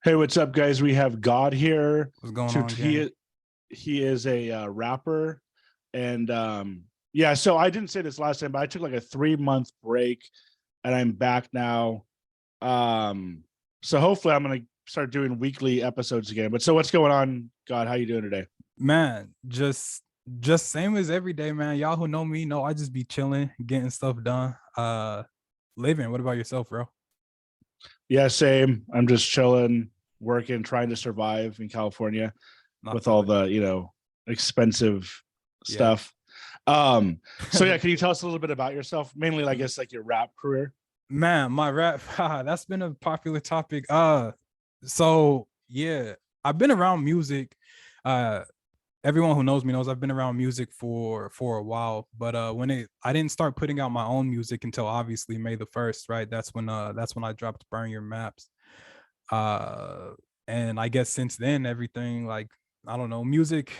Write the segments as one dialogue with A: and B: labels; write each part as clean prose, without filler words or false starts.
A: Hey, what's up, guys? We have God here.
B: What's going
A: To
B: on, gang?
A: he is a rapper, and yeah. So I didn't say this last time, but I took like a 3 month break, and I'm back now. So hopefully I'm gonna start doing weekly episodes again. But so what's going on, God? How you doing today?
B: Man, just same as every day, man. Y'all who know me know I just be chilling, getting stuff done. Living. What about yourself, bro?
A: Yeah, same. I'm just chilling, working, trying to survive in California
B: I
A: with
B: feel
A: all
B: it.
A: the expensive
B: Yeah.
A: stuff. So yeah, can you tell us a little bit about yourself? Mainly, I guess, like your rap career.
B: Man, my rap, that's been a popular topic. So yeah, I've been around music. Uh Everyone who knows me knows I've been around music for a while, but when it I didn't start putting out my own music until obviously May the 1st, right? That's when I dropped Burn Your Maps. uh and I guess since then everything, like, I don't know, music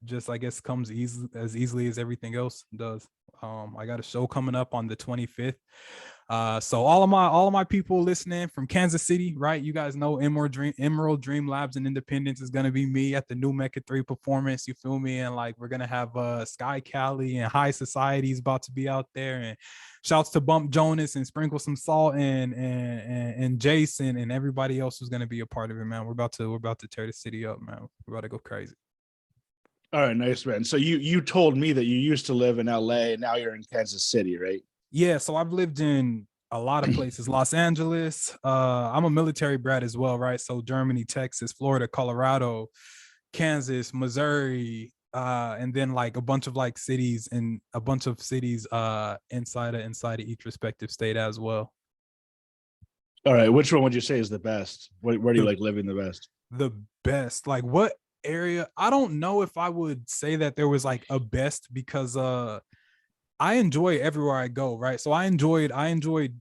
B: just, I guess, comes easily as everything else does. I got a show coming up on the 25th. So all of my people listening from Kansas City, right? You guys know Emerald Dream Labs and Independence is gonna be me at the new Mecca 3 performance. You feel me? And like we're gonna have Sky Cali and High Society is about to be out there, and shouts to Bump Jonas and Sprinkle Some Salt and Jason and everybody else who's gonna be a part of it, man. We're about to tear the city up, man. We're about to go crazy.
A: All right, nice, man. So you told me that you used to live in LA, and now you're in Kansas City, right?
B: Yeah, so I've lived in a lot of places. Los Angeles. I'm a military brat as well, right? So Germany, Texas, Florida, Colorado, Kansas, Missouri, and then like a bunch of like cities and a bunch of cities inside of each respective state as well.
A: All right, which one would you say is the best? Where do you
B: The
A: like living the best?
B: the best. Like what area? I don't know if I would say that there was like a best because I enjoy everywhere I go, right? So I enjoyed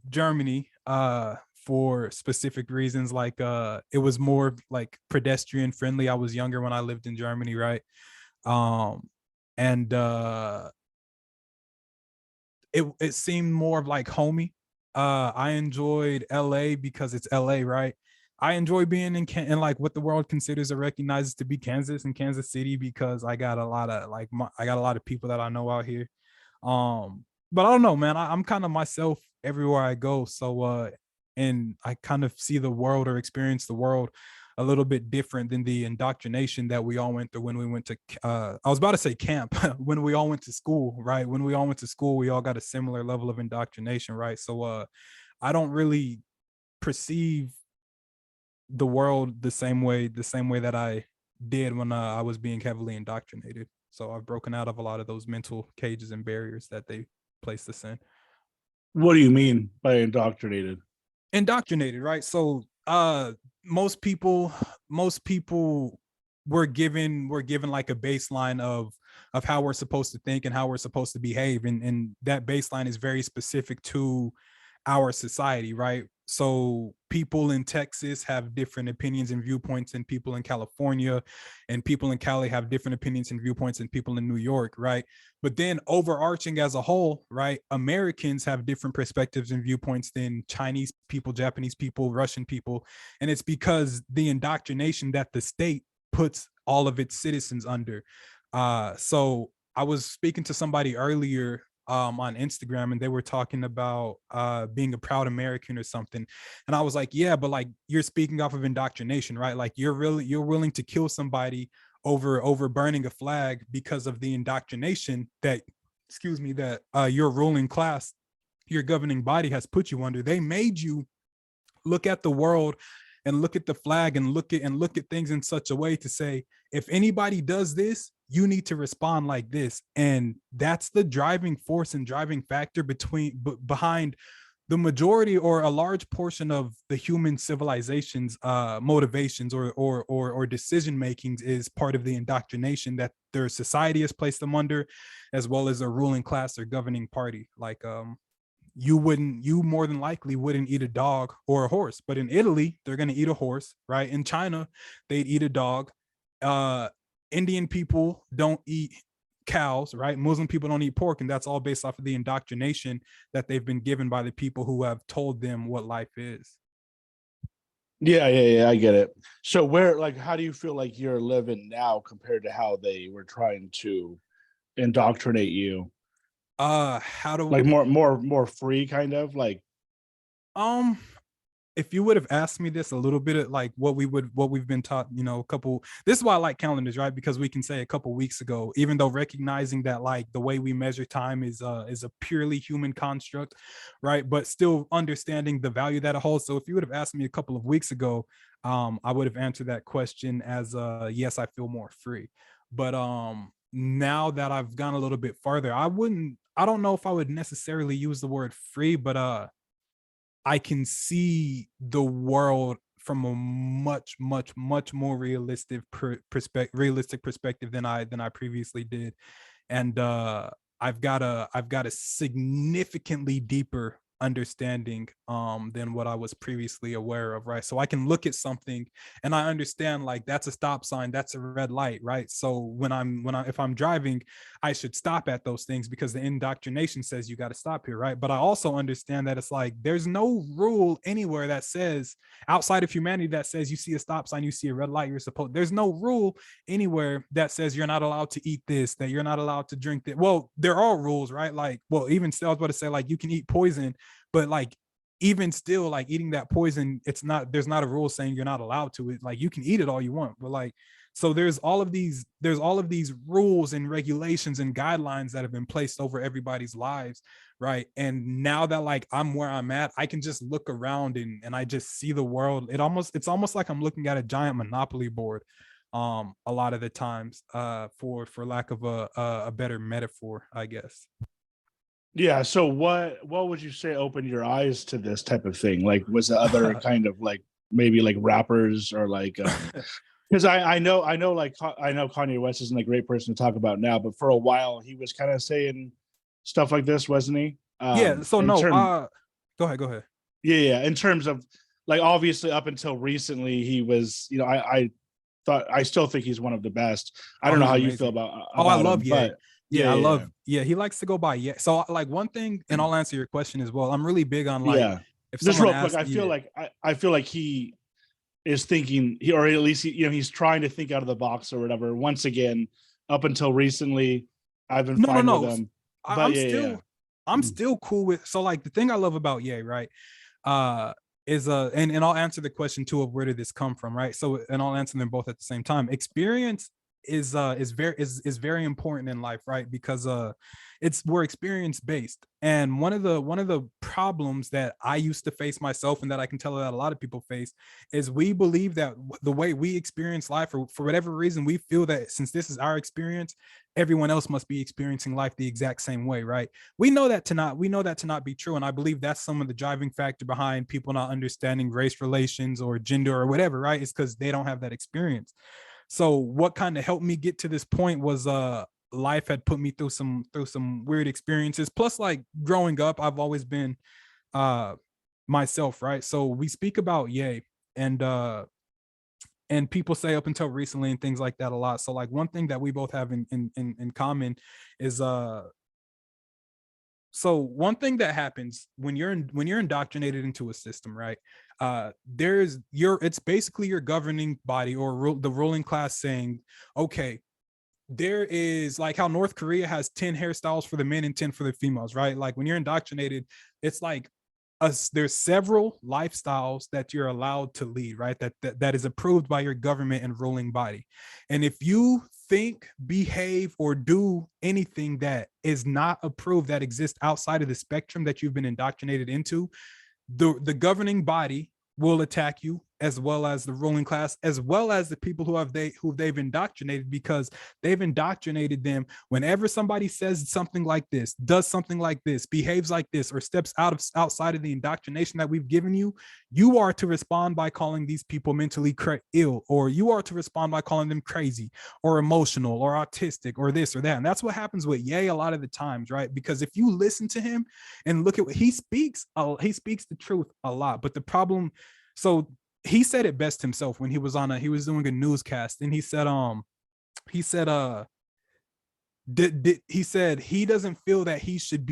B: Germany for specific reasons, like it was more like pedestrian friendly. I was younger when I lived in Germany, right? Um and it seemed more of like homey. I enjoyed LA because it's LA, right? I enjoy being in like what the world considers or recognizes to be Kansas and Kansas City because I got a lot of I got a lot of people that I know out here. But I don't know, man. I'm kind of myself everywhere I go. So and I kind of see the world or experience the world a little bit different than the indoctrination that we all went through when we went to I was about to say camp when we all went to school, right? When we all went to school, we all got a similar level of indoctrination, right? So I don't really perceive the world the same way that I did when I was being heavily indoctrinated. So I've broken out of a lot of those mental cages and barriers that they placed us in.
A: What do you mean by indoctrinated?
B: Indoctrinated, right? So most people were given like a baseline of how we're supposed to think and how we're supposed to behave. And that baseline is very specific to our society, right? So people in Texas have different opinions and viewpoints than people in California, and people in Cali have different opinions and viewpoints than people in New York, right? But then overarching as a whole, right, Americans have different perspectives and viewpoints than Chinese people, Japanese people, Russian people. And it's because the indoctrination that the state puts all of its citizens under. So I was speaking to somebody earlier on Instagram, and they were talking about being a proud American or something. And I was like, yeah, but like you're speaking off of indoctrination, right? Like you're willing to kill somebody over burning a flag because of the indoctrination that, excuse me, that your ruling class, your governing body has put you under. They made you look at the world and look at the flag and look at things in such a way to say, if anybody does this, you need to respond like this. And that's the driving force and driving factor behind the majority or a large portion of the human civilization's motivations or decision makings is part of the indoctrination that their society has placed them under, as well as a ruling class or governing party. Like you more than likely wouldn't eat a dog or a horse, but in Italy they're going to eat a horse, right? In China they'd eat a dog. uh Indian people don't eat cows, right? Muslim people don't eat pork, and that's all based off of the indoctrination that they've been given by the people who have told them what life is.
A: Yeah, I get it. So where, like, how do you feel like you're living now compared to how they were trying to indoctrinate you?
B: How
A: Like
B: do
A: more free, kind of like.
B: um if you would have asked me this a little bit of like what we've been taught, you know, a couple, this is why I like calendars, right? Because we can say a couple weeks ago, even though recognizing that like the way we measure time is a purely human construct, right? But still understanding the value that it holds. So if you would have asked me a couple of weeks ago, I would have answered that question as yes, I feel more free. But now that I've gone a little bit farther, I don't know if I would necessarily use the word free, but I can see the world from a much more realistic perspective than I previously did, and I've got a significantly deeper understanding than what I was previously aware of, right? So I can look at something and I understand like that's a stop sign, that's a red light, right? So when I if I'm driving, I should stop at those things because the indoctrination says you got to stop here, right? But I also understand that it's like there's no rule anywhere that says outside of humanity that says you see a stop sign, you see a red light, you're supposed, there's no rule anywhere that says you're not allowed to eat this, that you're not allowed to drink that. Well, there are rules, right? Like, well, even still, I was about to say, like, you can eat poison, but like, even still, like eating that poison, it's not, there's not a rule saying you're not allowed to. It like you can eat it all you want, but like, so there's all of these rules and regulations and guidelines that have been placed over everybody's lives, right? And now that like I'm where I'm at, I can just look around and I just see the world. It's almost like I'm looking at a giant monopoly board a lot of the times for lack of a better metaphor, I guess.
A: Yeah. So what would you say opened your eyes to this type of thing? Like, was the other kind of like maybe like rappers or like because I know like I know Kanye West isn't a great person to talk about now, but for a while he was kind of saying stuff like this, wasn't he?
B: Yeah, so
A: In
B: no,
A: term
B: go ahead.
A: Yeah, in terms of like obviously up until recently he was, I thought I still think he's one of the best. I
B: Oh,
A: don't know
B: he's
A: how you feel
B: amazing.
A: about
B: Oh, I
A: him,
B: love Ye.
A: but
B: Yeah, I
A: yeah,
B: love, yeah, he likes to go by Ye. So like one thing, and I'll answer your question as well. I'm really big on like
A: yeah.
B: if
A: Just
B: someone
A: real quick,
B: asks,
A: I feel
B: yeah.
A: like I feel like he is thinking, or at least he's trying to think out of the box or whatever. Once again, up until recently, I've been
B: No, no,
A: fine with
B: no.
A: him,
B: I,
A: but
B: I'm
A: yeah,
B: still I'm still cool with, so like the thing I love about Ye, right? Uh is and I'll answer the question too of where did this come from, right? So and I'll answer them both at the same time. Experience is very important in life, right? Because it's we're experience based. And one of the problems that I used to face myself and that I can tell that a lot of people face is we believe that the way we experience life, or for whatever reason we feel that since this is our experience, everyone else must be experiencing life the exact same way, right? We know that to not be true, and I believe that's some of the driving factor behind people not understanding race relations or gender or whatever, right? It's because they don't have that experience. So what kind of helped me get to this point was life had put me through some weird experiences, plus like growing up I've always been uh myself, right? So we speak about Ye, and and people say up until recently and things like that a lot. So like one thing that we both have in common is so one thing that happens when you're indoctrinated into a system, right? There's your it's basically your governing body or the ruling class saying, okay, there is like how North Korea has 10 hairstyles for the men and 10 for the females, right? Like when you're indoctrinated, it's like there's several lifestyles that you're allowed to lead, right? That is approved by your government and ruling body. And if you think, behave, or do anything that is not approved, that exists outside of the spectrum that you've been indoctrinated into, the governing body will attack you, as well as the ruling class, as well as the people who they've indoctrinated, because they've indoctrinated them. Whenever somebody says something like this, does something like this, behaves like this, or steps outside of the indoctrination that we've given you, you are to respond by calling these people mentally ill, or you are to respond by calling them crazy or emotional or autistic or this or that. And that's what happens with Ye a lot of the times, right? Because if you listen to him and look at what he speaks the truth a lot. But the problem, so he said it best himself when he was he was doing a newscast, and he said he said he doesn't feel that he should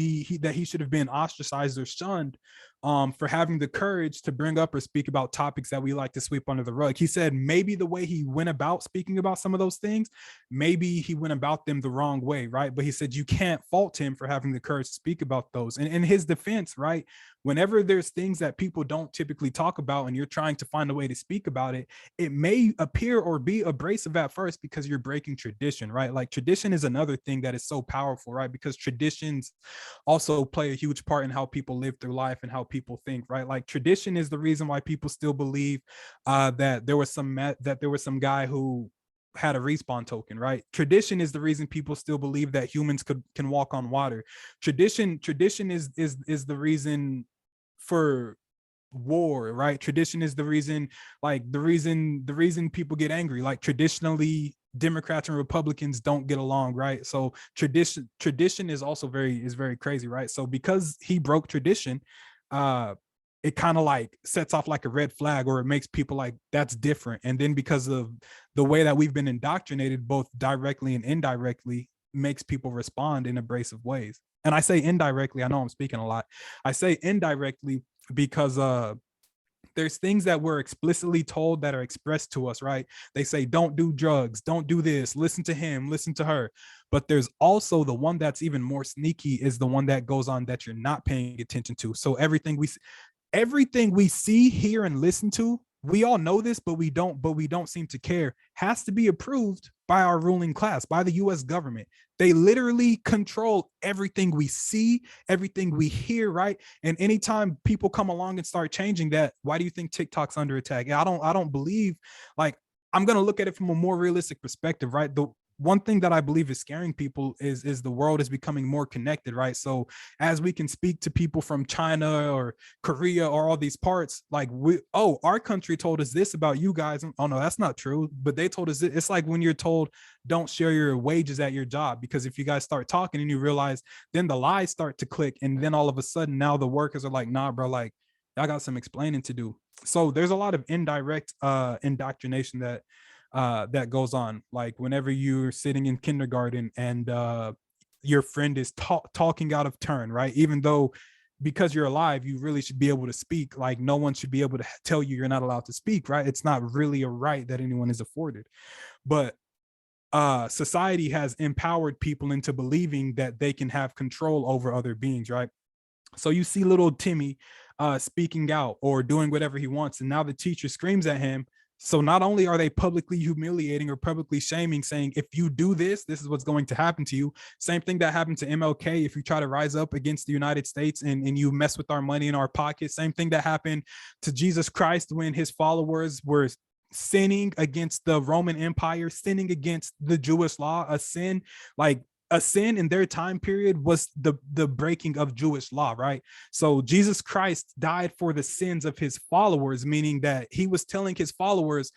B: have been ostracized or shunned for having the courage to bring up or speak about topics that we like to sweep under the rug. He said maybe the way he went about speaking about some of those things, maybe he went about them the wrong way, right? But he said you can't fault him for having the courage to speak about those. And in his defense, right, whenever there's things that people don't typically talk about and you're trying to find a way to speak about it, it may appear or be abrasive at first because you're breaking tradition, right? Like tradition is another thing that is so powerful, right? Because traditions also play a huge part in how people live through life and how people think, right? Like tradition is the reason why people still believe that there was some guy who had a respawn token, right? Tradition is the reason people still believe that humans can walk on water. Tradition is the reason for war, right? Tradition is the reason, like the reason people get angry. Like traditionally, Democrats and Republicans don't get along, right? So tradition is also very crazy, right? So because he broke tradition, it kind of like sets off like a red flag, or it makes people like, that's different. And then because of the way that we've been indoctrinated, both directly and indirectly, makes people respond in abrasive ways. And I say indirectly, I know I'm speaking a lot. I say indirectly because there's things that we're explicitly told that are expressed to us, right? They say, don't do drugs, don't do this, listen to him, listen to her. But there's also the one that's even more sneaky, is the one that goes on that you're not paying attention to. So everything we see, hear, and listen to, we all know this, but we don't seem to care, has to be approved by our ruling class, by the US government. They literally control everything we see, everything we hear, right? And anytime people come along and start changing that, why do you think TikTok's under attack? I don't believe, like, I'm going to look at it from a more realistic perspective, right? The one thing that I believe is scaring people is the world is becoming more connected, right? So as we can speak to people from China or Korea or all these parts, like our country told us this about you guys. Oh no, that's not true. But they told us this. It's like when you're told don't share your wages at your job, because if you guys start talking and you realize, then the lies start to click, and then all of a sudden now the workers are like, nah, bro, like I got some explaining to do. So there's a lot of indirect indoctrination that goes on. Like whenever you're sitting in kindergarten and your friend is talking out of turn, right? Even though because you're alive, you really should be able to speak. Like no one should be able to tell you you're not allowed to speak, right? It's not really a right that anyone is afforded. But society has empowered people into believing that they can have control over other beings, right? So you see little Timmy speaking out or doing whatever he wants, and now the teacher screams at him. So not only are they publicly humiliating or publicly shaming, saying, if you do this, this is what's going to happen to you. Same thing that happened to MLK. If you try to rise up against the United States and you mess with our money in our pockets. Same thing that happened to Jesus Christ when his followers were sinning against the Roman Empire, sinning against the Jewish law. A sin in their time period was the breaking of Jewish law, right? So Jesus Christ died for the sins of his followers, meaning that he was telling his followers,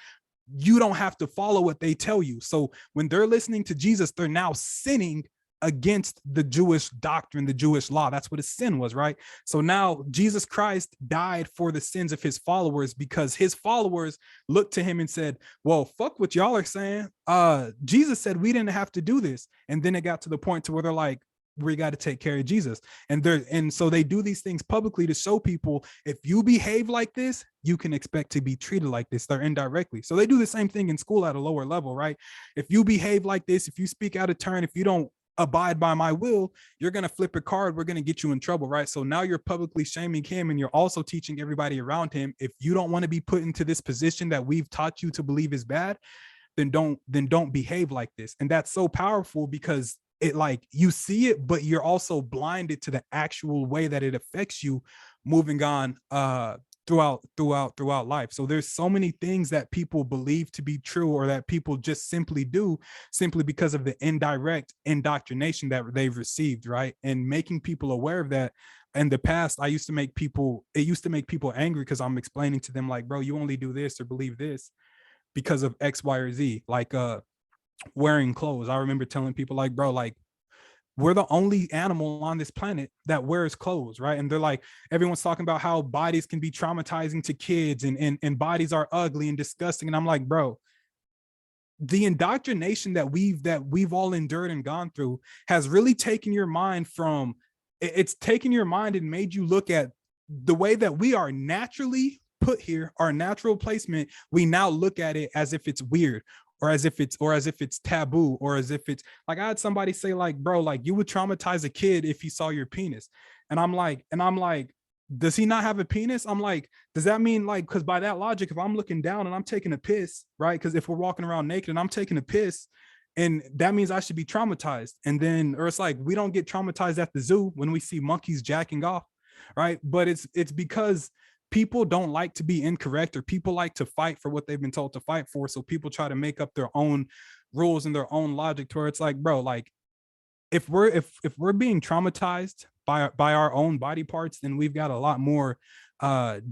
B: you don't have to follow what they tell you. So when they're listening to Jesus, they're now sinning against the Jewish doctrine, the Jewish law. That's what a sin was, right? So now Jesus Christ died for the sins of his followers because his followers looked to him and said, well, fuck what y'all are saying. Jesus said we didn't have to do this. And then it got to the point to where they're like, we got to take care of Jesus. And so they do these things publicly to show people, if you behave like this, you can expect to be treated like this. They're indirectly. So they do the same thing in school at a lower level, right? If you behave like this, if you speak out of turn, if you don't abide by my will, you're going to flip a card, we're going to get you in trouble, right? So now you're publicly shaming him, and you're also teaching everybody around him, if you don't want to be put into this position that we've taught you to believe is bad, then don't behave like this. And that's so powerful because it, like, you see it, but you're also blinded to the actual way that it affects you moving on throughout life. So there's so many things that people believe to be true, or that people just simply do, simply because of the indirect indoctrination that they've received, right? And making people aware of that. In the past, it used to make people angry because I'm explaining to them, like, bro, you only do this or believe this because of X, Y, or Z. Like wearing clothes. I remember telling people, like, bro, like, we're the only animal on this planet that wears clothes, right? And they're like, everyone's talking about how bodies can be traumatizing to kids, and bodies are ugly and disgusting. And I'm like, bro, the indoctrination that we've all endured and gone through has really taken your mind from, it's taken your mind and made you look at the way that we are naturally put here, our natural placement, we now look at it as if it's weird, or as if it's taboo, or as if it's like, I had somebody say like, bro, like you would traumatize a kid if he saw your penis. And I'm like, does he not have a penis? I'm like, does that mean like, because by that logic, if I'm looking down and I'm taking a piss, right? Because if we're walking around naked and I'm taking a piss, and that means I should be traumatized. And then, or it's like, we don't get traumatized at the zoo when we see monkeys jacking off, right? But it's because people don't like to be incorrect, or people like to fight for what they've been told to fight for. So people try to make up their own rules and their own logic to where it's like, bro, like if we're being traumatized by our own body parts, then we've got a lot more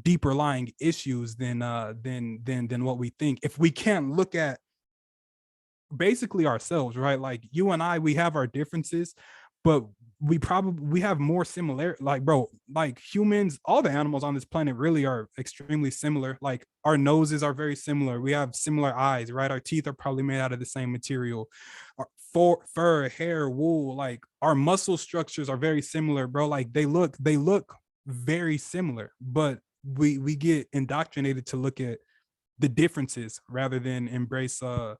B: deeper lying issues than what we think. If we can't look at basically ourselves, right? Like you and I, we have our differences, but we have more similar, like, bro, like humans, all the animals on this planet really are extremely similar. Like our noses are very similar, we have similar eyes, right? Our teeth are probably made out of the same material. Our fur, hair, wool, like our muscle structures are very similar, bro. Like they look very similar, but we get indoctrinated to look at the differences rather than embrace our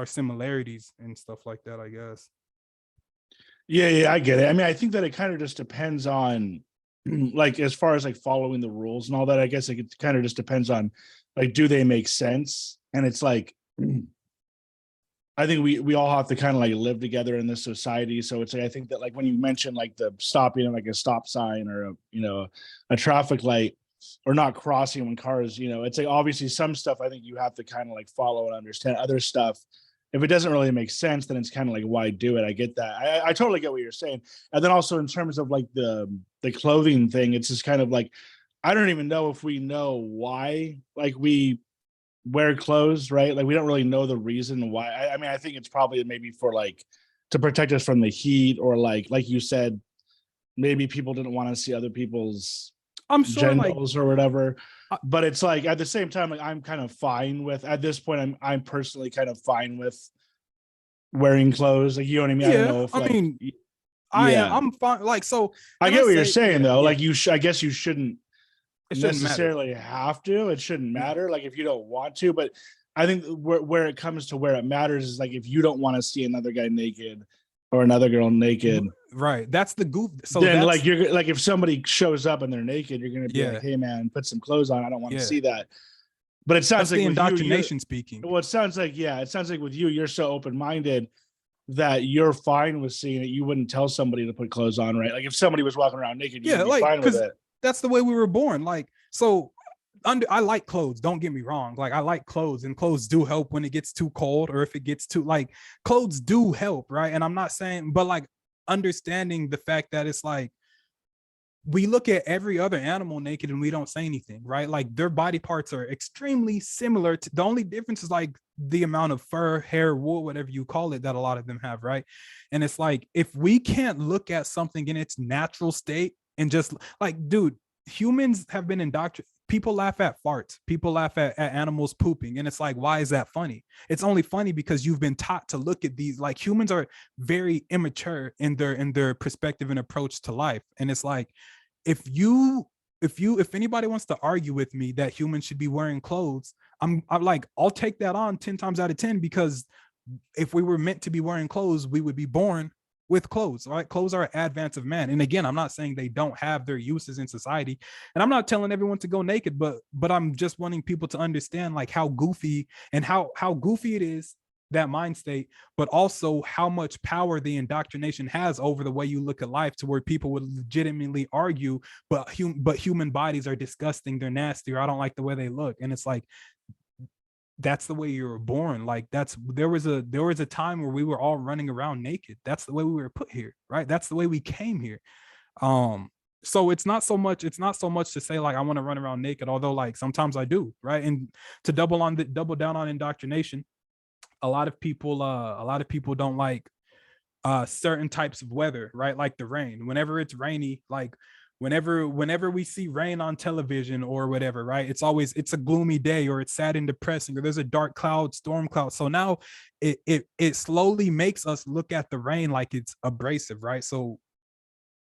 B: similarities and stuff like that, I guess.
A: Yeah, I get it. I mean, I think that it kind of just depends on like as far as like following the rules and all that. I guess like, it kind of just depends on like, do they make sense? And it's like I think we all have to kind of like live together in this society. So it's like I think that like when you mention like the stopping at like a stop sign or a traffic light, or not crossing when cars, it's like obviously some stuff I think you have to kind of like follow and understand. Other stuff, if it doesn't really make sense, then it's kind of like, why do it? I get that. I totally get what you're saying. And then also in terms of like the clothing thing, it's just kind of like I don't even know if we know why like we wear clothes, right? Like we don't really know the reason why. I mean, I think it's probably maybe for like to protect us from the heat, or like you said, maybe people didn't want to see other people's
B: I'm sure, like,
A: genitals or whatever.
B: uh,
A: But it's like at the same time, like I'm kind of fine with at this point, I'm personally kind of fine with wearing clothes. Like, you know what I mean? I don't
B: yeah,
A: know if
B: I
A: like
B: mean,
A: yeah.
B: I'm fine. Like, so
A: I
B: when
A: get
B: I
A: what you're
B: say,
A: saying
B: yeah,
A: though.
B: yeah,
A: Like I guess you shouldn't
B: it shouldn't matter.
A: necessarily have to. It shouldn't
B: Yeah.
A: matter. Like if you don't want to, but I think where it comes to where it matters is like if you don't want to see another guy naked or another girl naked,
B: Right. That's the goof. So
A: then like
B: that's,
A: you're like if somebody shows up and they're naked, you're gonna be like,
B: yeah,
A: hey man, put some clothes on. I don't want to
B: yeah.
A: see that. But it sounds
B: That's
A: like
B: the
A: with you, you're
B: indoctrination speaking.
A: well, it sounds like, yeah, it sounds like with you, you're so open-minded that you're fine with seeing it. You wouldn't tell somebody to put clothes on, right? Like if somebody was walking around naked, you
B: Yeah,
A: would be
B: like,
A: fine with
B: because
A: it.
B: that's the way we were born. Like, so I like clothes. Don't get me wrong. Like, I like clothes, and clothes do help when it gets too cold, or if it gets too, like, clothes do help, right? And I'm not saying, but like understanding the fact that it's like we look at every other animal naked and we don't say anything, right? Like their body parts are extremely similar. To the only difference is like the amount of fur, hair, wool, whatever you call it, that a lot of them have, right? And it's like if we can't look at something in its natural state and just like, dude, humans have been indoctrinated. People laugh at farts. People laugh at animals pooping. And it's like, why is that funny? It's only funny because you've been taught to look at these, like, humans are very immature in their perspective and approach to life. And it's like, if you if anybody wants to argue with me that humans should be wearing clothes, I'm like, I'll take that on 10 times out of 10, because if we were meant to be wearing clothes, we would be born with clothes, right? Clothes are an advance of man. And again, I'm not saying they don't have their uses in society. And I'm not telling everyone to go naked, but I'm just wanting people to understand like how goofy and how goofy it is, that mind state, but also how much power the indoctrination has over the way you look at life, to where people would legitimately argue, but human bodies are disgusting, they're nasty, or I don't like the way they look. And it's like, that's the way you were born. Like there was a time where we were all running around naked. That's the way we were put here, right? That's the way we came here. um so it's not so much to say like I want to run around naked, although like sometimes I do, right? And to double down on indoctrination, a lot of people don't like certain types of weather, right? Like the rain. Whenever it's rainy, like whenever we see rain on television or whatever, right? It's a gloomy day, or it's sad and depressing, or there's a dark cloud, storm cloud. So now it slowly makes us look at the rain like it's abrasive, right? So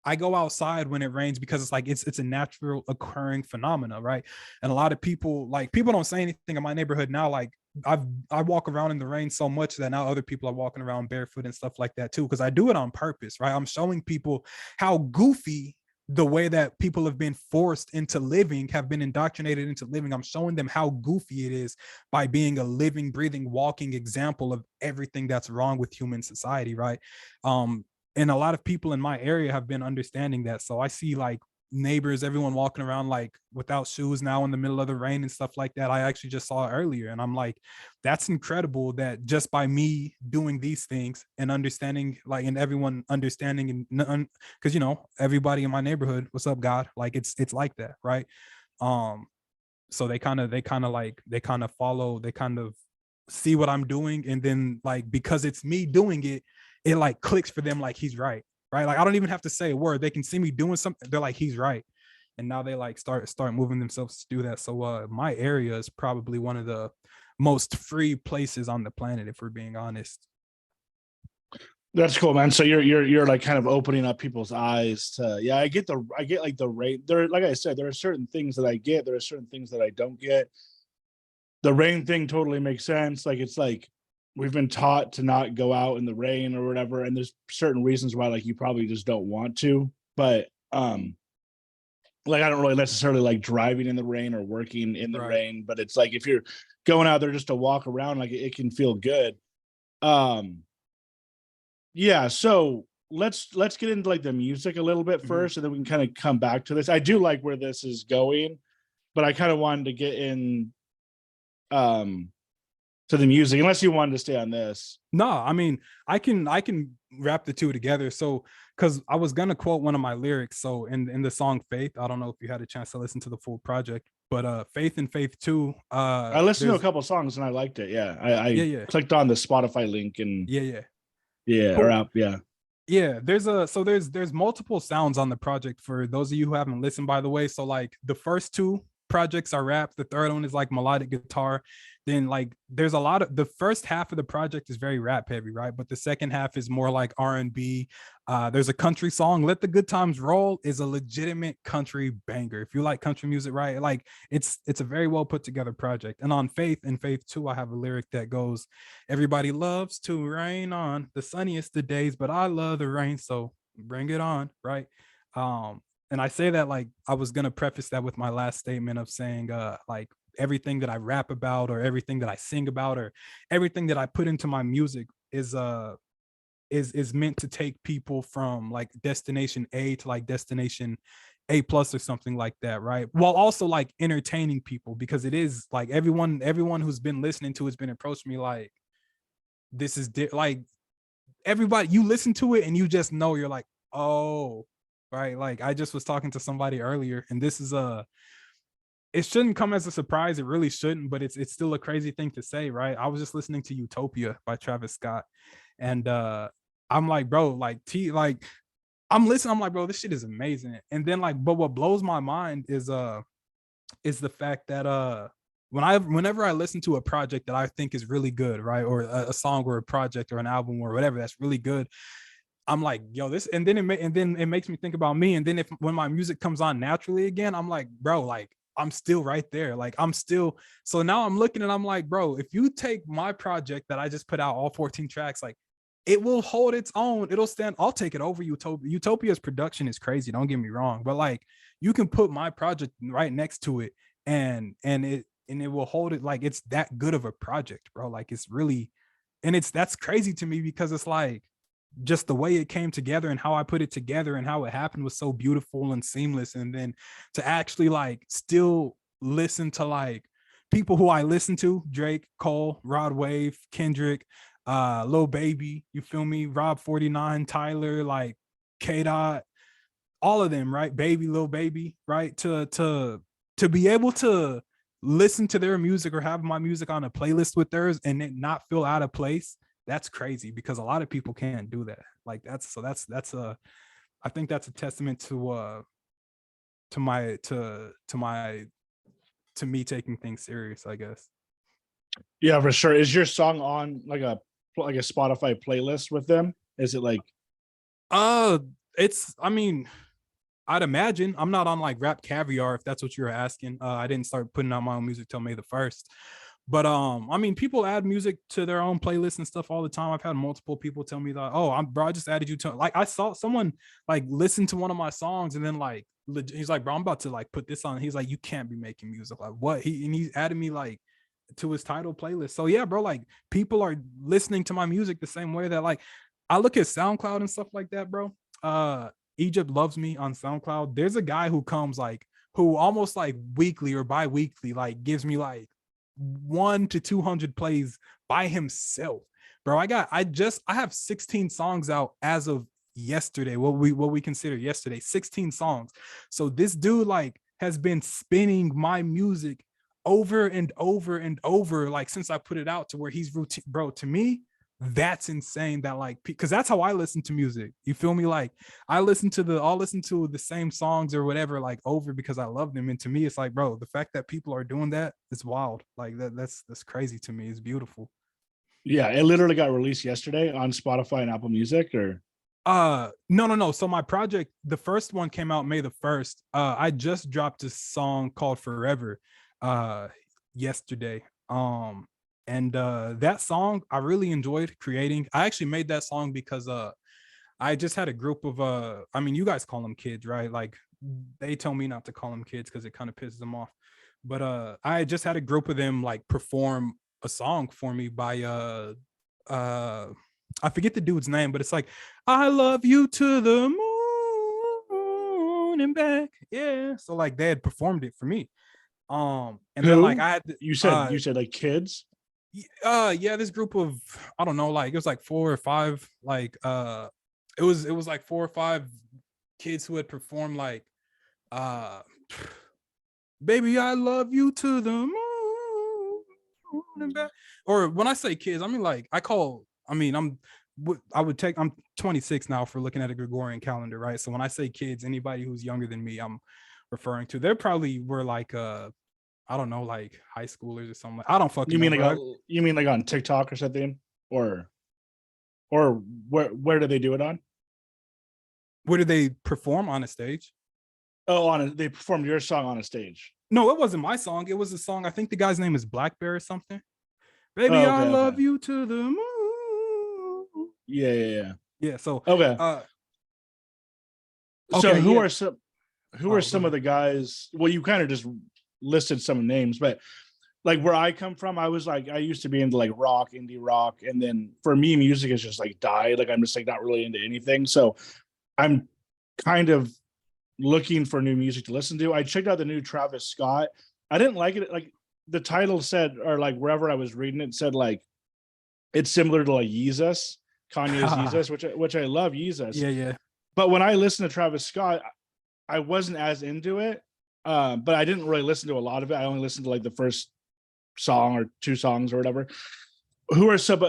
B: I go outside when it rains because it's like it's a natural occurring phenomena, right? And a lot of people, like, people don't say anything in my neighborhood now. Like, I walk around in the rain so much that now other people are walking around barefoot and stuff like that too, because I do it on purpose, right? I'm showing people how goofy the way that people have been forced into living, have been indoctrinated into living. I'm showing them how goofy it is by being a living, breathing, walking example of everything that's wrong with human society, right? And a lot of people in my area have been understanding that. So I see like neighbors, everyone walking around like without shoes now in the middle of the rain and stuff like that. I actually just saw it earlier, and I'm like, that's incredible that just by me doing these things and understanding, like, and everyone understanding, and because everybody in my neighborhood, what's up, God? Like, it's like that, right? Um, so they kind of follow, they kind of see what I'm doing, and then like because it's me doing it, it like clicks for them, like he's right, right? Like I don't even have to say a word. They can see me doing something, they're like, he's right. And now they like start moving themselves to do that. So my area is probably one of the most free places on the planet, if we're being honest.
A: That's cool, man. So you're like kind of opening up people's eyes to, yeah, I get like the rate there. Like I said, there are certain things that I get, there are certain things that I don't get. The rain thing totally makes sense. Like it's like we've been taught to not go out in the rain or whatever, and there's certain reasons why like you probably just don't want to. But like I don't really necessarily like driving in the rain or working in the
B: Right.
A: rain, but it's like if you're going out there just to walk around, like it can feel good. Um yeah, so let's get into like the music a little bit
B: Mhm.
A: first, and then we can kind of come back to this. I do like where this is going, but I kind of wanted to get in um to the music, unless you wanted to stay on this.
B: No, I mean, I can wrap the two together. So, because I was gonna quote one of my lyrics. So in the song Faith, I don't know if you had a chance to listen to the full project, but Faith and Faith 2,
A: I listened to a
B: there's
A: couple songs and I liked it. Yeah, I
B: yeah, yeah,
A: clicked on the Spotify link and
B: yeah, yeah.
A: yeah, or
B: Cool.
A: app. Yeah,
B: Yeah, there's multiple sounds on the project for those of you who haven't listened, by the way. So like the first two projects are rap, the third one is like melodic guitar. Then like there's a lot of, the first half of the project is very rap heavy, right? But the second half is more like R&B. There's a country song, Let the Good Times Roll, is a legitimate country banger. If you like country music, right? Like it's a very well put together project. And on Faith and Faith 2, I have a lyric that goes, everybody loves to rain on the sunniest of days, but I love the rain, so bring it on, right? And I say that like I was gonna preface that with my last statement of saying, like everything that I rap about, or everything that I sing about, or everything that I put into my music is meant to take people from like destination A to like destination A plus or something like that, right? While also like entertaining people, because it is like everyone who's been listening to has been approaching me like, this is like everybody, you listen to it and you just know, you're like, oh, right. Like I just was talking to somebody earlier, and this is it shouldn't come as a surprise, it really shouldn't, but it's still a crazy thing to say, right? I was just listening to Utopia by Travis Scott, and I'm like, bro, like like I'm listening, I'm like, bro, this shit is amazing. And then like, but what blows my mind is the fact that whenever I listen to a project that I think is really good, right, or a song or a project or an album or whatever that's really good, I'm like, yo, this, and then and then it makes me think about me. And then if when my music comes on naturally again, I'm like, bro, like I'm still right there. Like I'm still, so now I'm looking and I'm like, bro, if you take my project that I just put out, all 14 tracks, like it will hold its own. It'll stand. I'll take it over Utopia. Utopia's production is crazy. Don't get me wrong, but like you can put my project right next to it, and it will hold it. Like it's that good of a project, bro. Like it's really, and that's crazy to me, because it's like just the way it came together and how I put it together and how it happened was so beautiful and seamless. And then to actually like still listen to like people who I listen to, Drake, Cole, Rod Wave, Kendrick, Lil Baby, you feel me, Rob 49, Tyler, like K Dot, all of them, right? Baby, Lil Baby, right? To be able to listen to their music or have my music on a playlist with theirs and it not feel out of place, that's crazy, because a lot of people can't do that. Like that's a, I think that's a testament to my to my to me taking things serious, I guess.
A: yeah, for sure. Is your song on like a Spotify playlist with them? Is it like
B: Uh It's, I mean, I'd imagine. I'm not on like Rap Caviar if that's what you're asking. I didn't start putting out my own music till May the 1st. But I mean, people add music to their own playlists and stuff all the time. I've had multiple people tell me that, oh, I'm bro, I just added you to, like, I saw someone like listen to one of my songs and then like he's like, bro, I'm about to like put this on. He's like, you can't be making music. Like, what? He added me like to his title playlist. So yeah, bro, like people are listening to my music the same way that like I look at SoundCloud and stuff like that, bro. Egypt Loves Me on SoundCloud. There's a guy who comes like who almost like weekly or bi-weekly like gives me like 1 to 200 plays by himself. Bro, I have 16 songs out as of yesterday. What we consider yesterday, 16 songs. So this dude like has been spinning my music over and over and over like since I put it out to where he's routine. Bro, to me that's insane that like because that's how I listen to music. You feel me? Like I'll listen to the same songs or whatever like over because I love them. And to me, it's like, bro, the fact that people are doing that is wild. Like that's crazy to me. It's beautiful.
A: Yeah, it literally got released yesterday on Spotify and Apple Music, or
B: No. So my project, the first one came out May the 1st. I just dropped a song called Forever yesterday. And that song I really enjoyed creating. I actually made that song because I just had a group of I mean, you guys call them kids, right? Like they tell me not to call them kids because it kind of pisses them off. But I just had a group of them like perform a song for me by uh I forget the dude's name, but it's like I love you to the moon and back. Yeah. So like they had performed it for me. And then like
A: who?
B: I had
A: You said like kids?
B: yeah, this group of I don't know, like it was like 4 or 5, like it was like 4 or 5 kids who had performed like uh baby I love you to the moon and back. Or when I say kids, I mean like I'm 26 now for looking at a Gregorian calendar, right? So when I say kids, anybody who's younger than me, I'm referring to. They probably were like I don't know, like high schoolers or something. I don't fucking
A: You
B: know,
A: mean like
B: bro.
A: you mean like on TikTok or something, or or where do they do it on?
B: Where did they perform on a stage?
A: Oh, they performed your song on a stage.
B: No, it wasn't my song. It was a song. I think the guy's name is Black Bear or something. Baby,
A: Oh,
B: I
A: okay, okay.
B: love you to the moon.
A: Yeah, yeah, yeah.
B: Yeah. So,
A: Okay.
B: uh,
A: So
B: okay, yeah.
A: who are
B: Oh, go
A: some of
B: ahead.
A: the guys? Well, you kind of just listed some names, but like where I come from, I was like I used to be into like rock, indie rock, and then for me, music is just like died. Like I'm just like not really into anything. So I'm kind of looking for new music to listen to. I checked out the new Travis Scott. I didn't like it. Like the title said, or like wherever I was reading it said like it's similar to like Yeezus, Kanye's Yeezus, which I love Yeezus.
B: Yeah, yeah.
A: But when I listened to Travis Scott, I wasn't as into it. But I didn't really listen to a lot of it. I only listened to like the first song or 2 songs or whatever. Who are some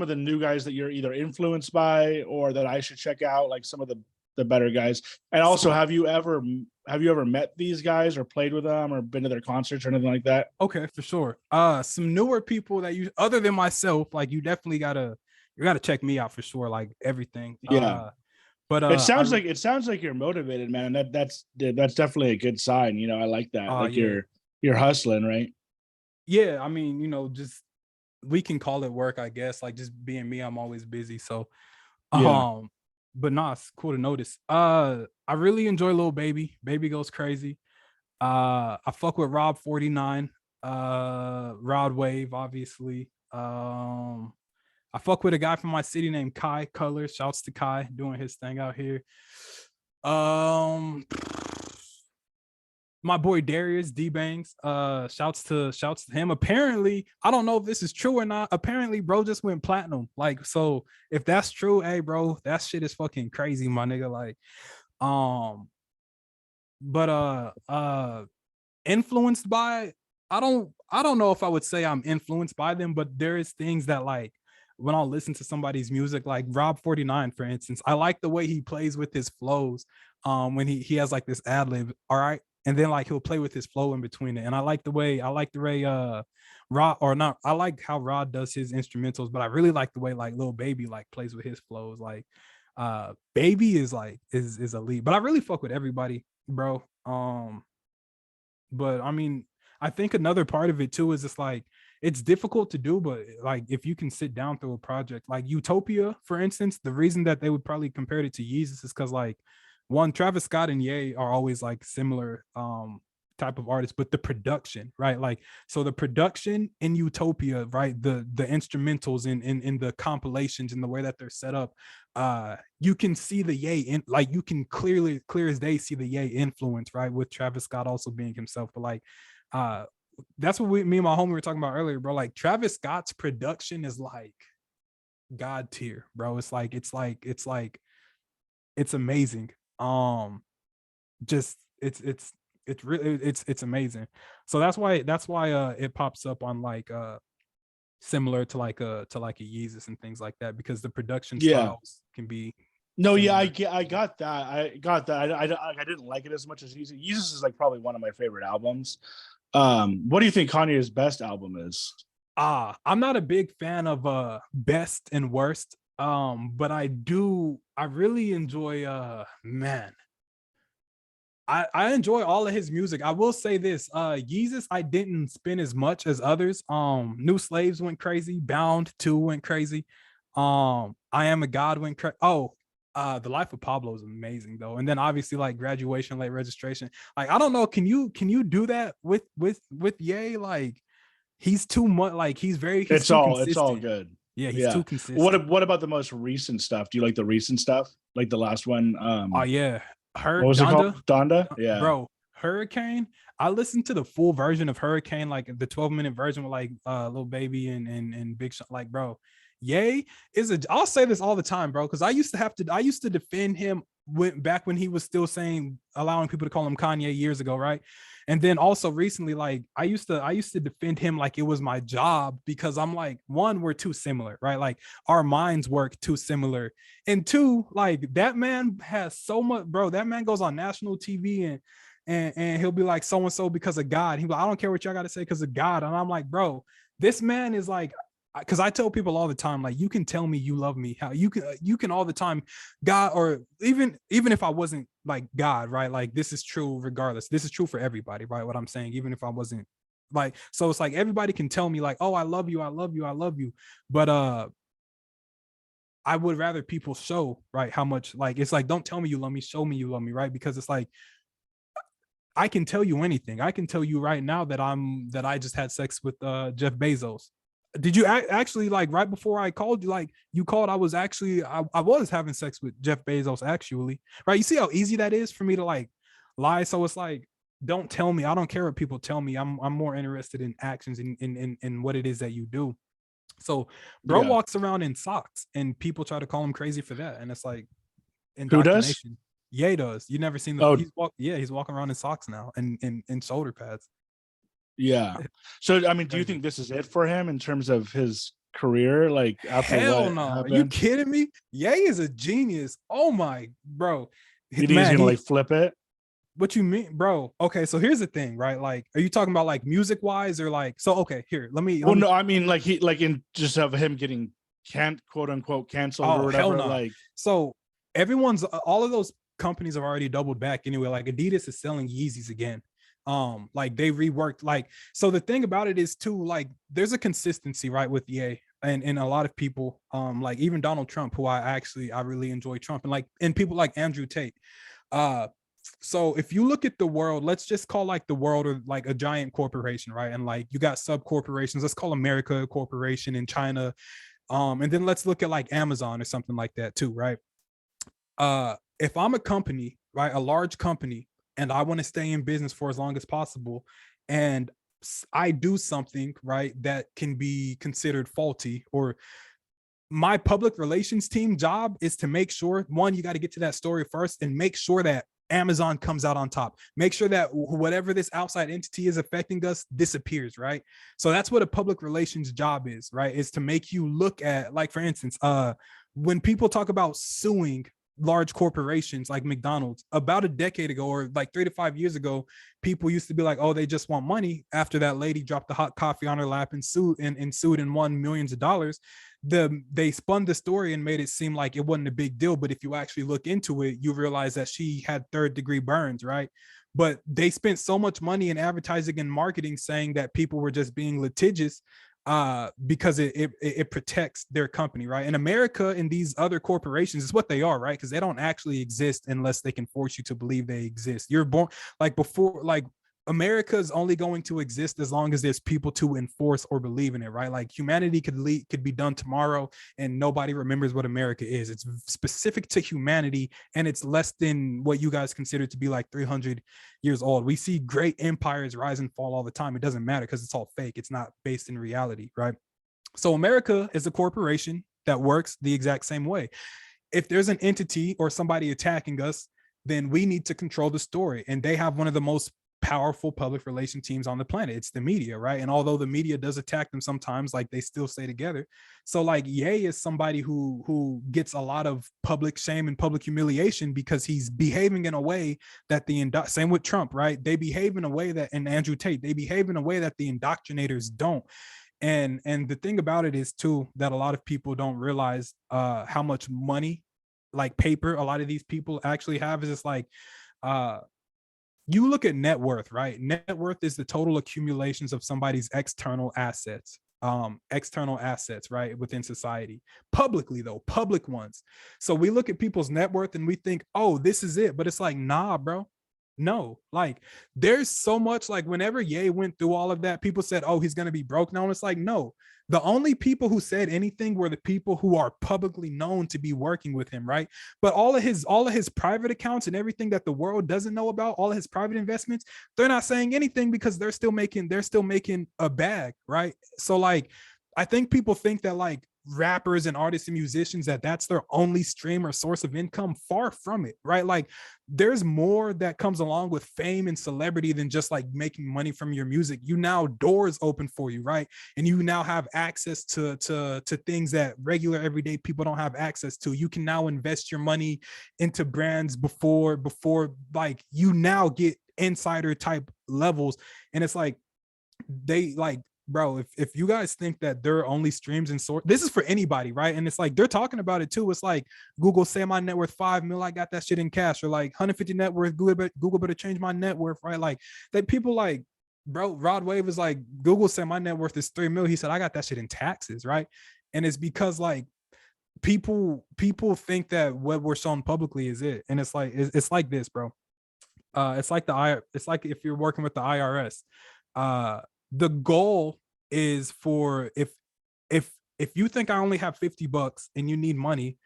A: of the new guys that you're either influenced by or that I should check out? Like some of the better guys. And also,
B: So,
A: have you ever met these guys or played with them or been to their concerts or anything like that?
B: okay, for sure. Some newer people that you, other than myself, like you gotta check me out for sure. Like everything.
A: Yeah.
B: But
A: It sounds like you're motivated, man. That's definitely a good sign. You know, I like that. Like
B: yeah,
A: you're hustling, right?
B: yeah. I mean, just we can call it work, I guess. Like just being me, I'm always busy. So,
A: Yeah.
B: um, but nah, it's cool to notice. I really enjoy Lil Baby. Baby goes crazy. I fuck with Rob 49, Rod Wave, obviously. I fuck with a guy from my city named Kai Colors. Shouts to Kai doing his thing out here. Um, my boy Darius D Bangs. Shouts to him. Apparently, I don't know if this is true or not. Apparently, bro just went platinum. Like, so if that's true, hey, bro, that shit is fucking crazy, my nigga. Like, um, but influenced by, I don't know if I would say I'm influenced by them, but there is things that like when I'll listen to somebody's music, like Rob 49, for instance, I like the way he plays with his flows. When he has like this ad lib, all right, and then like he'll play with his flow in between it. And I like the way Rod, or not, I like how Rod does his instrumentals, but I really like the way like Lil Baby like plays with his flows. Like Baby is like is elite, but I really fuck with everybody, bro. But I mean, I think another part of it too is it's like it's difficult to do, but like if you can sit down through a project like Utopia, for instance, the reason that they would probably compare it to Yeezus is because like one, Travis Scott and Ye are always like similar type of artists, but the production, right? Like so the production in Utopia, right? The instrumentals in the compilations and the way that they're set up, you can see the Ye in like you can clear as day see the Ye influence, right? With Travis Scott also being himself. But like that's what me and my homie were talking about earlier, bro. Like Travis Scott's production is like god tier, bro. It's amazing. Just it's really it's amazing. So that's why it pops up on like similar to like a Yeezus and things like that, because the production
A: Yeah.
B: styles can be
A: No, yeah,
B: similar.
A: I got that. I got that. I didn't like it as much as Yeezus. Yeezus is like probably one of my favorite albums. What do you think Kanye's best album is?
B: I'm not a big fan of best and worst. But I really enjoy man. I enjoy all of his music. I will say this, Yeezus, I didn't spin as much as others. New Slaves went crazy, Bound 2 went crazy. I Am a God went crazy. The Life of Pablo is amazing though. And then obviously like Graduation, Late Registration. Like I don't know, can you do that with Ye? Like he's too much, like he's too
A: It's all
B: consistent.
A: good.
B: Yeah, he's
A: Yeah.
B: too consistent.
A: What about the most recent stuff? Do you like the recent stuff? Like the last one?
B: Oh yeah.
A: What
B: Her
A: was it called?
B: Donda,
A: Donda? Yeah.
B: bro, Hurricane. I listened to the full version of Hurricane, like the 12-minute version with like Lil Baby and Big Sean. Like, bro, Ye is a. I'll say this all the time, bro, because I used to defend him back when he was still saying allowing people to call him Kanye years ago, right? And then also recently, like I used to defend him like it was my job, because I'm like, one, we're too similar, right? Like our minds work too similar, and two, like that man has so much, bro. That man goes on national TV and he'll be like so and so because of God. He'll be like, I don't care what y'all got to say because of God. And I'm like, bro, this man is like, because I tell people all the time, like you can tell me you love me, how you can all the time, God, or even if I wasn't like God, right? Like this is true regardless. This is true for everybody, right? What I'm saying, even if I wasn't like, so it's like everybody can tell me like, oh, I love you, I love you, I love you, but I would rather people show, right, how much, like it's like, don't tell me you love me, show me you love me, right? Because it's like I can tell you anything. I can tell you right now that I just had sex with Jeff Bezos. Did you actually, like right before I called you, like you called, I was actually I was having sex with Jeff Bezos actually, right? You see how easy that is for me to like lie. So it's like, don't tell me. I don't care what people tell me. I'm more interested in actions in what it is that you do. So bro
A: Yeah.
B: walks around in socks and people try to call him crazy for that. And it's like
A: Who does?
B: indoctrination. Ye does. You never seen the
A: Oh,
B: he's walking around in socks now and in shoulder pads.
A: yeah. So I mean, do you
B: Crazy.
A: think this is it for him in terms of his career? Like after
B: Hell
A: what
B: no. Are you
A: happened?
B: kidding me? Ye is a genius. Oh my bro.
A: You think he's
B: Man,
A: gonna like flip it?
B: what you mean, bro? Okay, so here's the thing, right? Like, are you talking about like music wise or like, so okay, here,
A: Well,
B: let me
A: no, I mean like he like in just of him getting can't quote unquote canceled or
B: oh hell
A: whatever.
B: no.
A: Like,
B: So everyone's all of those companies have already doubled back anyway. Like Adidas is selling Yeezys again. Like they reworked, like, so the thing about it is too, like there's a consistency, right, with Ye and a lot of people, like even Donald Trump, who I really enjoy Trump, and people like Andrew Tate. Uh so if you look at the world, let's just call like the world or like a giant corporation, right? And like you got sub corporations, let's call America a corporation in China. And then let's look at like Amazon or something like that too, right? If I'm a company, right, a large company, and I want to stay in business for as long as possible, and I do something, right, that can be considered faulty, or my public relations team job is to make sure, one, you got to get to that story first and make sure that Amazon comes out on top. Make sure that whatever this outside entity is affecting us disappears, right? So that's what a public relations job is, right? Is to make you look at, like, for instance, when people talk about suing, large corporations like McDonald's. About a decade ago, or like 3 to 5 years ago, people used to be like, oh, they just want money. After that lady dropped the hot coffee on her lap and sued and won millions of dollars, they spun the story and made it seem like it wasn't a big deal. But if you actually look into it, you realize that she had third-degree burns, right? But they spent so much money in advertising and marketing saying that people were just being litigious, because it protects their company, right? In America, and these other corporations, is what they are, right? Because they don't actually exist unless they can force you to believe they exist. You're born, like, before, like, America is only going to exist as long as there's people to enforce or believe in it, right? Like, humanity could be done tomorrow and nobody remembers what America is. It's specific to humanity, and it's less than what you guys consider to be like 300 years old. We see great empires rise and fall all the time. It doesn't matter because it's all fake. It's not based in reality, right? So America is a corporation that works the exact same way. If there's an entity or somebody attacking us, then we need to control the story. And they have one of the most powerful public relation teams on the planet. It's the media, right? And although the media does attack them sometimes, like, they still stay together. So like, Ye is somebody who gets a lot of public shame and public humiliation because he's behaving in a way that same with Trump, right? They behave in a way that, and Andrew Tate, they behave in a way that the indoctrinators don't. And the thing about it is too, that a lot of people don't realize how much money, like paper, a lot of these people actually have. Is just like, you look at net worth, right? Net worth is the total accumulations of somebody's external assets, right, within society. Publicly, though, public ones. So we look at people's net worth and we think, oh, this is it. But it's like, nah, bro. No, like, there's so much. Like, whenever Ye went through all of that, people said, oh, he's going to be broke now. And it's like, no, the only people who said anything were the people who are publicly known to be working with him, right? But all of his private accounts and everything that the world doesn't know about, all of his private investments, they're not saying anything because they're still making a bag, right? So like, I think people think that like rappers and artists and musicians, that's their only stream or source of income. Far from it, right? Like, there's more that comes along with fame and celebrity than just like making money from your music. You now, doors open for you, right? And you now have access to things that regular everyday people don't have access to. You can now invest your money into brands before like, you now get insider type levels. And it's like, they like, bro, if you guys think that there are only streams and source, this is for anybody, right? And it's like, they're talking about it too. It's like, Google say my net worth 5 mil, I got that shit in cash. Or like 150 net worth, Google better change my net worth, right? Like, that people like, bro, Rod Wave is like, Google said my net worth is 3 mil. He said, I got that shit in taxes, right? And it's because like, people think that what we're showing publicly is it. And it's like this, bro. It's like if you're working with the IRS. The goal is for, if you think I only have $50 and you need money,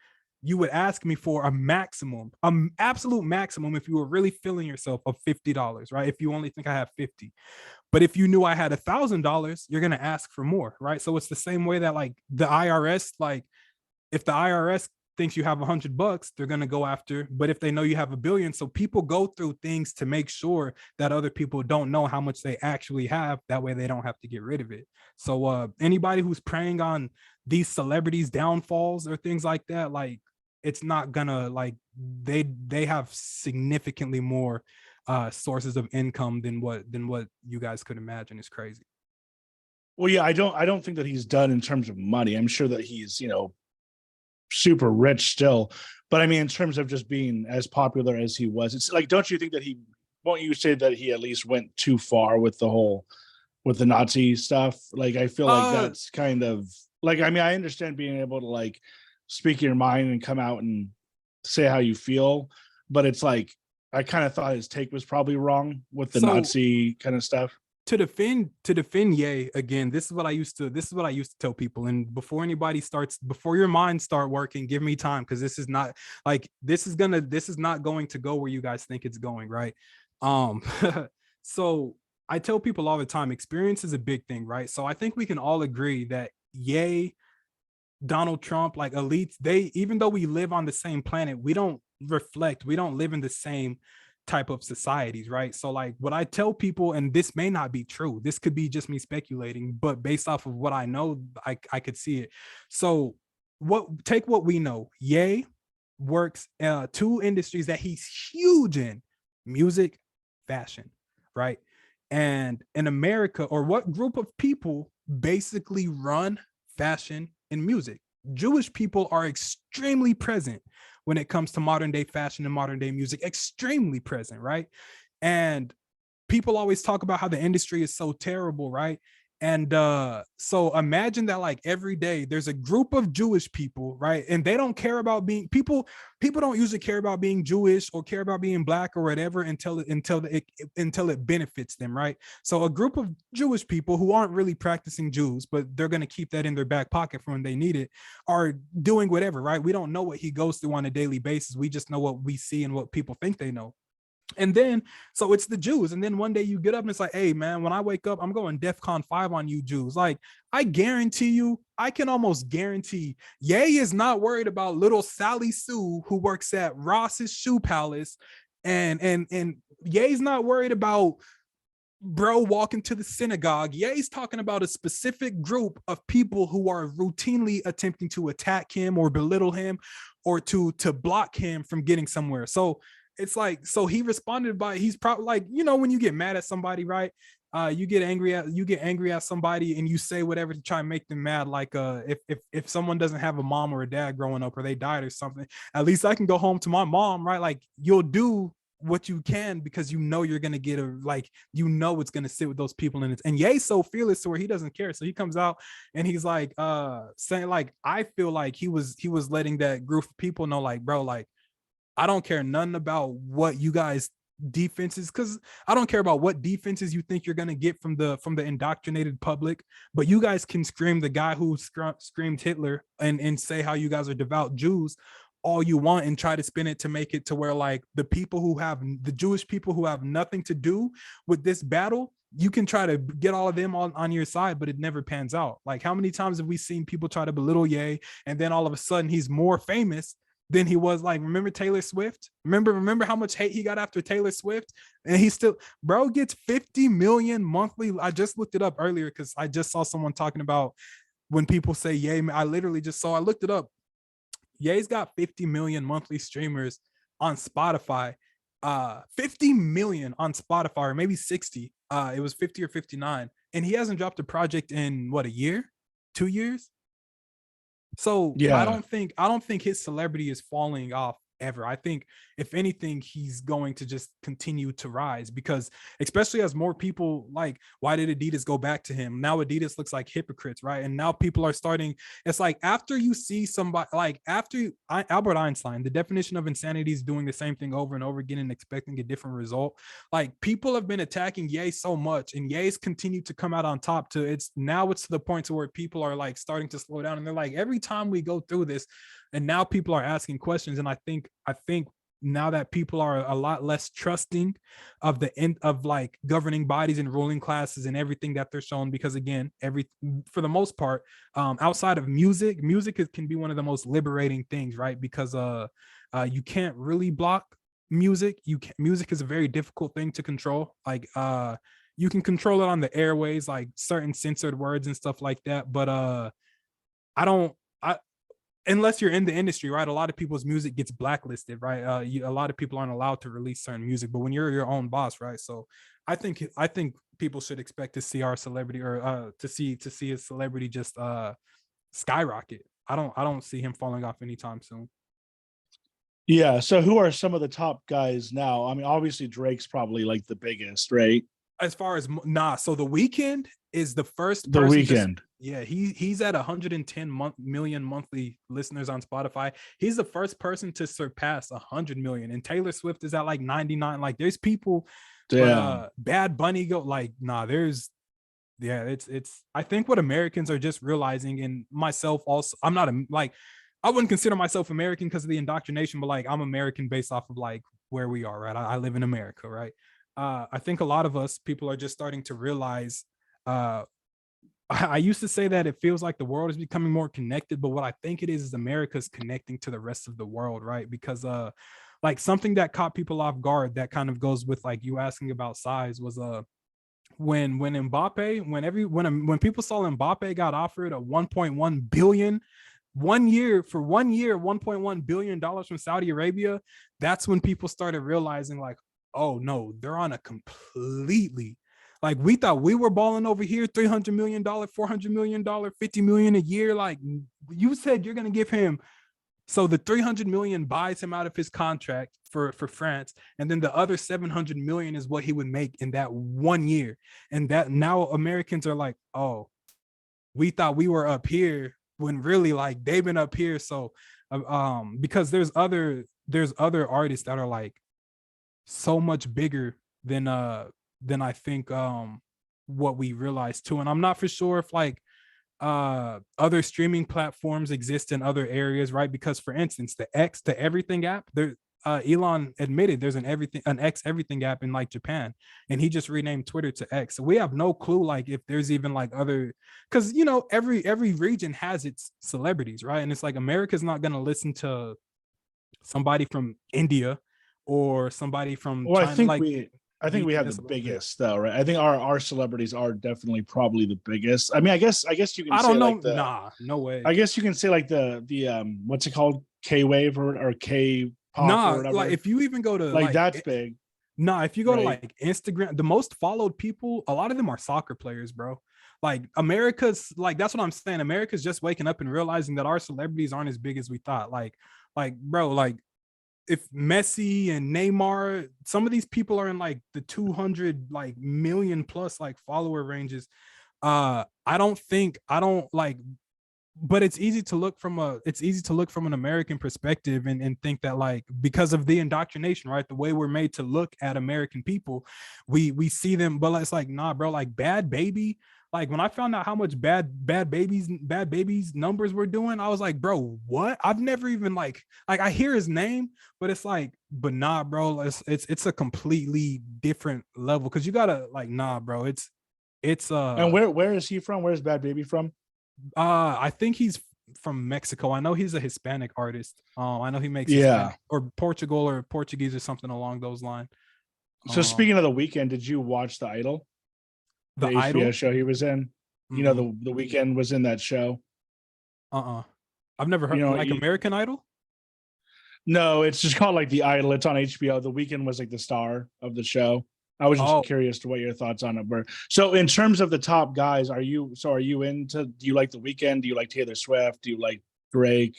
B: you would ask me for a maximum, absolute maximum, if you were really feeling yourself, of $50, right? If you only think I have 50. But if you knew I had $1,000, you're gonna ask for more, right? So it's the same way that like the IRS, like, if the IRS thinks you have $100, they're going to go after. But if they know you have $1 billion, so people go through things to make sure that other people don't know how much they actually have. That way they don't have to get rid of it. So anybody who's preying on these celebrities' downfalls or things like that, like, it's not gonna, like, they have significantly more sources of income than what you guys could imagine. Is crazy.
A: Well, yeah, I don't think that he's done in terms of money. I'm sure that he's, super rich still, but I mean, in terms of just being as popular as he was, it's like, don't you think that won't you say that he at least went too far with the Nazi stuff? Like, I feel like that's kind of like, I mean, I understand being able to like speak your mind and come out and say how you feel, but it's like, I kind of thought his take was probably wrong with the Nazi kind of stuff.
B: To defend Ye again, this is what I used to tell people. And before your mind start working, give me time, because this is not going to go where you guys think it's going, right? So I tell people all the time, experience is a big thing, right? So I think we can all agree that Ye, Donald Trump, like elites, even though we live on the same planet, we don't live in the same type of societies, right? So like, what I tell people, and this may not be true, this could be just me speculating, but based off of what I know, I could see it. So take what we know. Ye works two industries that he's huge in: music, fashion, right? And in America, or what group of people basically run fashion and music? Jewish people are extremely present when it comes to modern day fashion and modern day music, extremely present, right? And people always talk about how the industry is so terrible, right? And so imagine that, like, every day there's a group of Jewish people, right? And they don't care about being people don't usually care about being Jewish or care about being black or whatever until it benefits them, right? So a group of Jewish people who aren't really practicing Jews, but they're going to keep that in their back pocket for when they need it, are doing whatever, right? We don't know what he goes through on a daily basis. We just know what we see and what people think they know. And then, so it's the Jews. And then one day you get up and it's like, hey, man, when I wake up, I'm going DEFCON 5 on you Jews. Like, I guarantee you, I can almost guarantee, Ye is not worried about little Sally Sue who works at Ross's Shoe Palace. And Ye's not worried about bro walking to the synagogue. Ye's talking about a specific group of people who are routinely attempting to attack him or belittle him or to block him from getting somewhere. So it's like, so he responded by, he's probably like, you know, when you get mad at somebody, right? You get angry at somebody and you say whatever to try and make them mad. Like, if someone doesn't have a mom or a dad growing up, or they died or something, at least I can go home to my mom, right? Like, you'll do what you can because you know you're gonna get you know it's gonna sit with those people. And Ye's so fearless to where he doesn't care. So he comes out and he's like saying, like, I feel like he was letting that group of people know, like, bro, like, I don't care nothing about what you guys defenses, because I don't care about what defenses you think you're going to get from the indoctrinated public, but you guys can scream the guy who screamed Hitler and say how you guys are devout Jews all you want and try to spin it to make it to where, like, the Jewish people who have nothing to do with this battle, you can try to get all of them on your side, but it never pans out. Like, how many times have we seen people try to belittle Ye, and then all of a sudden he's more famous than he was? Like, remember Taylor Swift? Remember how much hate he got after Taylor Swift? And he still, bro, gets 50 million monthly. I just looked it up earlier because I just saw someone talking about when people say Ye. I looked it up. Ye's got 50 million monthly streamers on Spotify. 50 million on Spotify, or maybe 60. It was 50 or 59. And he hasn't dropped a project in what, a year? 2 years? So
A: Yeah.
B: I don't think his celebrity is falling off ever. I think if anything, he's going to just continue to rise, because especially as more people, like, why did Adidas go back to him? Now Adidas looks like hypocrites, right? And now people are starting, it's like, after you see somebody, like, Albert Einstein, the definition of insanity is doing the same thing over and over again and expecting a different result. Like, people have been attacking Ye so much, and Ye's continued to come out on top. It's to the point to where people are like starting to slow down, and they're like, every time we go through this, and now people are asking questions. And I think now that people are a lot less trusting of the end of, like, governing bodies and ruling classes and everything that they're shown, because again, for the most part, outside of music can be one of the most liberating things, right? Because you can't really block music. Music is a very difficult thing to control. Like, you can control it on the airways, like certain censored words and stuff like that, but unless you're in the industry, right? A lot of people's music gets blacklisted, right? A lot of people aren't allowed to release certain music, but when you're your own boss, right? So I think people should expect to see our celebrity, or to see his celebrity just skyrocket. I don't see him falling off anytime soon.
A: Yeah. So who are some of the top guys now? I mean, obviously Drake's probably like the biggest, right?
B: As far as so The Weeknd is the first
A: The
B: person
A: Weeknd.
B: Yeah, he's at 110 million monthly listeners on Spotify. He's the first person to surpass 100 million, and Taylor Swift is at like 99. Like, there's people, but Bad Bunny it's I think what Americans are just realizing, and myself also, I wouldn't consider myself American because of the indoctrination, but like, I'm American based off of like where we are, right? I live in America, right? I think a lot of us people are just starting to realize. I used to say that it feels like the world is becoming more connected, but what I think it is America's connecting to the rest of the world, right? Because like, something that caught people off guard that kind of goes with like you asking about size was when Mbappe, when people saw Mbappe got offered a 1.1 billion for 1 year, $1.1 billion from Saudi Arabia. That's when people started realizing, like, oh no, they're on a completely, like, we thought we were balling over here, $300 million, $400 million, 50 million a year. Like, you said you're gonna give him, so the 300 million buys him out of his contract for France, and then the other 700 million is what he would make in that 1 year. And that now Americans are like, oh, we thought we were up here when really, like, they've been up here. So because there's other artists that are like so much bigger than I think what we realized too. And I'm not for sure if, like, other streaming platforms exist in other areas, right? Because, for instance, the X to Everything app, there, Elon admitted there's an X Everything app in, like, Japan, and he just renamed Twitter to X. So we have no clue, like, if there's even, like, other, because, every region has its celebrities, right? And it's like America's not gonna listen to somebody from India or somebody from
A: Well,
B: China. Like,
A: I think we have the
B: just a little bit.
A: biggest though, right? I think our celebrities are definitely probably the biggest. I mean, I guess you can
B: I
A: say
B: don't know.
A: like the
B: Nah, no way.
A: I guess you can say like the what's it called? K wave or K pop or
B: Nah,
A: whatever.
B: like, if you even go to,
A: Like
B: like,
A: that's big,
B: nah, if you go to,
A: right?
B: like, Instagram, the most followed people, a lot of them are soccer players, bro. Like, America's, like, that's what I'm saying. America's just waking up and realizing that our celebrities aren't as big as we thought. Like, bro, like, if Messi and Neymar, some of these people are in, like, the 200, like, million plus, like, follower ranges. I don't like, but it's easy to look from an American perspective, and think that, like, because of the indoctrination, right, the way we're made to look at American people, we see them. But it's like, nah, bro, like, Bad Baby, like, when I found out how much bad babies numbers were doing, I was like, bro, what? I've never even, like, I hear his name, but it's like, but nah, bro, it's a completely different level, because you gotta, like, nah, bro, it's
A: And where is he from? Where's Bad Baby from?
B: I think he's from Mexico. I know he's a Hispanic artist. I know he makes
A: Yeah.
B: Hispanic or Portugal or Portuguese or something along those lines.
A: So
B: Um,
A: speaking of the weekend, did you watch The Idol, the
B: the
A: HBO
B: Idol.
A: show he was in? You know,
B: Mm-mm.
A: the weekend was in that show.
B: Uh-uh. I've never
A: You
B: heard,
A: know,
B: like, American Idol.
A: no, it's just called like The Idol. It's on HBO. The weekend was like the star of the show. I was just
B: Oh,
A: curious to what your thoughts on it were. So in terms of the top guys, are you into, do you like The Weeknd? Do you like Taylor Swift? Do you like Drake?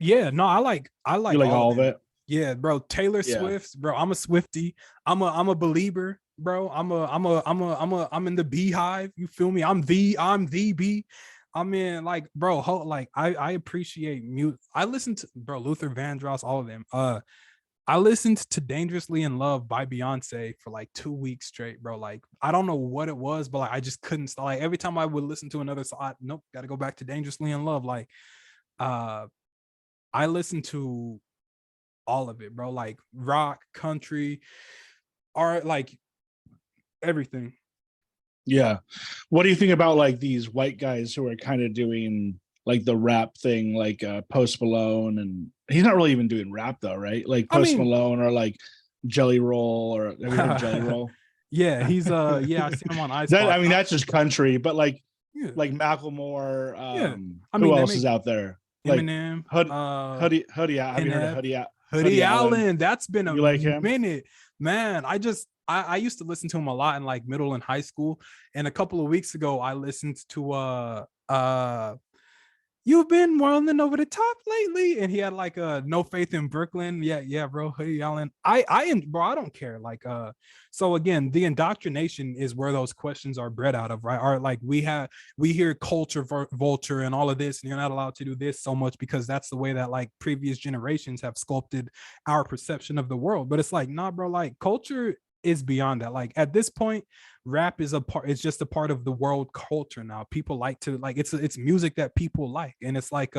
B: yeah, no, I
A: You
B: like
A: like
B: all of
A: all of
B: them.
A: it?
B: Yeah, bro. Taylor
A: Yeah.
B: Swift, bro. I'm a Swifty. I'm a believer, bro. I'm in the beehive. You feel me? I'm the bee. I mean, like, bro, like, I appreciate mute. I listen to, bro, Luther Vandross, all of them. I listened to Dangerously in Love by Beyonce for like 2 weeks straight, bro. Like, I don't know what it was, but, like, I just couldn't stop. Like, every time I would listen to another song, nope, got to go back to Dangerously in Love. Like, uh, I listened to all of it, bro. Like, rock, country, art, like, everything.
A: Yeah. What do you think about like these white guys who are kind of doing like the rap thing, like Post Malone, and he's not really even doing rap though, right? Like
B: I
A: Post
B: mean,
A: Malone or like Jelly Roll, or have you heard of Jelly Roll?
B: yeah, yeah, I seen him on
A: That,
B: iSpot.
A: I mean, that's just country, but
B: Yeah,
A: like Macklemore,
B: yeah. I
A: who
B: mean, they
A: else is
B: make
A: out there? Like
B: Eminem,
A: Hoodie. Have you heard of
B: NF,
A: Hoodie
B: Hoodie
A: Allen?
B: Allen. That's been a
A: You like him?
B: minute, man. I used to listen to him a lot in, like, middle and high school. And a couple of weeks ago, I listened to You've been rolling over the top lately, and he had, like, a No Faith in Brooklyn. Yeah, yeah, bro. Hoodie Allen. Bro, I don't care. Like, so again, the indoctrination is where those questions are bred out of, right? Are, like, we hear culture vulture and all of this, and you're not allowed to do this so much because that's the way that, like, previous generations have sculpted our perception of the world. But it's like, nah, bro, like, culture is beyond that. Like, at this point, rap is it's just a part of the world culture now. People like to, like, it's music that people like. And it's like,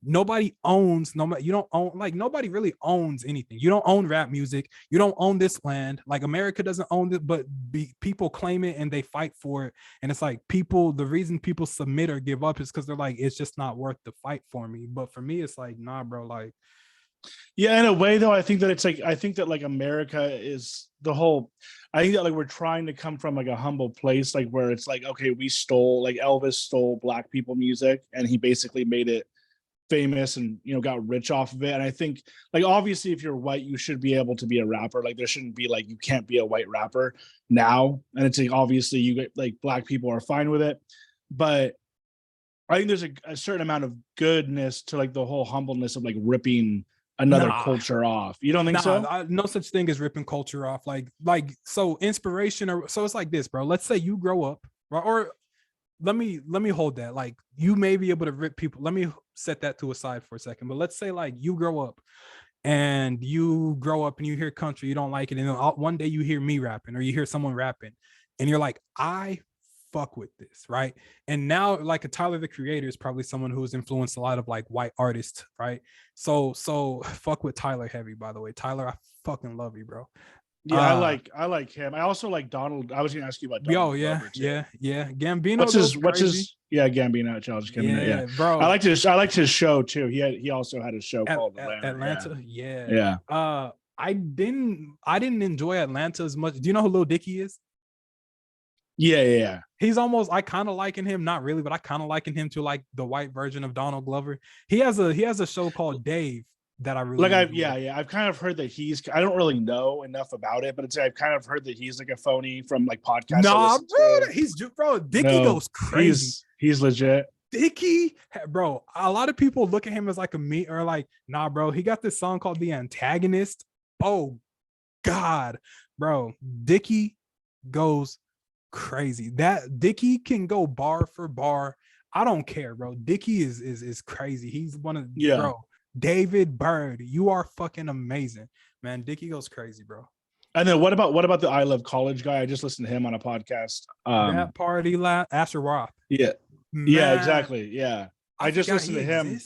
B: nobody owns, you don't own, like, nobody really owns anything. You don't own rap music, you don't own this land. Like, America doesn't own it, but people claim it and they fight for it. And it's like, the reason people submit or give up is because they're like, it's just not worth the fight for me. But for me, it's like, nah, bro, like,
A: Yeah, in a way though, I think that it's like, I think that like America is the whole, I think that like we're trying to come from like a humble place, like where it's like, okay, we stole, like Elvis stole black people music and he basically made it famous and got rich off of it. And I think like obviously if you're white, you should be able to be a rapper. Like there shouldn't be like you can't be a white rapper now. And it's like obviously you get like black people are fine with it, but I think there's a certain amount of goodness to like the whole humbleness of like ripping another
B: Nah.
A: culture off. You don't think so?
B: No such thing as ripping culture off. Like so inspiration, or so it's like this, bro. Let's say you grow up, or let me hold that. Like you may be able to rip people. Let me set that to a side for a second. But let's say like you grow up and you hear country, you don't like it, and then one day you hear me rapping or you hear someone rapping, and you're like, I fuck with this, right? And now like a Tyler the Creator is probably someone who has influenced a lot of like white artists, right? So fuck with Tyler heavy, by the way. Tyler, I fucking love you, bro.
A: Yeah, I like him. I also like Donald. I was gonna ask you about
B: Yo,
A: Donald.
B: yeah. Gambino.
A: What's his Gambino, Charles Gambino. Yeah,
B: bro.
A: I liked his show too. He also had a show called
B: Atlanta.
A: Yeah.
B: I didn't enjoy Atlanta as much. Do you know who Lil Dicky is?
A: Yeah.
B: He's almost, I kind of liken him, not really, but I kind of liken him to like the white version of Donald Glover. He has a show called Dave that I really
A: like. I've kind of heard that I don't really know enough about it, but I've kind of heard that he's like a phony from like podcasts.
B: Nah, bro, Dicky goes crazy.
A: He's legit.
B: Dicky, bro, a lot of people look at him as like a me or like, nah, bro, he got this song called The Antagonist. Oh God, bro, Dicky goes crazy. That Dicky can go bar for bar. I don't care, bro. Dicky is crazy. He's one of bro. David Bird, you are fucking amazing, man. Dicky goes crazy, bro.
A: And then what about the I Love College guy? I just listened to him on a podcast.
B: That party Asher Roth.
A: Yeah. Man, yeah, exactly. Yeah. I just listened to him.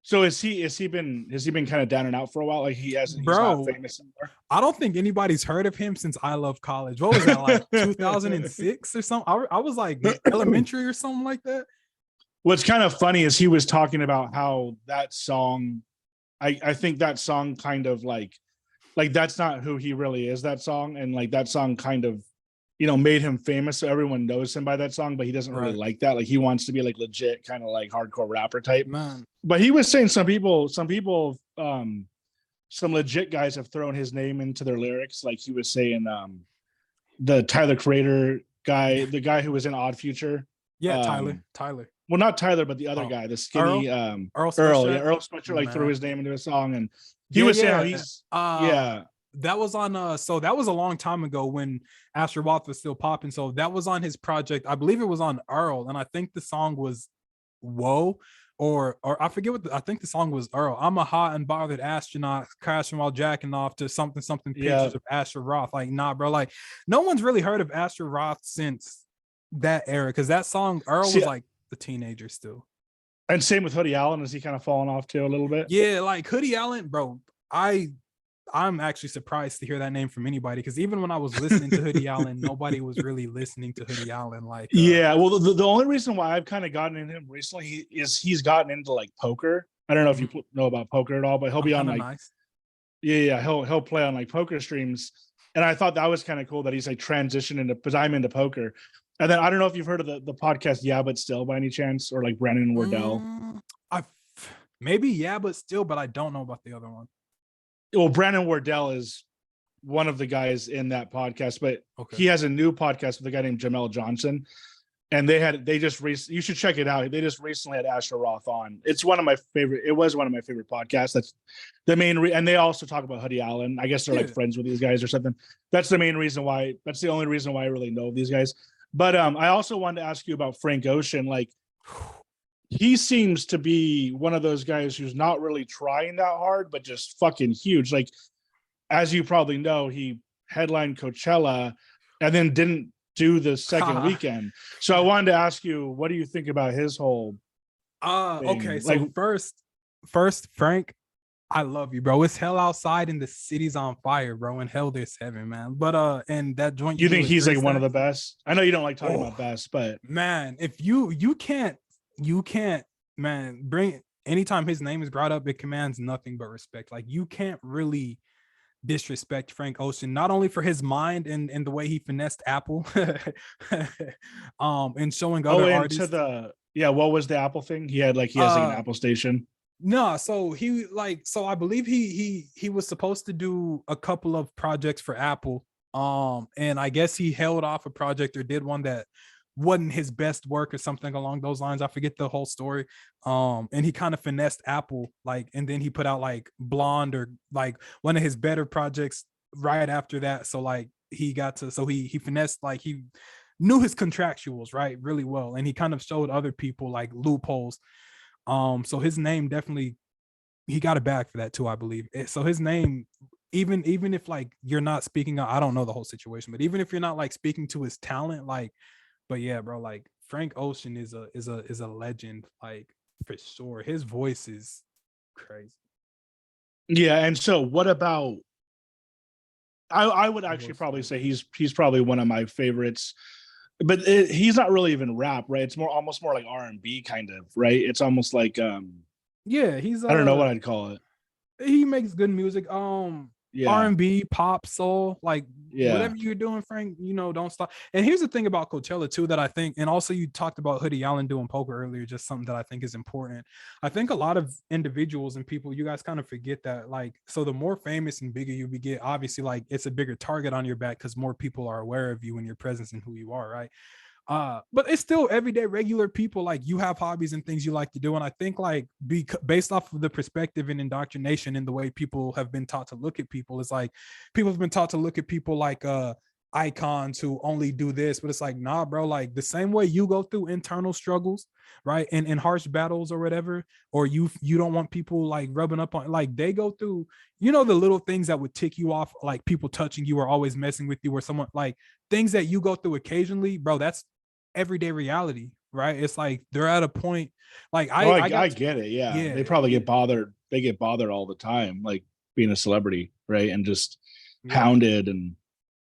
A: So has he been kind of down and out for a while? Like he's not famous anymore?
B: I don't think anybody's heard of him since I Love College. What was that, like 2006 or something? I was like elementary or something like that.
A: What's kind of funny is he was talking about how that song, I think that song kind of like that's not who he really is, that song. And like that song kind of, made him famous. So everyone knows him by that song, but he doesn't really like that. Like he wants to be like legit kind of like hardcore rapper type.
B: Man.
A: But he was saying some people, some legit guys have thrown his name into their lyrics. Like he was saying the Tyler Creator guy, the guy who was in Odd Future.
B: Yeah, Tyler.
A: Well, not Tyler, but the other guy, the skinny Earl Sweatshirt, like threw his name into a song, and he was saying how he's
B: that was on so that was a long time ago when Asher Roth was still popping. So that was on his project. I believe it was on Earl, and I think the song was Whoa, or I forget I think the song was Earl. I'm a hot and bothered astronaut crashing while jacking off to something pictures of Asher Roth. Like, nah, bro, like no one's really heard of Asher Roth since that era, because that song Earl was like the teenager still.
A: And same with Hoodie Allen. Is he kind of falling off too a little bit?
B: Yeah, like Hoodie Allen, bro. I'm actually surprised to hear that name from anybody, because even when I was listening to Hoodie Allen, nobody was really listening to Hoodie Allen. Like,
A: well, the only reason why I've kind of gotten into him recently is he's gotten into like poker. I don't know if you know about poker at all, but he'll be on like, he'll play on like poker streams. And I thought that was kind of cool that he's like transitioned into, because I'm into poker. And then I don't know if you've heard of the podcast Yeah But Still by any chance, or like Brandon Wardell.
B: Maybe Yeah But Still, but I don't know about the other one.
A: Well, Brandon Wardell is one of the guys in that podcast, but he has a new podcast with a guy named Jamel Johnson, and you should check it out. They just recently had Asher Roth on. It was one of my favorite podcasts. That's the main and they also talk about Hoodie Allen. I guess they're like friends with these guys or something. That's the only reason why I really know these guys. But I also wanted to ask you about Frank Ocean. Like, he seems to be one of those guys who's not really trying that hard, but just fucking huge. Like, as you probably know, he headlined Coachella and then didn't do the second weekend. So I wanted to ask you, what do you think about his whole thing?
B: Okay, so like, first, Frank, I love you, bro. It's hell outside and the city's on fire, bro. And hell, there's heaven, man. But and that joint,
A: you think he's like one of the best? I know you don't like talking about best, but
B: man, if you can't, man, bring anytime his name is brought up, it commands nothing but respect. Like, you can't really disrespect Frank Ocean, not only for his mind and the way he finessed Apple and showing other artists.
A: Yeah, what was the Apple thing? He has like an Apple station.
B: No, so so I believe he was supposed to do a couple of projects for Apple. And I guess he held off a project or did one that wasn't his best work or something along those lines. I forget the whole story. And he kind of finessed Apple, like, and then he put out like Blonde or like one of his better projects right after that. So like he got to so he finessed, like he knew his contractuals right really well, and he kind of showed other people like loopholes. So his name definitely, he got a bag for that too, I believe. So his name, even if like you're not speaking, I don't know the whole situation, but even if you're not like speaking to his talent, like, but yeah, bro, like Frank Ocean is a legend, like for sure. His voice is crazy.
A: Yeah, and so what about? I would actually probably say he's probably one of my favorites, but he's not really even rap, right? It's more almost more like R&B kind of, right? It's almost like
B: Yeah, he's
A: I don't know what I'd call it.
B: he makes good music.
A: Yeah,
B: R&B, pop, soul, like
A: yeah,
B: whatever you're doing, Frank, don't stop. And here's the thing about Coachella too that I think, and also you talked about Hoodie Allen doing poker earlier, just something that I think is important. I think a lot of individuals and people, you guys kind of forget that, like, so the more famous and bigger you get, obviously, like it's a bigger target on your back because more people are aware of you and your presence and who you are, right? But it's still everyday regular people, like you have hobbies and things you like to do. And I think like based off of the perspective and indoctrination in the way people have been taught to look at people, it's like people have been taught to look at people like icons who only do this, but it's like, nah, bro, like the same way you go through internal struggles, right? And in harsh battles or whatever, or you don't want people like rubbing up on, like they go through, the little things that would tick you off, like people touching you or always messing with you, or someone like things that you go through occasionally, bro, that's everyday reality, right? It's like they're at a point, like
A: no,
B: I
A: I
B: got to,
A: get it. Yeah,
B: yeah,
A: they probably
B: yeah,
A: get bothered. They get bothered all the time, like being a celebrity, right? And just
B: yeah.
A: hounded, and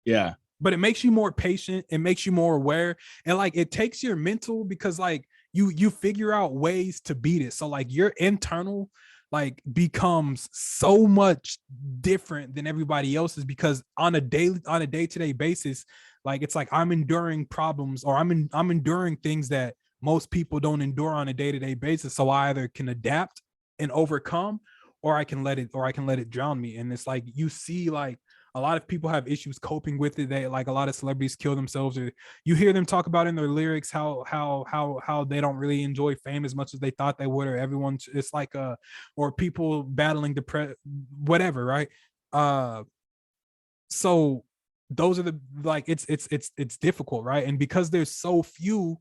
A: yeah,
B: But it makes you more patient, it makes you more aware, and like it takes your mental, because like you figure out ways to beat it. So like your internal like becomes so much different than everybody else's, because on a day-to-day basis, like it's like I'm enduring problems, or I'm enduring things that most people don't endure on a day-to-day basis. So I either can adapt and overcome, or I can let it drown me. And it's like you see like a lot of people have issues coping with it. They like a lot of celebrities kill themselves, or you hear them talk about in their lyrics how they don't really enjoy fame as much as they thought they would, or everyone, it's like or people battling depression, whatever, right? uh so those are the, like it's difficult, right? And because there's so few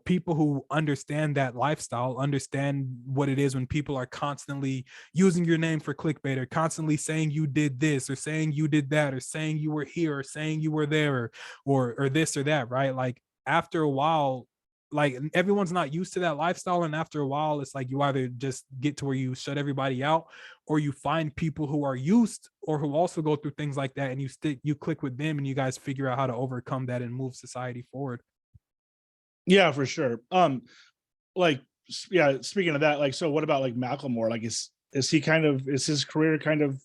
B: people who understand that lifestyle, understand what it is when people are constantly using your name for clickbait, or constantly saying you did this or saying you did that, or saying you were here or saying you were there, or this or that, right? Like after a while, like everyone's not used to that lifestyle, and after a while it's like you either just get to where you shut everybody out, or you find people who are used or who also go through things like that, and you click with them, and you guys figure out how to overcome that and move society forward.
A: yeah, for sure. Like yeah, speaking of that, like, so what about like Macklemore? Like, is he kind of, is his career kind of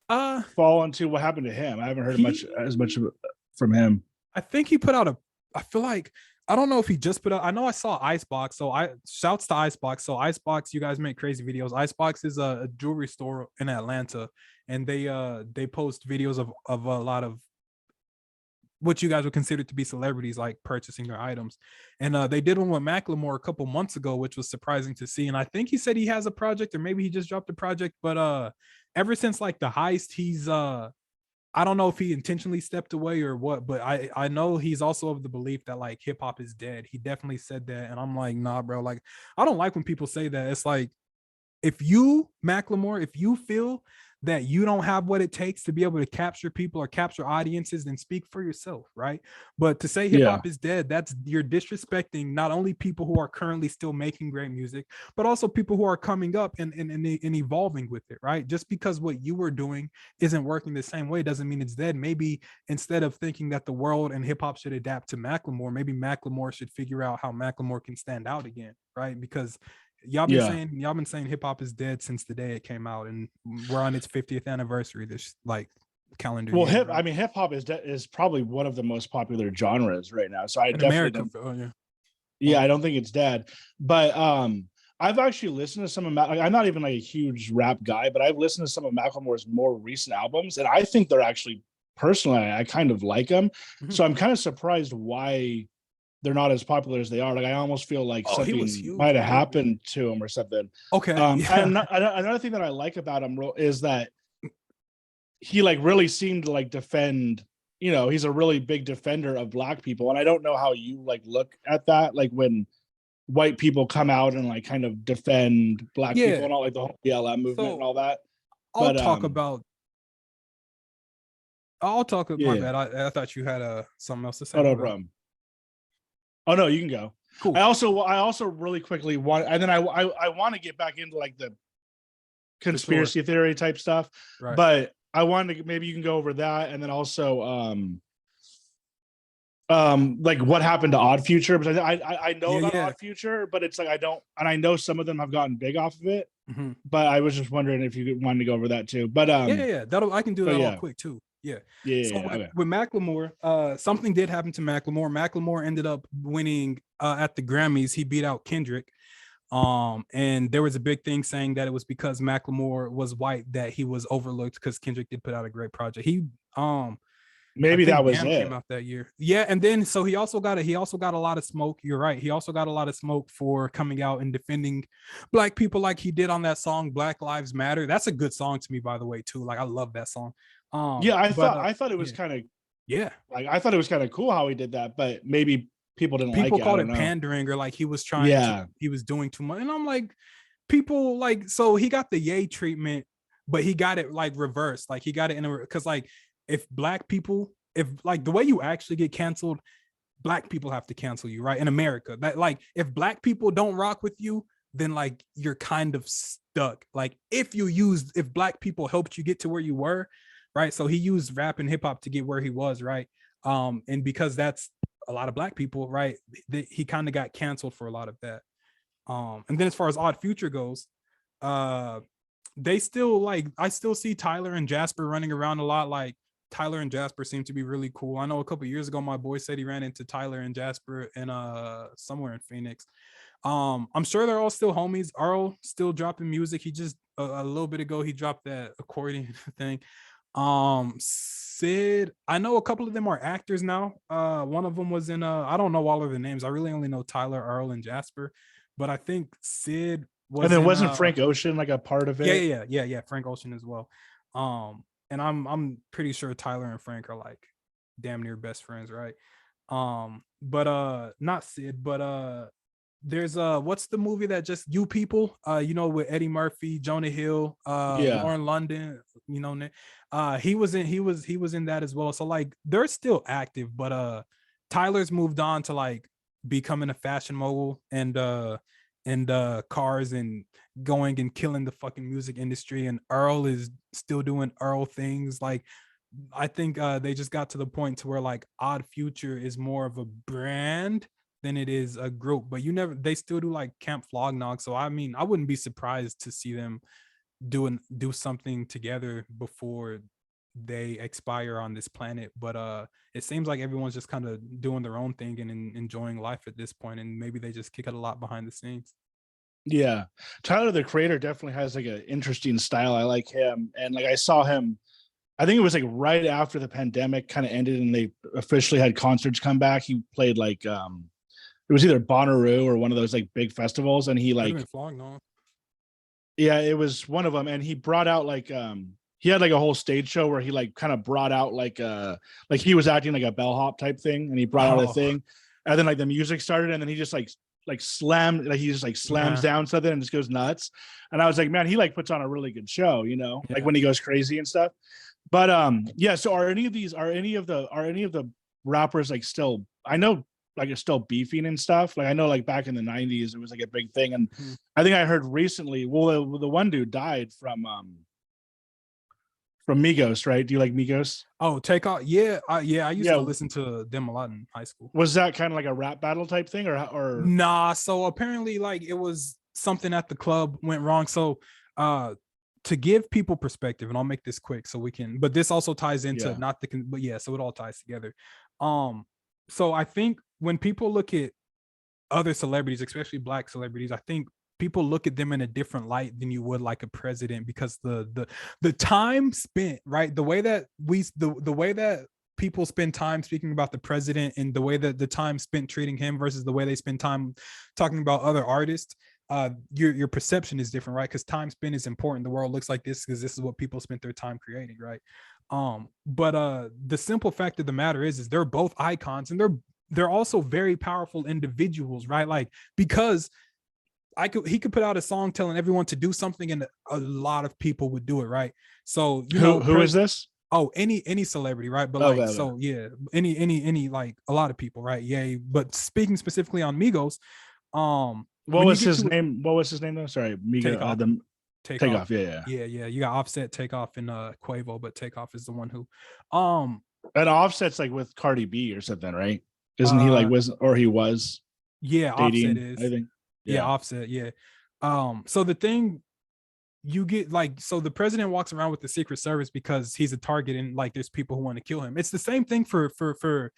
B: uh
A: fall into what happened to him? I haven't heard much as much
B: he
A: from him.
B: I think he put out I feel like, I don't know if he just put out, I know I saw Icebox. So I shouts to Icebox. So Icebox, you guys make crazy videos. Icebox is a jewelry store in Atlanta, and they post videos of a lot of what you guys would consider to be celebrities, like purchasing their items. And they did one with Macklemore a couple months ago, which was surprising to see. And I think he said he has a project, or maybe he just dropped a project, but ever since like the heist, he's I don't know if he intentionally stepped away or what, but I know he's also of the belief that like hip hop is dead. He definitely said that, and I'm like, nah, bro. Like, I don't like when people say that. It's like, if you, Macklemore, if you feel that you don't have what it takes to be able to capture people or capture audiences, then speak for yourself, right? But to say hip
A: Yeah,
B: hop is dead, that's, you're disrespecting not only people who are currently still making great music, but also people who are coming up and evolving with it, right? Just because what you were doing isn't working the same way doesn't mean it's dead. Maybe instead of thinking that the world and hip hop should adapt to Macklemore, maybe Macklemore should figure out how Macklemore can stand out again, right? Because
A: yeah.
B: y'all been saying hip hop is dead since the day it came out, and we're on its 50th anniversary this like calendar
A: Well,
B: year, right?
A: I mean, hip hop is probably one of the most popular genres right now. So I
B: In
A: definitely
B: America,
A: don't.
B: yeah.
A: Yeah, I don't think it's dead. But I've actually listened to some of like, I'm not even like a huge rap guy, but I've listened to some of Macklemore's more recent albums, and I think they're actually personally I kind of like them.
B: Mhm.
A: So I'm kind of surprised why they're not as popular as they are. Like I almost feel like
B: Oh, he was
A: something
B: huge
A: might
B: when
A: have
B: he was big.
A: happened to him or something.
B: Okay,
A: And
B: yeah,
A: another thing that I like about him is that he like really seemed to like defend, he's a really big defender of black people. And I don't know how you like look at that, like when white people come out and like kind of defend black people
B: yeah.
A: and all like the whole BLM movement and
B: So
A: all that.
B: I'll
A: But
B: talk about. I'll talk. My
A: yeah.
B: bad. I thought you had something else to say.
A: Oh,
B: My
A: no
B: bad.
A: problem. Oh no, you can go. I
B: Cool.
A: also really quickly want, and then I want to get back into like the
B: For sure.
A: conspiracy theory type stuff,
B: Right.
A: but I wanted to, maybe you can go over that, and then also like what happened to Odd Future, because I know
B: Yeah.
A: about
B: Yeah.
A: Odd Future, but it's like I don't, and I know some of them have gotten big off of it,
B: Mhm.
A: but I was just wondering if you wanted to go over that too. But
B: Yeah. Yeah. That'll. I can do
A: but
B: that all
A: yeah,
B: quick too. Yeah. So
A: yeah,
B: with
A: okay,
B: with Macklemore, something did happen to Macklemore. Macklemore ended up winning at the Grammys. He beat out Kendrick. And there was a big thing saying that it was because Macklemore was white that he was overlooked because Kendrick did put out a great project. I
A: maybe that
B: think
A: was
B: Damn came
A: it.
B: out that year. Yeah, and then so he also got a lot of smoke. You're right. He also got a lot of smoke for coming out and defending black people like he did on that song Black Lives Matter. That's a good song to me, by the way, too. Like I love that song.
A: Yeah,
B: But
A: I thought it was
B: yeah,
A: kind of
B: yeah.
A: like I thought it was kind of cool how he did that, but maybe people didn't like
B: People
A: it. I
B: called
A: don't
B: it
A: know.
B: pandering or like
A: Yeah,
B: he was doing too much. And I'm like, people like, so he got the Ye treatment, but he got it like reversed. Like he got it in a, because like if black people, if like the way you actually get canceled, black people have to cancel you, right? In America, that like if black people don't rock with you, then like you're kind of stuck. Like if black people helped you get to where you were, right? So he used rap and hip hop to get where he was, right? And because that's a lot of black people, right? He kind of got canceled for a lot of that. And then as far as Odd Future goes, uh, they still like I still see Tyler and Jasper running around a lot. Like Tyler and Jasper seem to be really cool. I know a couple years ago, my boy said he ran into Tyler and Jasper in somewhere in Phoenix. I'm sure they're all still homies. Earl still dropping music. He just a little bit ago he dropped that accordion thing. Sid, I know a couple of them are actors now. One of them was in I don't know all of the names. I really only know Tyler, Earl, and Jasper, but I think Sid
A: and
B: was
A: then
B: in
A: wasn't Frank Ocean like a part of it?
B: yeah, Frank Ocean as well. And I'm pretty sure Tyler and Frank are like damn near best friends, right? But not Sid, but there's what's the movie that just You People, with Eddie Murphy, Jonah Hill,
A: Yeah,
B: Lauren London, he was in that as well. So like they're still active, but Tyler's moved on to like becoming a fashion mogul and cars and going and killing the fucking music industry, and Earl is still doing Earl things. Like I think they just got to the point to where like Odd Future is more of a brand than it is a group, but they still do like Camp Flognog. So I mean, I wouldn't be surprised to see them do something together before they expire on this planet. But it seems like everyone's just kind of doing their own thing and enjoying life at this point, and maybe they just kick it a lot behind the scenes.
A: yeah. Tyler the Creator definitely has like an interesting style. I like him, and like I saw him. I think it was like right after the pandemic kind of ended, and they officially had concerts come back. He played like it was either Bonnaroo or one of those like big festivals, and he
B: Could have
A: like
B: been Flognog.
A: yeah, it was one of them, and he brought out like he had like a whole stage show where he like kind of brought out like he was acting like a bellhop type thing, and he brought out a
B: Oh
A: thing, and then like the music started, and then he just like slammed, like he just like slams
B: man,
A: down something and just goes nuts. And I was like, man, he like puts on a really good show, like
B: yeah.
A: when he goes crazy and stuff. But yeah, so are any of the rappers like still, I know like it's still beefing and stuff. Like I know like back in the 90s it was like a big thing. And
B: Mhm.
A: I think I heard recently, well the one dude died from Migos, right? Do you like Migos?
B: Oh, take off. Yeah, I used to
A: Yeah.
B: listen to them a lot in high school.
A: Was that kind of like a rap battle type thing or
B: Nah, so apparently like it was something at the club went wrong. So to give people perspective, and I'll make this quick so we can, but this also ties into
A: yeah.
B: not the but yeah, so it all ties together. So I think when people look at other celebrities, especially black celebrities, I think people look at them in a different light than you would like a president, because the time spent, right, the way that the way that people spend time speaking about the president, and the way that the time spent treating him versus the way they spend time talking about other artists, your perception is different, right? Because time spent is important. The world looks like this because this is what people spent their time creating, right? But the simple fact of the matter is they're both icons, and they're also very powerful individuals, right? Like, because he could put out a song telling everyone to do something, and a lot of people would do it, right? So
A: who is this?
B: Oh, any celebrity, right? But like, so yeah, any like a lot of people, right? Yeah. But speaking specifically on Migos,
A: what was his name? What was his name though? Sorry, Migos. Takeoff. Yeah.
B: You got Offset, Takeoff, and Quavo, but Takeoff is the one who,
A: and Offset's like with Cardi B or something, right? Isn't he like he was?
B: Yeah, dating, Offset is. I think. Yeah, Offset. Yeah. So the thing you get, like, so the president walks around with the Secret Service because he's a target, and like there's people who want to kill him. It's the same thing for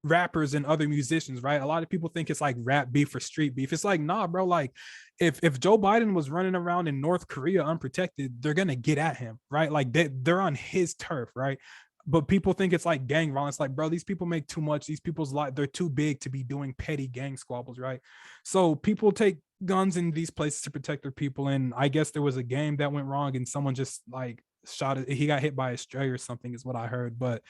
B: rappers and other musicians, right? A lot of people think it's like rap beef or street beef. It's like, nah, bro. Like, if Joe Biden was running around in North Korea unprotected, they're gonna get at him, right? Like they're on his turf, right? But people think it's like gang violence. Like, bro, these people make too much. These people's life, they're too big to be doing petty gang squabbles, right? So people take guns in these places to protect their people. And I guess there was a game that went wrong, and someone just like shot it. He got hit by a stray or something, is what I heard. But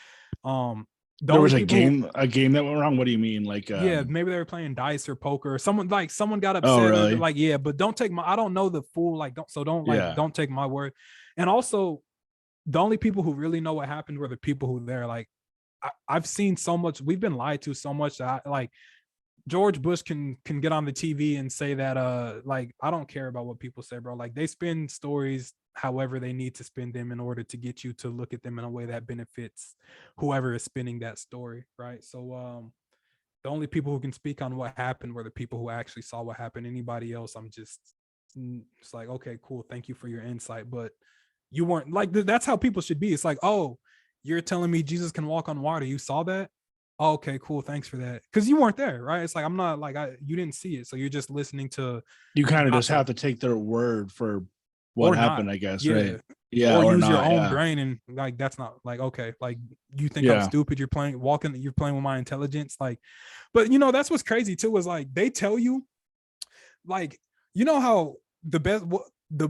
A: there was a game that went wrong. What do you mean? Like,
B: yeah, maybe they were playing dice or poker, or someone got upset. Oh, really? Like, yeah, but don't take I don't know the full, like, don't take my word. And also, the only people who really know what happened were the people who there. Like, I've seen so much. We've been lied to so much that like George Bush can get on the TV and say that like, I don't care about what people say, bro. Like, they spin stories however they need to spin them in order to get you to look at them in a way that benefits whoever is spinning that story, right? So the only people who can speak on what happened were the people who actually saw what happened. Anybody else, I'm just, it's like, okay, cool, thank you for your insight, but you weren't like, that's how people should be. It's like, oh, you're telling me Jesus can walk on water, you saw that? Oh, okay, cool, thanks for that, because you weren't there, right? It's like, I'm not like, you didn't see it, so you're just listening to,
A: you kind of just have to take their word for what happened, I guess, right?
B: Yeah, or use not, your own brain, and like, that's not like, okay, like, you think I'm stupid, you're playing with my intelligence, like. But that's what's crazy too, is like, they tell you, like, how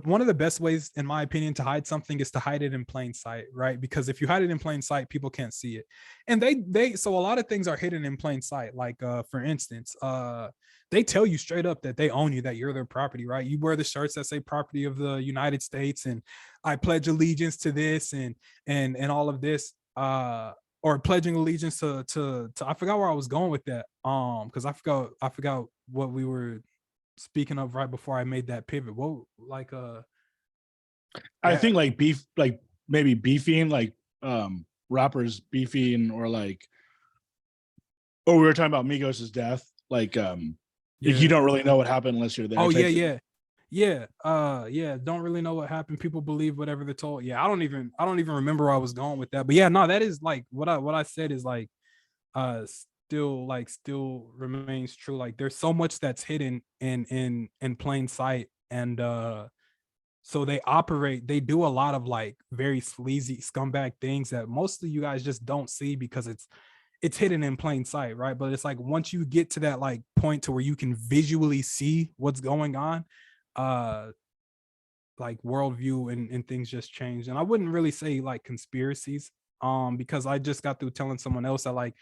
B: one of the best ways, in my opinion, to hide something is to hide it in plain sight, right? Because if you hide it in plain sight, people can't see it. And so a lot of things are hidden in plain sight. Like, for instance, they tell you straight up that they own you, that you're their property, right? You wear the shirts that say property of the United States, and I pledge allegiance to this, and all of this, or pledging allegiance to I forgot where I was going with that. Because I forgot what we were speaking of right before I made that pivot. What, like,
A: I think like beef, like maybe beefing, like rappers beefing, or like, we were talking about Migos' death, like you don't really know what happened unless you're there.
B: Oh yeah. Don't really know what happened. People believe whatever they're told. Yeah, I don't even remember where I was going with that. But yeah, no, that is like what I said is like still remains true. Like, there's so much that's hidden in plain sight, and so they do a lot of like very sleazy scumbag things that most of you guys just don't see because it's hidden in plain sight, right? But it's like, once you get to that like point to where you can visually see what's going on, like, worldview and things just change. And I wouldn't really say like conspiracies, because I just got through telling someone else that, like,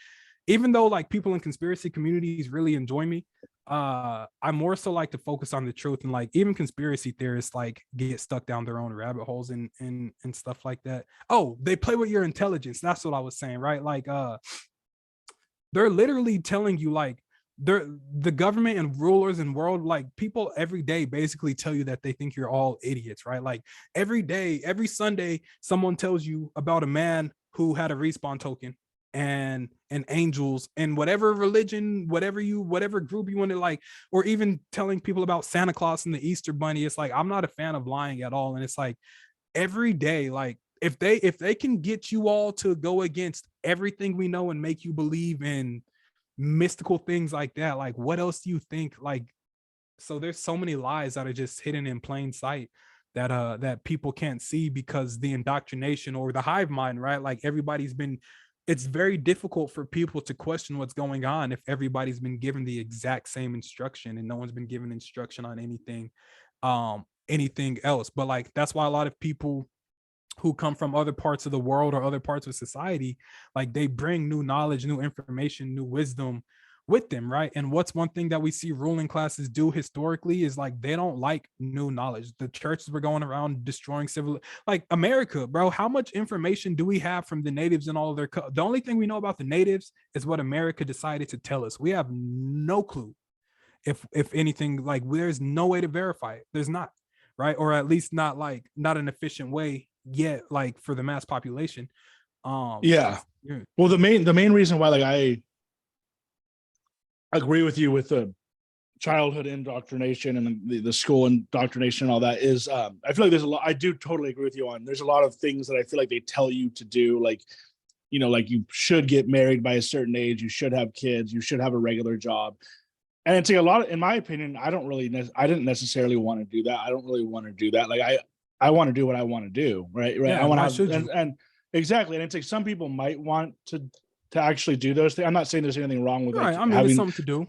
B: even though like people in conspiracy communities really enjoy me, I more so like to focus on the truth. And like, even conspiracy theorists like get stuck down their own rabbit holes and stuff like that. Oh, they play with your intelligence. That's what I was saying, right? Like, they're literally telling you, like, the government and rulers and world, like, people every day basically tell you that they think you're all idiots, right? Like, every day, every Sunday, someone tells you about a man who had a respawn token and angels and whatever religion, whatever group you want to, like, or even telling people about Santa Claus and the Easter Bunny. It's like, I'm not a fan of lying at all. And it's like, every day, like, if they can get you all to go against everything we know and make you believe in mystical things like that. Like, what else do you think? Like, so there's so many lies that are just hidden in plain sight that people can't see because the indoctrination or the hive mind, right? Like everybody's been, it's very difficult for people to question what's going on if everybody's been given the exact same instruction and no one's been given instruction on anything else. But like that's why a lot of people who come from other parts of the world or other parts of society, like they bring new knowledge, new information, new wisdom with them, right? And what's one thing that we see ruling classes do historically is like they don't like new knowledge. The churches were going around destroying civil, like America, bro. How much information do we have from the natives and all of their? The only thing we know about the natives is what America decided to tell us. We have no clue if anything. Like there's no way to verify it. There's not, right? Or at least not an efficient way yet, like for the mass population.
A: Yeah. Well, the main reason why like I agree with you with the childhood indoctrination and the school indoctrination and all that is I feel like there's a lot. I do totally agree with you on. There's a lot of things that I feel like they tell you to do, like, you know, like you should get married by a certain age, you should have kids, you should have a regular job. And it's like a lot of, in my opinion, I didn't necessarily want to do that. I don't really want to do that. Like I want to do what I want to do, right?
B: Yeah,
A: I want
B: why
A: to
B: should
A: have,
B: you?
A: and exactly. And it's like some people might want to actually do those things. I'm not saying there's anything wrong with
B: Right.
A: like
B: I mean, it's
A: having,
B: something to do.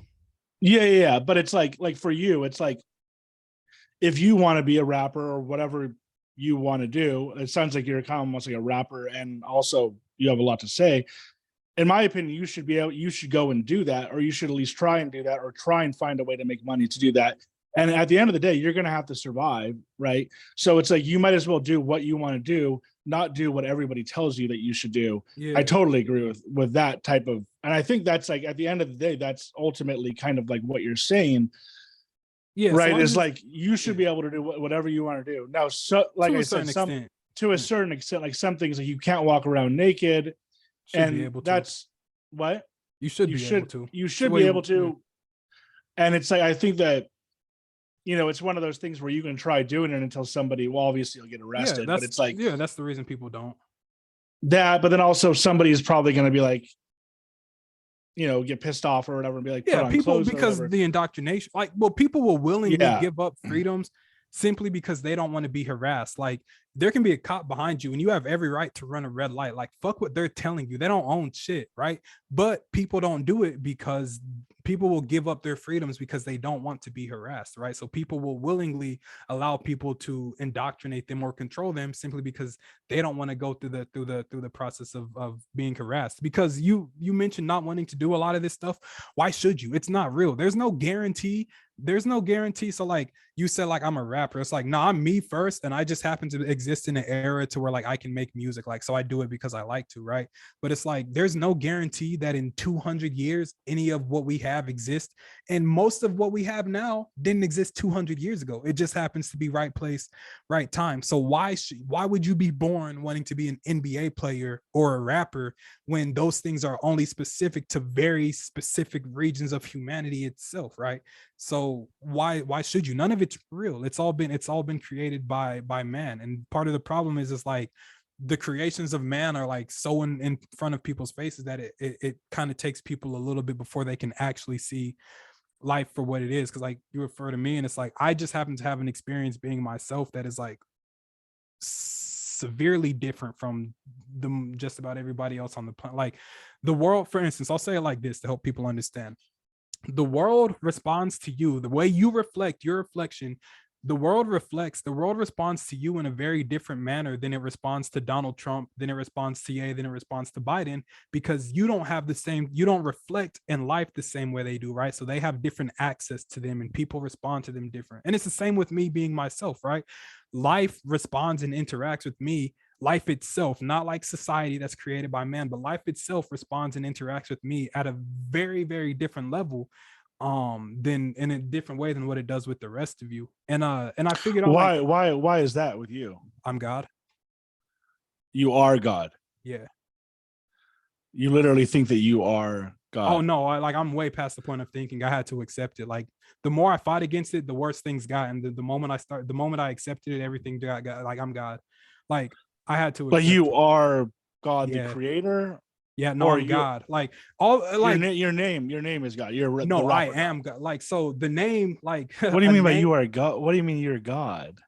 A: yeah. But it's like for you, it's like if you want to be a rapper or whatever you want to do, it sounds like you're kind of almost like a rapper, and also you have a lot to say. In my opinion, you should go and do that, or you should at least try and do that, or try and find a way to make money to do that. And at the end of the day, you're going to have to survive, right? So it's like you might as well do what you want to do, not do what everybody tells you that you should do.
B: Yeah.
A: I totally agree with that type of, and I think that's like at the end of the day, that's ultimately kind of like what you're saying,
B: Yeah.
A: right?
B: So
A: Is like you should be able to do whatever you want to do. Now, so like
B: to
A: I
B: a
A: said,
B: certain extent,
A: to a certain extent, like some things like you can't walk around naked,
B: should be
A: and
B: able to.
A: that's what
B: You should be able to.
A: you
B: It's the
A: should
B: way
A: be able to. And it's like I think that, you know, it's one of those things where you can try doing it until somebody, well, obviously you'll get arrested, but it's like
B: that's the reason people don't.
A: that. But then also somebody is probably going to be like, you know, get pissed off or whatever and be like, put
B: Yeah,
A: on
B: people,
A: clothes or
B: because
A: whatever.
B: the indoctrination, like, well, people will willingly
A: Yeah.
B: give up freedoms simply because they don't want to be harassed. Like there can be a cop behind you and you have every right to run a red light. Like fuck what they're telling you. They don't own shit, right? But people don't do it because people will give up their freedoms because they don't want to be harassed, right? So people will willingly allow people to indoctrinate them or control them simply because they don't want to go through the process of being harassed. Because you mentioned not wanting to do a lot of this stuff. Why should you? It's not real. There's no guarantee. So like you said, like I'm a rapper. It's like, no, I'm me first, and I just happen to exist in an era to where like I can make music, like so I do it because I like to, right? But it's like there's no guarantee that in 200 years any of what we have exists, and most of what we have now didn't exist 200 years ago. It just happens to be right place, right time. So why would you be born wanting to be an NBA player or a rapper when those things are only specific to very specific regions of humanity itself, right? So why should you? None of it's real. It's all been created by man. And part of the problem is like the creations of man are like so in front of people's faces that it kind of takes people a little bit before they can actually see life for what it is. Because like you refer to me and it's like I just happen to have an experience being myself that is like severely different from just about everybody else on the planet. Like the world, for instance, I'll say it like this to help people understand. The world responds to you the way you reflect your reflection. The world responds to you in a very different manner than it responds to Donald Trump, than it responds to Ye, than it responds to Biden, because you don't reflect in life the same way they do, right? So they have different access to them and people respond to them different. And it's the same with me being myself, right? Life responds and interacts with me. Life itself, not like society that's created by man, but life itself responds and interacts with me at a very, very different level, than in a different way than what it does with the rest of you. And I figured out
A: why is that with you?
B: I'm God.
A: You are God.
B: Yeah.
A: You literally think that you are God.
B: Oh no, I'm way past the point of thinking. I had to accept it. Like the more I fought against it, the worse things got. And the moment I accepted it, everything got like I'm God. Like I had to.
A: Like you are God,
B: yeah.
A: the creator.
B: Yeah, no,
A: or
B: I'm God. Like all like
A: your name is God. You're the
B: no, I
A: rapper God.
B: am God. Like so the name, like
A: What do you
B: a
A: mean by you
B: name,
A: are God? What do you mean you're God?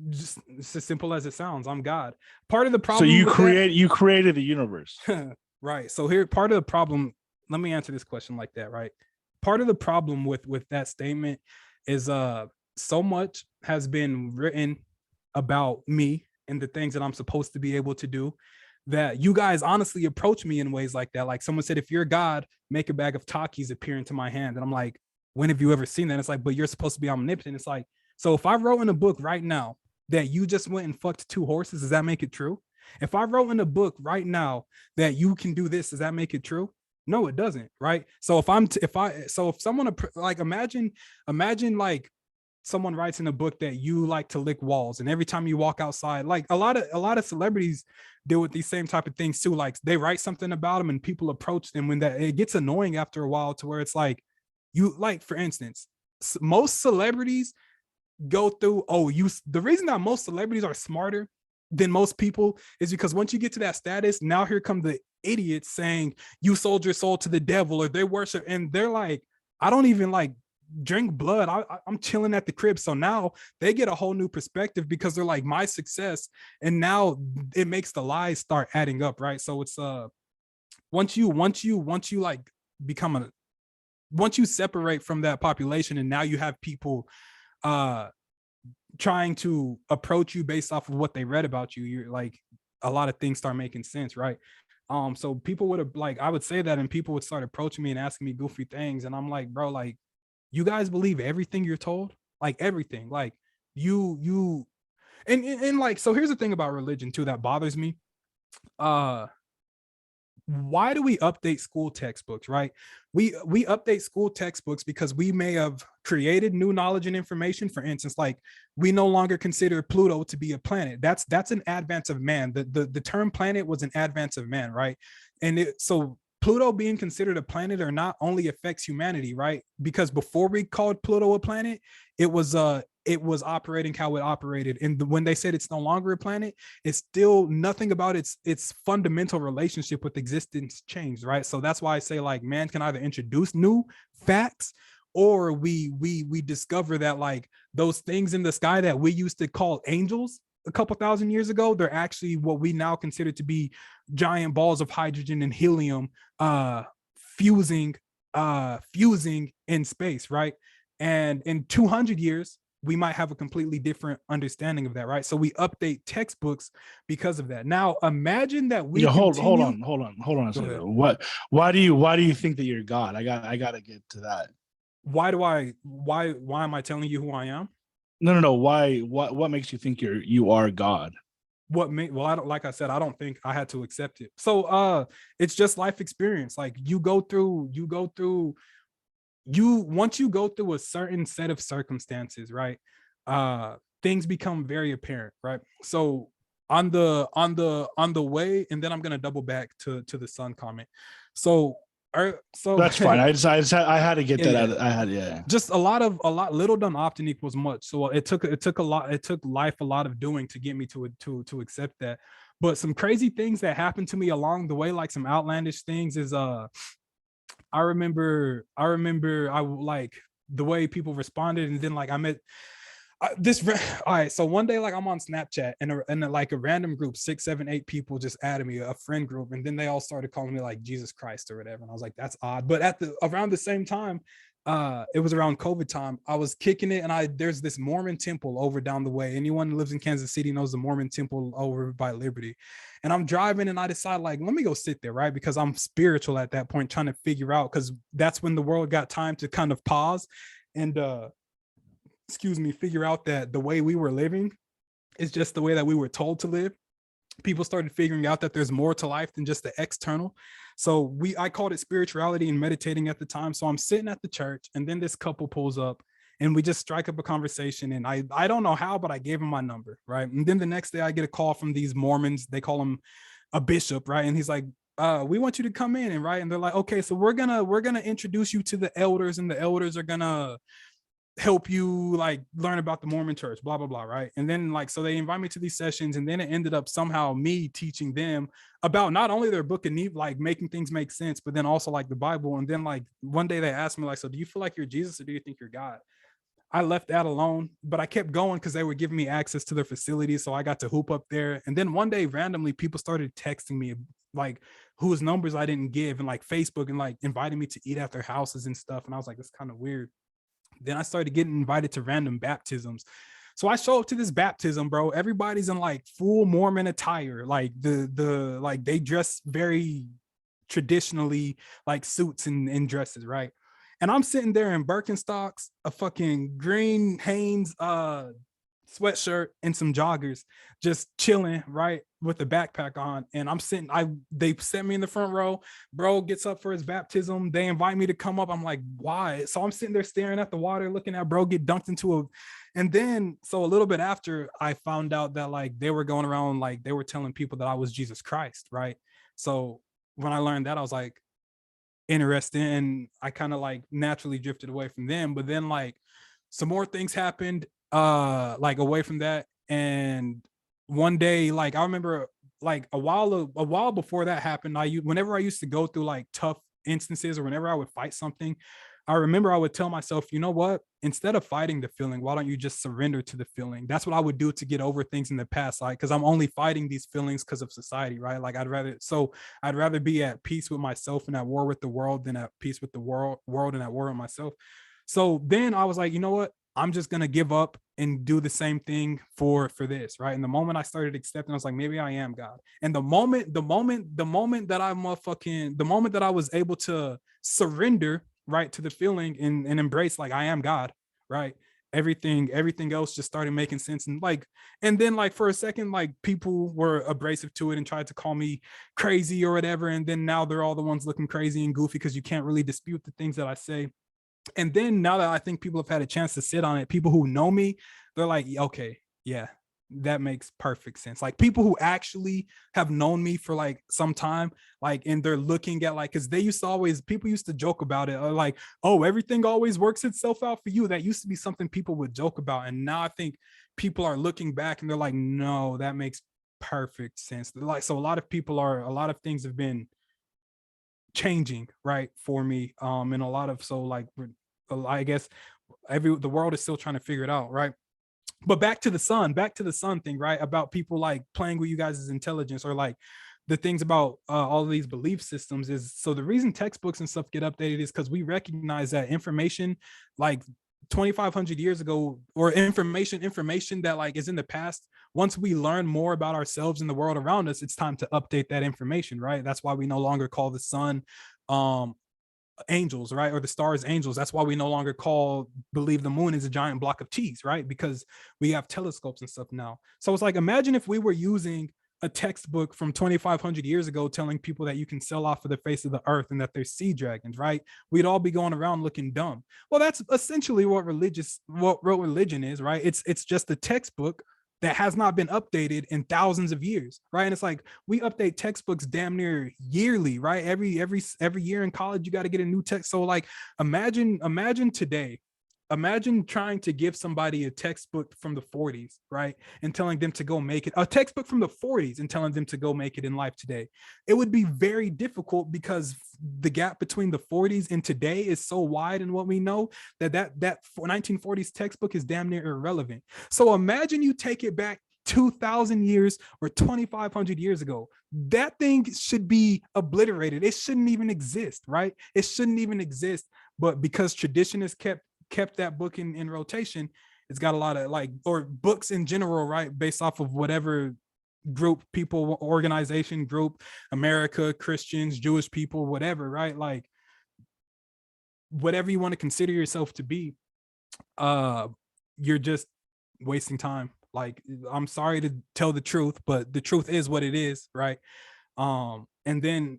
B: just it's as simple as it sounds. I'm God. Part of the
A: So
B: problem with that,
A: you created the universe.
B: right? So here, part of the problem. Let me answer this question like that, right? Part of the problem with that statement is so much has been written about me and the things that I'm supposed to be able to do that you guys honestly approach me in ways like that. Like someone said, if you're God, make a bag of Takis appear into my hand. And I'm like, when have you ever seen that? It's like, but you're supposed to be omnipotent. It's like, so if I wrote in a book right now that you just went and fucked two horses, does that make it true? If I wrote in a book right now that you can do this, does that make it true? No, it doesn't, right? So if someone like imagine like someone writes in a book that you like to lick walls, and every time you walk outside, like a lot of celebrities deal with these same type of things too. Like they write something about them and people approach them, when that it gets annoying after a while, to where it's like, you like, for instance, most celebrities go through, the reason that most celebrities are smarter than most people is because once you get to that status, now here come the idiots saying you sold your soul to the devil, or they worship, and they're like, I don't even like drink blood. I'm chilling at the crib. So now they get a whole new perspective because they're like, my success, and now it makes the lies start adding up, right? So it's once you like become a once you separate from that population, and now you have people uh trying to approach you based off of what they read about you, you're like, a lot of things start making sense, right? So people would have, like, I would say that, and people would start approaching me and asking me goofy things, and I'm like, bro, like, you guys believe everything you're told? Like everything. Like you and like, so here's the thing about religion too that bothers me. Uh why do we update school textbooks, right? We update school textbooks because we may have created new knowledge and information. For instance, like, we no longer consider Pluto to be a planet. That's an advance of man. The term planet was an advance of man, right? So Pluto being considered a planet or not only affects humanity, right? Because before we called Pluto a planet, it was operating how it operated, and when they said it's no longer a planet, it's still nothing about its fundamental relationship with existence changed, right? So that's why I say, like, man can either introduce new facts, or we discover that, like, those things in the sky that we used to call angels a couple thousand years ago, they're actually what we now consider to be giant balls of hydrogen and helium fusing in space, right? And in 200 years we might have a completely different understanding of that, right? So we update textbooks because of that. Now imagine that we
A: Yeah, hold
B: continue.
A: on a
B: Go ahead.
A: second. Why do you think that you're God? I gotta get to that.
B: Why am I telling you who I am?
A: No. What makes you think you are God?
B: Well, I don't, like I said, I don't think I had to accept it. So it's just life experience. Like, once you go through a certain set of circumstances, right? Things become very apparent, right? So on the way, and then I'm gonna double back to the sun comment. So
A: That's fine. I had to get
B: yeah,
A: that
B: yeah.
A: out. I had, yeah.
B: Just a lot little done often equals much. So it took a lot, it took life a lot of doing to get me to accept that. But some crazy things that happened to me along the way, like some outlandish things, is I like the way people responded, and then like I met this. All right, so one day, like, I'm on Snapchat, and like a random group, 6 7 8 people just added me, a friend group, and then they all started calling me like Jesus Christ or whatever, and I was like, that's odd. But around the same time, it was around COVID time, I was kicking it, and there's this Mormon temple over down the way. Anyone who lives in Kansas City knows the Mormon temple over by Liberty. And I'm driving, and I decide, like, let me go sit there, right? Because I'm spiritual at that point, trying to figure out, because that's when the world got time to kind of pause and figure out that the way we were living is just the way that we were told to live. People started figuring out that there's more to life than just the external. So I called it spirituality and meditating at the time. So I'm sitting at the church, and then this couple pulls up, and we just strike up a conversation. And I don't know how, but I gave him my number, right? And then the next day I get a call from these Mormons. They call him a bishop, right? And he's like, we want you to come in, and right. And they're like, okay, so we're gonna introduce you to the elders, and the elders are gonna help you like learn about the Mormon church, blah, blah, blah. Right. And then like, so they invite me to these sessions, and then it ended up somehow me teaching them about not only their book of Nehemiah, like making things make sense, but then also like the Bible. And then like one day they asked me like, so do you feel like you're Jesus or do you think you're God? I left that alone, but I kept going because they were giving me access to their facilities. So I got to hoop up there. And then one day, randomly, people started texting me like whose numbers I didn't give, and like Facebook, and like inviting me to eat at their houses and stuff. And I was like, that's kind of weird. Then I started getting invited to random baptisms. So I show up to this baptism, bro. Everybody's in like full Mormon attire. Like like they dress very traditionally, like suits and dresses, right? And I'm sitting there in Birkenstocks, a fucking green Hanes sweatshirt, and some joggers, just chilling, right, with the backpack on. And I'm sitting, they set me in the front row. Bro gets up for his baptism. They invite me to come up. I'm like, why? So I'm sitting there staring at the water, looking at bro get dunked into a. And then, so a little bit after, I found out that like they were going around, like they were telling people that I was Jesus Christ, right? So when I learned that, I was like, interesting, and I kind of like naturally drifted away from them. But then like some more things happened like away from that. And one day, like I remember like a while before that happened, whenever I used to go through like tough instances, or whenever I would fight something, I remember I would tell myself, you know what, instead of fighting the feeling, why don't you just surrender to the feeling? That's what I would do to get over things in the past, like because I'm only fighting these feelings because of society, right? Like I'd rather be at peace with myself and at war with the world than at peace with the world and at war with myself. So then I was like, you know what, I'm just gonna give up and do the same thing for this, right? And the moment I started accepting, I was like, maybe I am God. And the moment that the moment that I was able to surrender, right, to the feeling, and embrace like I am God, right? Everything else just started making sense. And like, and then like for a second, like people were abrasive to it and tried to call me crazy or whatever. And then now they're all the ones looking crazy and goofy because you can't really dispute the things that I say. And then now that I think people have had a chance to sit on it, people who know me, they're like, okay, yeah, that makes perfect sense. Like people who actually have known me for like some time, like, and they're looking at like, because people used to joke about it, or like, oh, everything always works itself out for you. That used to be something people would joke about. And now I think people are looking back and they're like, no, that makes perfect sense. Like, so a lot of things have been changing, right, for me, and a lot of, so like I guess the world is still trying to figure it out, right? But back to the sun thing, right, about people like playing with you guys' intelligence, or like the things about all of these belief systems, is so the reason textbooks and stuff get updated is because we recognize that information like 2500 years ago, or information that like is in the past, once we learn more about ourselves and the world around us, it's time to update that information, right? That's why we no longer call the sun um angels, right, or the stars angels. That's why we no longer believe the moon is a giant block of cheese, right? Because we have telescopes and stuff now. So it's like, imagine if we were using a textbook from 2500 years ago telling people that you can sell off of the face of the earth and that there's sea dragons, right? We'd all be going around looking dumb. Well, that's essentially what religion is, right? It's just a textbook that has not been updated in thousands of years, right? And it's like we update textbooks damn near yearly, right? Every year in college, you got to get a new text. So like, imagine today, imagine trying to give somebody a textbook from the 40s, right, and telling them to go make it, a textbook from the 40s and telling them to go make it in life today. It would be very difficult because the gap between the 40s and today is so wide in what we know that 1940s textbook is damn near irrelevant. So imagine you take it back 2000 years or 2500 years ago. That thing should be obliterated. It shouldn't even exist, right? It shouldn't even exist. But because tradition is kept that book in rotation, it's got a lot of like, or books in general, right, based off of whatever group, people, organization, group, America, Christians, Jewish people, whatever, right? Like whatever you want to consider yourself to be, you're just wasting time. Like, I'm sorry to tell the truth, but the truth is what it is, right? And then,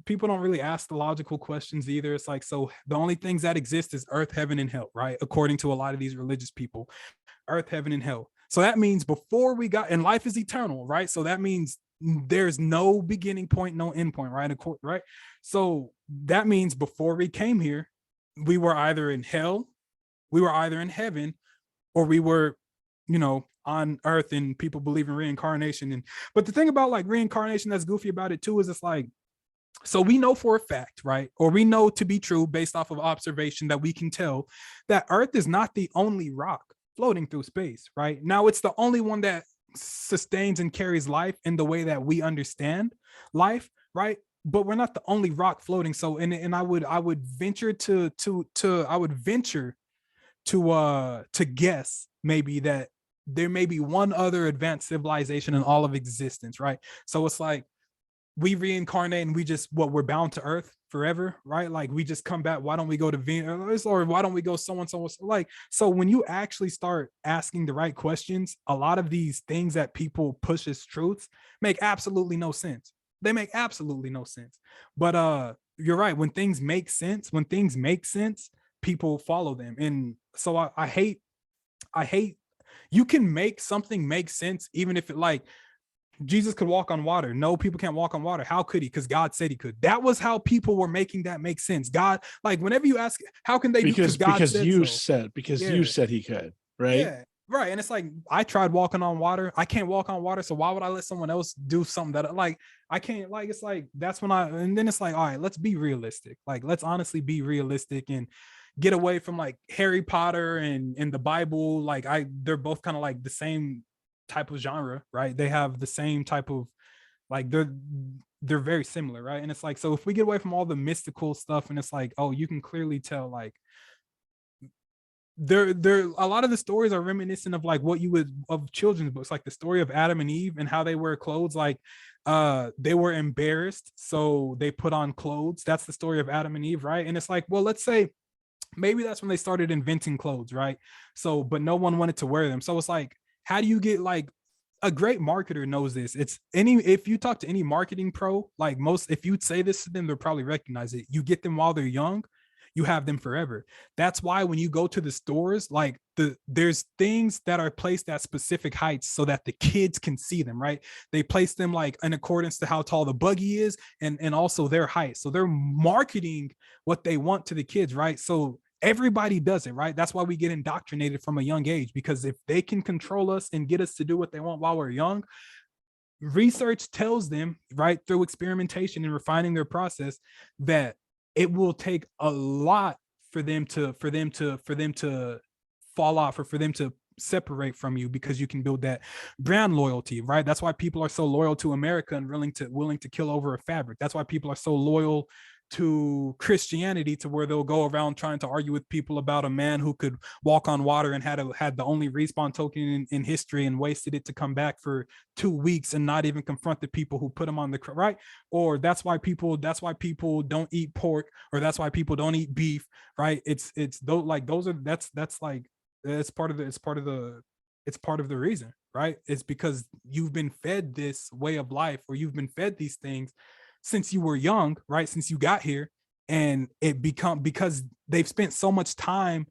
B: people don't really ask the logical questions either. It's like, so the only things that exist is earth, heaven, and hell, right? According to a lot of these religious people, earth, heaven, and hell. So that means before we got, and life is eternal, right? So that means there's no beginning point, no end point, right? Right. So that means before we came here, we were either in hell We were either in heaven or we were, on earth, and people believe in reincarnation. And but the thing about like reincarnation that's goofy about it too is it's like, so we know for a fact, right? Or we know to be true based off of observation that we can tell that Earth is not the only rock floating through space, right? Now it's the only one that sustains and carries life in the way that we understand life, right? But we're not the only rock floating. So and I would venture to guess maybe that there may be one other advanced civilization in all of existence, right? So it's like we reincarnate and we just we're bound to earth forever, right? Like we just come back. Why don't we go to Venus, or why don't we go so and so? Like, so when you actually start asking the right questions, a lot of these things that people push as truths make absolutely no sense. They make absolutely no sense. But you're right. When things make sense, people follow them. And so I hate you can make something make sense even if it, like, Jesus could walk on water. No, people can't walk on water. How could he? Because God said he could. That was how people were making that make sense. God, like, whenever you ask, how can they do?
A: Because
B: God
A: because
B: said
A: you
B: so.
A: said you said he could, right?
B: Yeah, right. And it's like, I tried walking on water. I can't walk on water. So why would I let someone else do something that, like, I can't? Like, it's like, that's when and then it's like, all right, let's be realistic. Like, let's honestly be realistic and get away from like Harry Potter and the Bible. Like, they're both kind of like the same type of genre, right? They have the same type of, like, they're very similar, right? And it's like, so if we get away from all the mystical stuff, and it's like, oh, you can clearly tell, like, there a lot of the stories are reminiscent of like what you would of children's books, like the story of Adam and Eve and how they wear clothes. Like, they were embarrassed, so they put on clothes. That's the story of Adam and Eve, right? And it's like, well, let's say maybe that's when they started inventing clothes, right? So, but no one wanted to wear them. So it's like, how do you get, like, a great marketer knows this. If you talk to any marketing pro, like, most, if you say this to them, they'll probably recognize it. You get them while they're young, you have them forever. That's why when you go to the stores, like, there's things that are placed at specific heights so that the kids can see them, right? They place them like in accordance to how tall the buggy is, and also their height. So they're marketing what they want to the kids, right? So everybody does it, right? That's why we get indoctrinated from a young age, because if they can control us and get us to do what they want while we're young, research tells them, right, through experimentation and refining their process, that it will take a lot for them to fall off, or for them to separate from you, because you can build that brand loyalty, right? That's why people are so loyal to America and willing to kill over a fabric. That's why people are so loyal to Christianity, to where they'll go around trying to argue with people about a man who could walk on water and had the only respawn token in history, and wasted it to come back for 2 weeks and not even confront the people who put him on the right. Or that's why people don't eat pork, or that's why people don't eat beef, right? It's those, like, those are that's like, it's part of the reason, right? It's because you've been fed this way of life, or you've been fed these things since you were young, right? Since you got here, and because they've spent so much time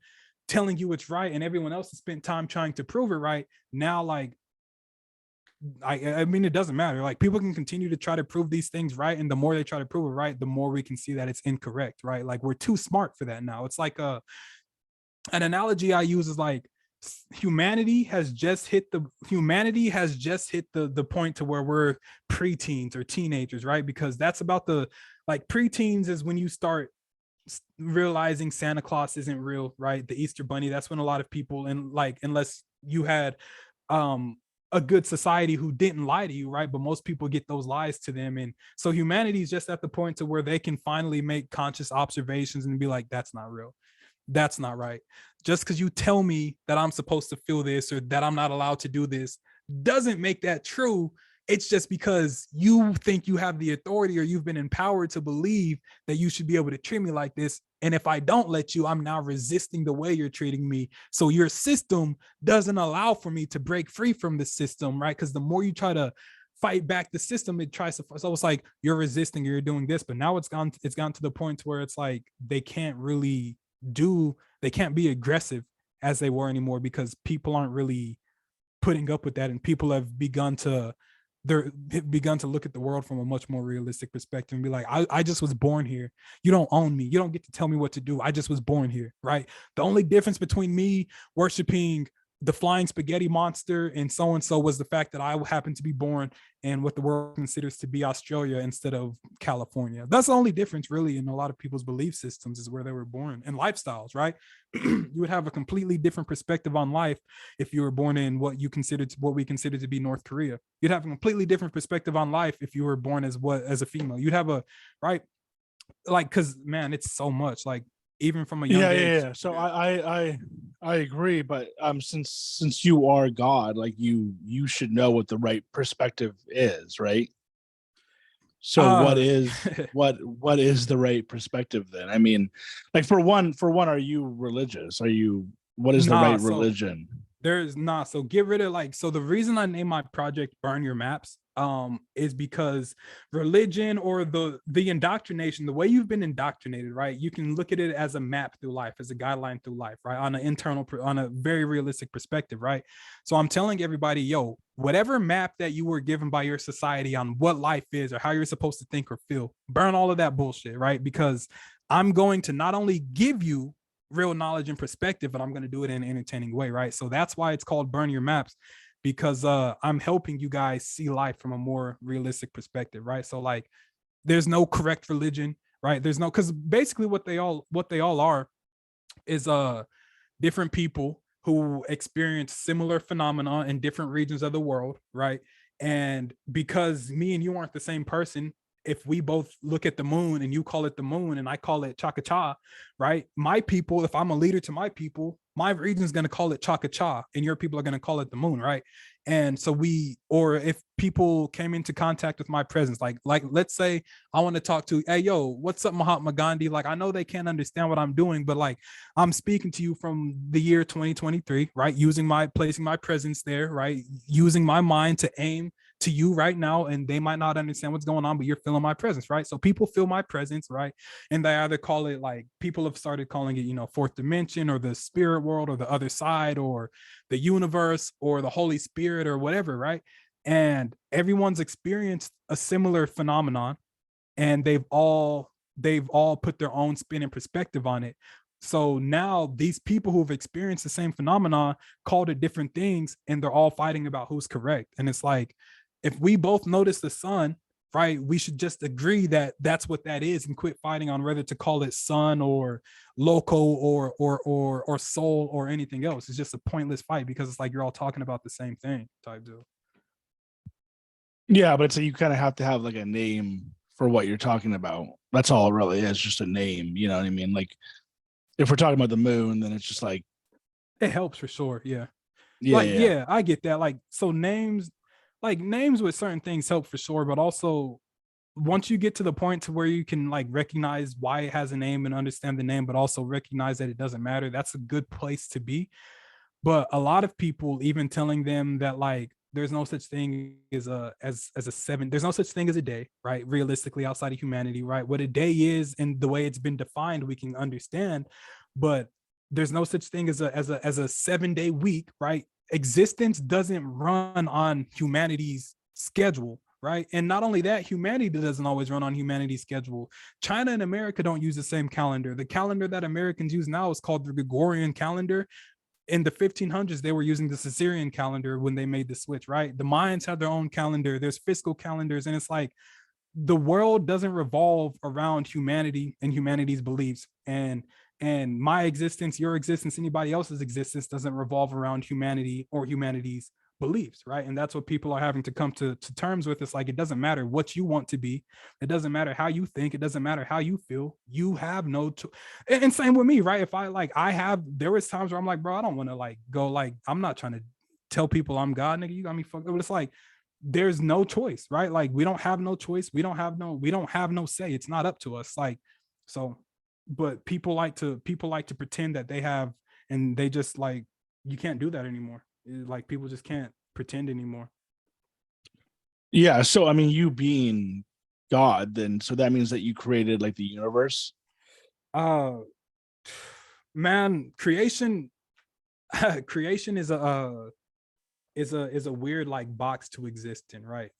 B: telling you it's right, and everyone else has spent time trying to prove it right. Now, like, I mean, it doesn't matter. Like, people can continue to try to prove these things right, and the more they try to prove it right, the more we can see that it's incorrect, right? Like, we're too smart for that now. It's like an analogy I use is like, humanity has just hit the point to where we're preteens or teenagers, right? Because that's about like, preteens is when you start realizing Santa Claus isn't real, right? The Easter Bunny, that's when a lot of people, and like, unless you had a good society who didn't lie to you, right? But most people get those lies to them. And so humanity is just at the point to where they can finally make conscious observations and be like, that's not real. That's not right. Just because you tell me that I'm supposed to feel this, or that I'm not allowed to do this, doesn't make that true. It's just because you think you have the authority, or you've been empowered to believe that you should be able to treat me like this. And if I don't let you, I'm now resisting the way you're treating me. So your system doesn't allow for me to break free from the system, right? Because the more you try to fight back the system, it tries to. So it's like, you're resisting, you're doing this, but now it's gone to the point where it's like, they can't be aggressive as they were anymore, because people aren't really putting up with that, and people have begun to they're begun to look at the world from a much more realistic perspective and be like, I just was born here. You don't own me. You don't get to tell me what to do. I just was born here, right? The only difference between me worshiping the flying spaghetti monster and so was the fact that I happened to be born in what the world considers to be Australia instead of California. That's the only difference really in a lot of people's belief systems, is where they were born and lifestyles, right? You would have a completely different perspective on life if you were born in what we consider to be North Korea. You'd have a completely different perspective on life if you were born as a female. You'd have a, right, like, because man, it's so much, like, even from a young age.
A: Yeah. So I agree, but since you are God, like you should know what the right perspective is, right? So
B: uh
A: what is the right perspective then? I mean, like for one, are you religious? Are you, what is the
B: nah
A: right
B: so
A: religion?
B: There's not. So get rid of, like, so the reason I named my project Burn Your Maps is because religion, or the indoctrination, the way you've been indoctrinated, right? You can look at it as a map through life, as a guideline through life, right? On a very realistic perspective, right? So I'm telling everybody, yo, whatever map that you were given by your society on what life is or how you're supposed to think or feel, burn all of that bullshit, right? Because I'm going to not only give you real knowledge and perspective, but I'm going to do it in an entertaining way, right? So that's why it's called Burn Your Maps, because I'm helping you guys see life from a more realistic perspective, right? So like, there's no correct religion, right? There's no, because basically what they all are is different people who experience similar phenomena in different regions of the world, right? And because me and you aren't the same person, if we both look at the moon and you call it the moon and I call it Chaka Cha, right? My people, if I'm a leader to my people, my region is going to call it Chaka Cha and your people are going to call it the moon, right? And so or if people came into contact with my presence, like let's say I want to talk to, hey, yo, what's up, Mahatma Gandhi? Like, I know they can't understand what I'm doing, but like, I'm speaking to you from the year 2023, right? Placing my presence there, right? Using my mind to aim to you right now, and they might not understand what's going on, but you're feeling my presence, right? So people feel my presence, right? And they either call it, like, people have started calling it, fourth dimension, or the spirit world, or the other side, or the universe, or the Holy Spirit, or whatever, right? And everyone's experienced a similar phenomenon, and they've all put their own spin and perspective on it. So now these people who've experienced the same phenomena called it different things, and they're all fighting about who's correct. And it's like, if we both notice the sun, right, we should just agree that that's what that is, and quit fighting on whether to call it sun or loco or soul or anything else. It's just a pointless fight, because it's like you're all talking about the same thing type deal.
A: Yeah, but it's, you kind of have to have like a name for what you're talking about. That's all it really is, just a name. You know what I mean? Like, if we're talking about the moon, then it's just like,
B: It helps for sure. Yeah.
A: yeah,
B: Like,
A: yeah.
B: yeah, I get that. Like, so names, like names with certain things help for sure, but also once you get to the point to where you can like recognize why it has a name and understand the name, but also recognize that it doesn't matter, that's a good place to be. But a lot of people, even telling them that like there's no such thing as a seven, there's no such thing as a day, right? Realistically, outside of humanity, right? What a day is and the way it's been defined, we can understand, but there's no such thing as a 7 day week, right? Existence doesn't run on humanity's schedule, right? And not only that, humanity doesn't always run on humanity's schedule. China and America don't use the same calendar. The calendar that Americans use now is called the Gregorian calendar. In the 1500s, they were using the Caesarean calendar when they made the switch, right? The Mayans have their own calendar. There's fiscal calendars, and it's like the world doesn't revolve around humanity and humanity's beliefs. And my existence, your existence, anybody else's existence doesn't revolve around humanity or humanity's beliefs, right? And that's what people are having to come to terms with. It's like, it doesn't matter what you want to be, it doesn't matter how you think, it doesn't matter how you feel, you have no and same with me, right? If there was times where I'm like, bro, I don't want to like go, like, I'm not trying to tell people I'm God, nigga, you got me fucked up. But it's like, there's no choice, right? Like, we don't have no choice, we don't have no say, it's not up to us, like. So, but people like to pretend that they have, and they just like, you can't do that anymore. Like, people just can't pretend anymore.
A: Yeah. So I mean, you being God, then so that means that you created like the universe.
B: uh Man, creation creation is a is a weird like box to exist in, right?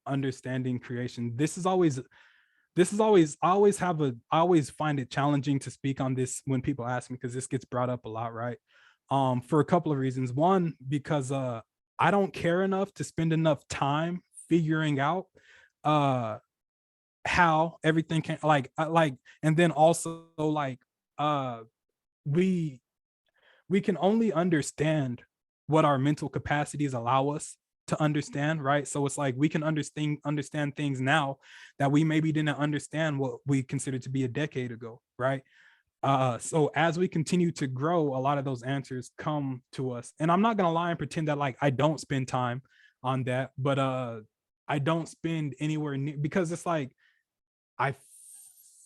B: Understanding creation. I always find it challenging to speak on this when people ask me, because this gets brought up a lot, right? For a couple of reasons. One, because I don't care enough to spend enough time figuring out uh how everything can like, and then also like uh we we can only understand what our mental capacities allow us to understand, right? So it's like we can understand things now that we maybe didn't understand what we considered to be a decade ago, right? So as we continue to grow, a lot of those answers come to us. And I'm not gonna lie and pretend that like I don't spend time on that, but I don't spend anywhere near, because it's like I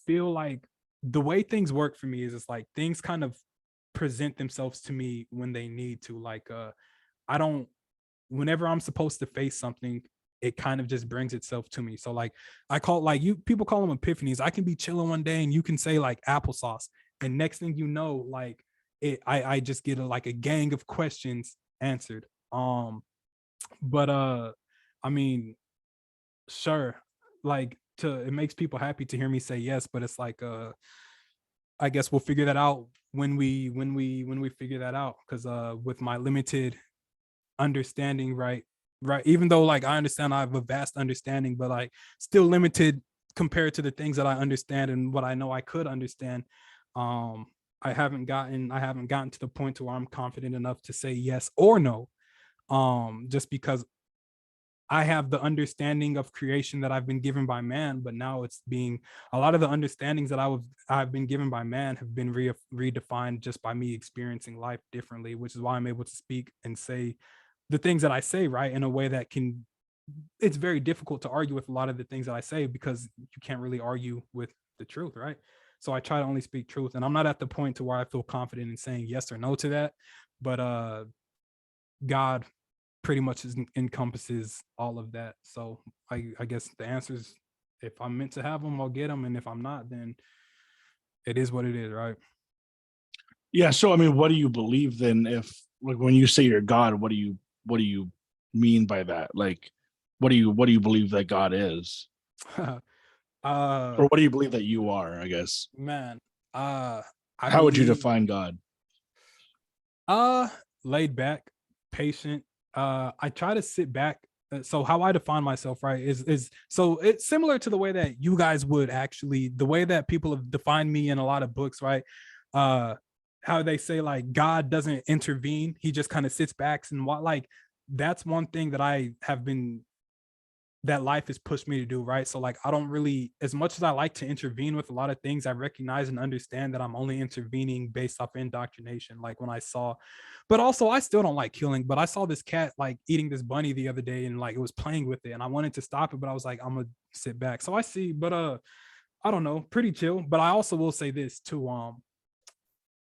B: feel like the way things work for me is it's like things kind of present themselves to me when they need to. Like I don't, whenever I'm supposed to face something, it kind of just brings itself to me. So like I call, like, you people call them epiphanies. I can be chilling one day and you can say like applesauce, and next thing you know, like I just get like a gang of questions answered. But I mean, sure, like, to it makes people happy to hear me say yes, but it's like I guess we'll figure that out when we figure that out, because with my limited understanding, right, even though like I understand I have a vast understanding, but like still limited compared to the things that I understand and what I know I could understand. um I haven't gotten to the point to where I'm confident enough to say yes or no, just because I have the understanding of creation that I've been given by man, but now it's being, a lot of the understandings that I've been given by man have been redefined just by me experiencing life differently, which is why I'm able to speak and say the things that I say, right, in a way that can, it's very difficult to argue with a lot of the things that I say, because you can't really argue with the truth, right? So I try to only speak truth, and I'm not at the point to where I feel confident in saying yes or no to that. But God pretty much encompasses all of that. So I guess the answer is, if I'm meant to have them, I'll get them, and if I'm not, then it is what it is, right?
A: Yeah. So I mean, what do you believe then? If like when you say you're God, what do you mean by that? Like, what do you believe that God is,
B: uh
A: or what do you believe that you are? I guess.
B: Man, uh I
A: How would you
B: believe
A: define God?
B: uh laid back, patient. I try to sit back. So how I define myself, right, is so it's similar to the way that you guys would actually, the way that people have defined me in a lot of books, right? uh how they say like God doesn't intervene, he just kind of sits back and what, like, that's one thing that I have been, that life has pushed me to do, right? So like I don't really, as much as I like to intervene with a lot of things, I recognize and understand that I'm only intervening based off indoctrination. Like when I saw, but also I still don't like killing, but I saw this cat like eating this bunny the other day, and like it was playing with it, and I wanted to stop it, but I was like, I'm gonna sit back. So I see, but I don't know, pretty chill. But I also will say this too.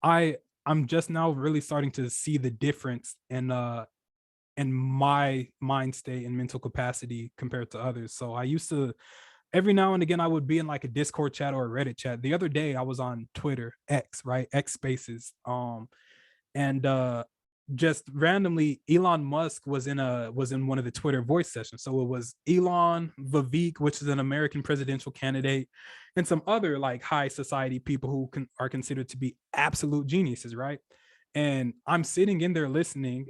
B: I I'm just now really starting to see the difference in my mind state and mental capacity compared to others. So I used to, every now and again, I would be in like a Discord chat or a Reddit chat. The other day I was on Twitter, X, right? X Spaces. And just randomly Elon Musk was in one of the Twitter voice sessions. So it was Elon, Vivek, which is an American presidential candidate, and some other like high society people who are considered to be absolute geniuses, right? And I'm sitting in there listening,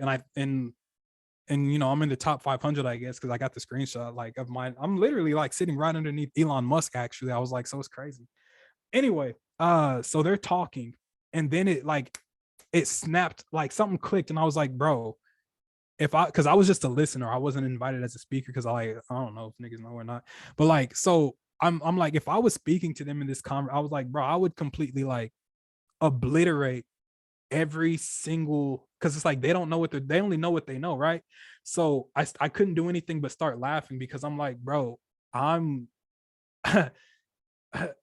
B: and you know, I'm in the top 500, I guess, because I got the screenshot like of mine. I'm literally like sitting right underneath Elon Musk. Actually, I was like, so it's crazy. Anyway, so they're talking, and then it snapped, like something clicked, and I was like, bro, if I, because I was just a listener, I wasn't invited as a speaker, because I don't know if niggas know or not, but like, so I'm like, if I was speaking to them in this conversation, I was like, bro, I would completely like obliterate every single, because it's like they don't know what they only know what they know, right? So I couldn't do anything but start laughing, because I'm like, bro, I'm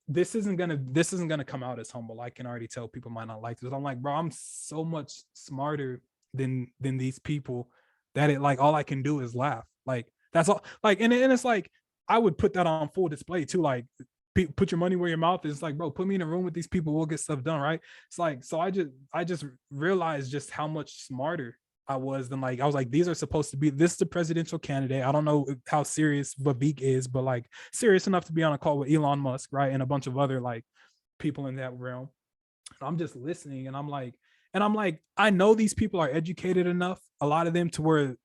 B: this isn't gonna come out as humble. I can already tell people might not like this. I'm like, bro, I'm so much smarter than these people, that it, like, all I can do is laugh. Like that's all. Like, and it's like I would put that on full display too. Like, put your money where your mouth is. It's like, bro, put me in a room with these people, we'll get stuff done, right? It's like, so I just realized just how much smarter I was, then like I was like, these are supposed to be, this is the presidential candidate. I don't know how serious Vivek is, but like serious enough to be on a call with Elon Musk, right? And a bunch of other like people in that realm. I'm just listening and I'm like, I know these people are educated enough, a lot of them, to where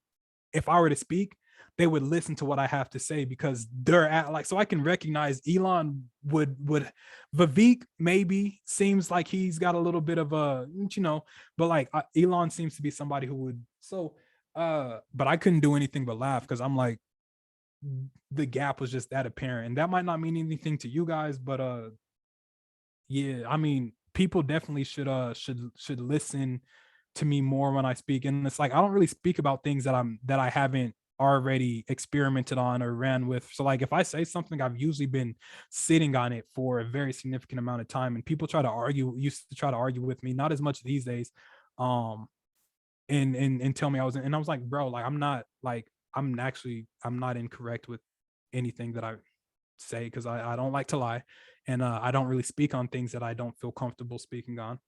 B: if I were to speak, they would listen to what I have to say because they're at like, so I can recognize Elon would Vivek maybe seems like he's got a little bit of a, but like Elon seems to be somebody who would, but I couldn't do anything but laugh because I'm like, the gap was just that apparent. And that might not mean anything to you guys, but yeah, I mean, people definitely should listen to me more when I speak. And it's like I don't really speak about things that I haven't already experimented on or ran with. So like if I say something, I've usually been sitting on it for a very significant amount of time. And people used to try to argue with me, not as much these days. Um and tell me I was like, bro, like I'm not incorrect with anything that I say because I don't like to lie, and I don't really speak on things that I don't feel comfortable speaking on.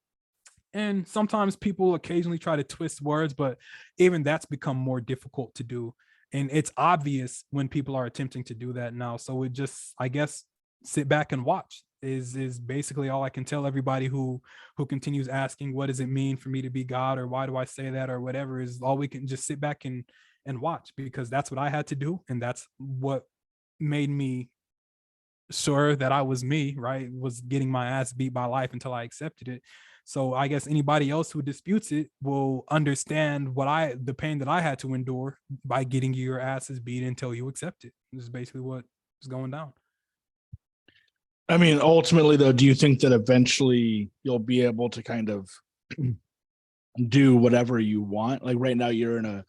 B: And sometimes people occasionally try to twist words, but even that's become more difficult to do. And it's obvious when people are attempting to do that now. So it just, I guess, sit back and watch is basically all I can tell everybody who continues asking, what does it mean for me to be God, or why do I say that, or whatever, is all we can just sit back and watch, because that's what I had to do. And that's what made me sure that I was me, right? Was getting my ass beat by life until I accepted it. So I guess anybody else who disputes it will understand the pain that I had to endure by getting your asses beat until you accept it. This is basically what is going down.
A: I mean, ultimately, though, do you think that eventually you'll be able to kind of do whatever you want? Like right now, you're in a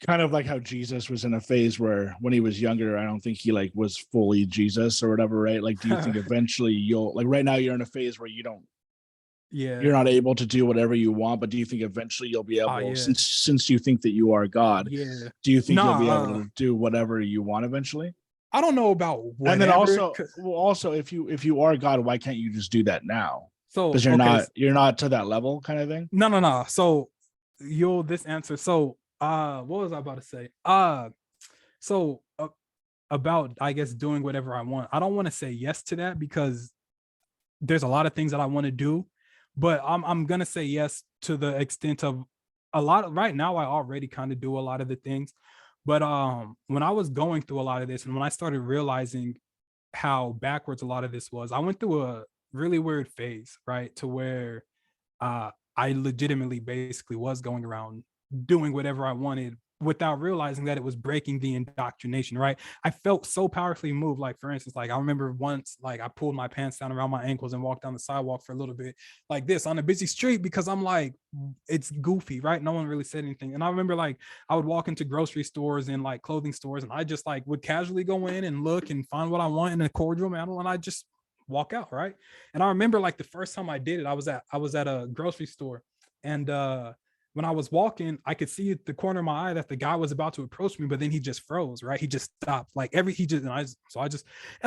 A: kind of like how Jesus was in a phase where when he was younger, I don't think he like was fully Jesus or whatever, right? Like, do you think eventually you'll, like right now you're in a phase where you're not able to do whatever you want, but do you think eventually you'll be able,
B: Yeah.
A: since you think that you are God,
B: Yeah.
A: do you think you'll be able to do whatever you want eventually?
B: I don't know about whatever.
A: And then also, if you are God, why can't you just do that now?
B: So
A: Because you're not to that level, kind of thing.
B: No. So this answer. So what was I about to say? So about, I guess, doing whatever I want. I don't want to say yes to that because there's a lot of things that I want to do, but I'm gonna say yes to the extent of a lot of, right now I already kind of do a lot of the things. But when I was going through a lot of this and when I started realizing how backwards a lot of this was, I went through a really weird phase, right? To where I legitimately basically was going around doing whatever I wanted without realizing that it was breaking the indoctrination, right? I felt so powerfully moved. Like, for instance, like I remember once, like I pulled my pants down around my ankles and walked down the sidewalk for a little bit like this on a busy street because I'm like, it's goofy, right? No one really said anything. And I remember like I would walk into grocery stores and like clothing stores and I just like would casually go in and look and find what I want in a cordial manner and I just walk out, right? And I remember like the first time I did it, I was at a grocery store, and when I was walking, I could see at the corner of my eye that the guy was about to approach me, but then he just froze, right? He just stopped, like and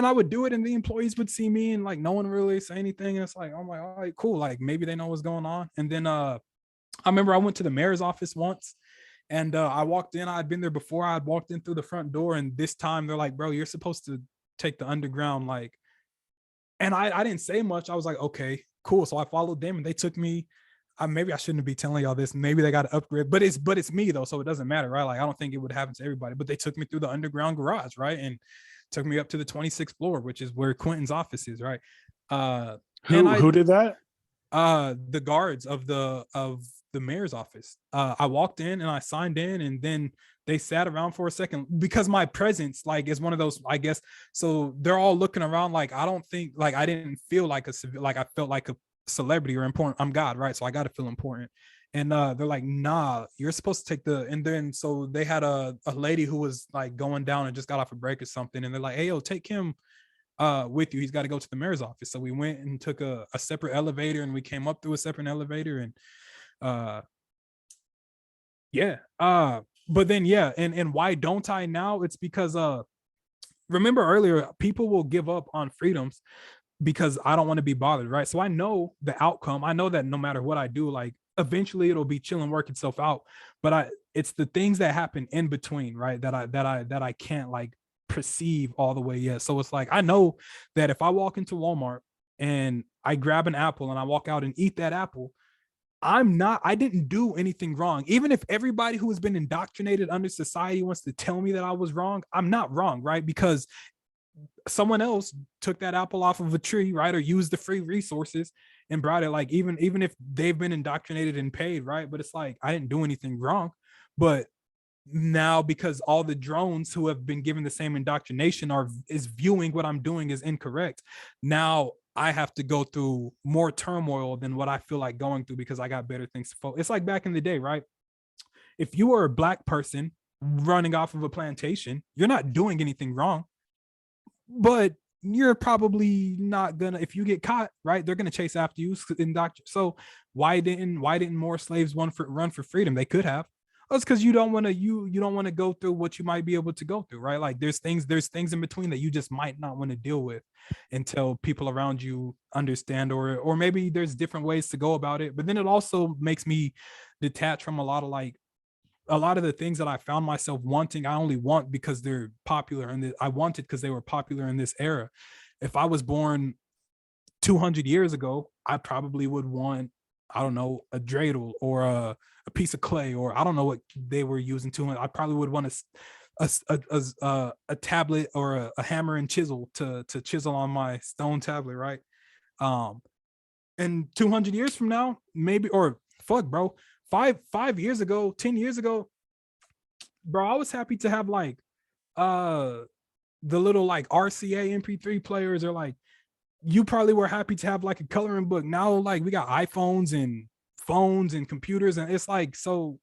B: I would do it, and the employees would see me, and like no one really say anything, and it's like, I'm like, all right, cool, like maybe they know what's going on. And then I remember I went to the mayor's office once, and I walked in. I'd been there before. I had walked in through the front door, and this time they're like, bro, you're supposed to take the underground, like. And I didn't say much. I was like, okay, cool. So I followed them and they took me. Maybe I shouldn't be telling y'all this. Maybe they got to upgrade, but it's me though. So it doesn't matter, right? Like, I don't think it would happen to everybody, but they took me through the underground garage, right? And took me up to the 26th floor, which is where Quentin's office is, right?
A: Who did that?
B: The guards of the mayor's office. I walked in and I signed in, and then they sat around for a second because my presence like is one of those, I guess. So they're all looking around like I don't think, like I didn't feel like I felt like a celebrity or important. I'm God, right? So I got to feel important. And they're like, nah, you're supposed to take and then so they had a lady who was like going down and just got off a break or something, and they're like, hey, yo, take him with you. He's got to go to the mayor's office. So we went and took a separate elevator, and we came up through a separate elevator, and but then and why don't I now? It's because remember earlier, people will give up on freedoms because I don't want to be bothered, right? So I know the outcome. I know that no matter what I do, like eventually it'll be chill and work itself out. But it's the things that happen in between, right? That I can't like perceive all the way yet. So it's like I know that if I walk into Walmart and I grab an apple and I walk out and eat that apple, I didn't do anything wrong. Even if everybody who has been indoctrinated under society wants to tell me that I was wrong, I'm not wrong, right? Because someone else took that apple off of a tree, right? Or used the free resources and brought it. Like even if they've been indoctrinated and paid, right? But it's like I didn't do anything wrong. But now because all the drones who have been given the same indoctrination is viewing what I'm doing as incorrect, now I have to go through more turmoil than what I feel like going through because I got better things to focus. It's like back in the day, right? If you were a black person running off of a plantation, you're not doing anything wrong, but you're probably not gonna, if you get caught, right, they're gonna chase after you. So why didn't more slaves run for freedom? They could have. That's because you don't want to you don't want to go through what you might be able to go through, right? Like there's things in between that you just might not want to deal with until people around you understand, or maybe there's different ways to go about it. But then it also makes me detach from a lot of the things that I found myself wanting. I only want because they're popular, and I wanted because they were popular in this era. If I was born 200 years ago, I probably would want, I don't know, a dreidel or a piece of clay, or I don't know what they were using to. I probably would want a tablet or a hammer and chisel to chisel on my stone tablet, right? Um, and 200 years from now, maybe, or fuck, bro, 5 years ago, 10 years ago, bro, I was happy to have like the little like RCA MP3 players, or like you probably were happy to have like a coloring book. Now like we got iPhones and phones and computers, and it's like, so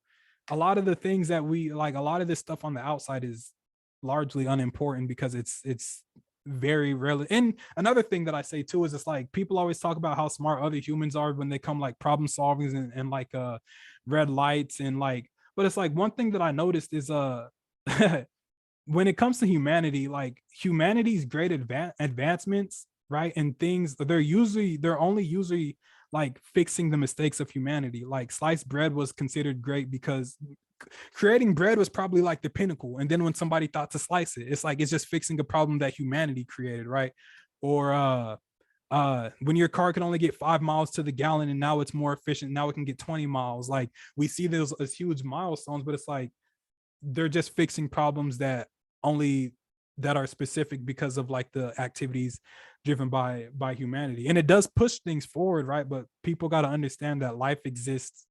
B: a lot of the things that we like, a lot of this stuff on the outside is largely unimportant because it's very rarely. And another thing that I say too is it's like people always talk about how smart other humans are when they come like problem solving and like red lights and like, but it's like one thing that I noticed is when it comes to humanity, like humanity's great advancements, right? And things, they're only usually like fixing the mistakes of humanity. Like sliced bread was considered great because creating bread was probably like the pinnacle. And then when somebody thought to slice it, it's like it's just fixing a problem that humanity created, right? Or when your car can only get 5 miles to the gallon and now it's more efficient, now it can get 20 miles. Like we see those as huge milestones, but it's like they're just fixing problems that are specific because of like the activities driven by humanity. And it does push things forward, right? But people got to understand that life exists,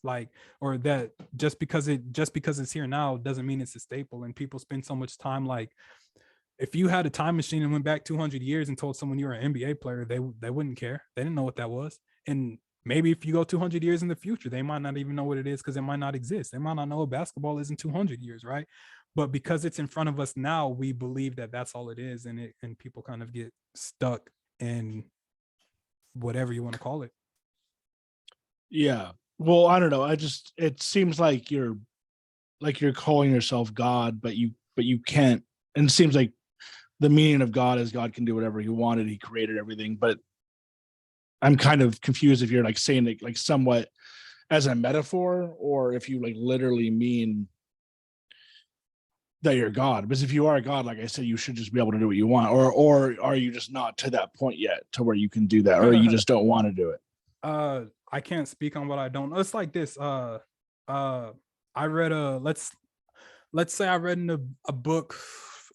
B: like, or that just because it's here now doesn't mean it's a staple. And people spend so much time, like if you had a time machine and went back 200 years and told someone you're an NBA player, they wouldn't care. They didn't know what that was. And maybe if you go 200 years in the future, they might not even know what it is because it might not exist. They might not know what basketball is in 200 years, right? But because it's in front of us now, we believe that that's all it is, and people kind of get stuck in whatever you want to call it.
A: Yeah. Well, I don't know. It seems like you're calling yourself God, but you can't. And it seems like the meaning of God is God can do whatever he wanted. He created everything. But I'm kind of confused if you're like saying it like somewhat as a metaphor, or if you like literally mean that you're God. Because if you are God, like I said, you should just be able to do what you want. Or are you just not to that point yet to where you can do that, or you just don't want to do it?
B: I can't speak on what I don't know. It's like this. I read let's say I read in a book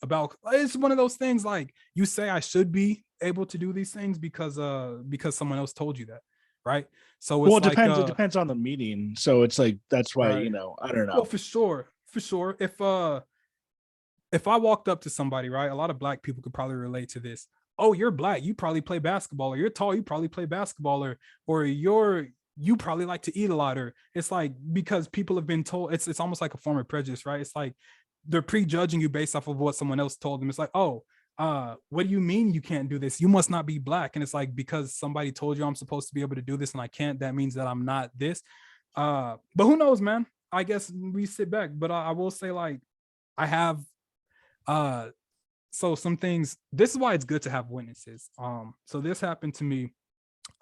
B: about, it's one of those things like you say I should be able to do these things because someone else told you that, right? So it's
A: Well, it
B: like
A: depends. It depends on the meeting. So it's like that's why,
B: right.
A: I don't
B: Well,
A: know.
B: for sure. If I walked up to somebody, right, a lot of black people could probably relate to this. Oh, you're black, you probably play basketball, or you're tall, you probably play basketball, or you probably like to eat a lot. Or it's like, because people have been told, it's almost like a form of prejudice, right? It's like they're prejudging you based off of what someone else told them. It's like, oh, what do you mean you can't do this? You must not be black. And it's like, because somebody told you I'm supposed to be able to do this and I can't, that means that I'm not this. But who knows, man? I guess we sit back. But I will say, like, I have so some things, this is why it's good to have witnesses. So this happened to me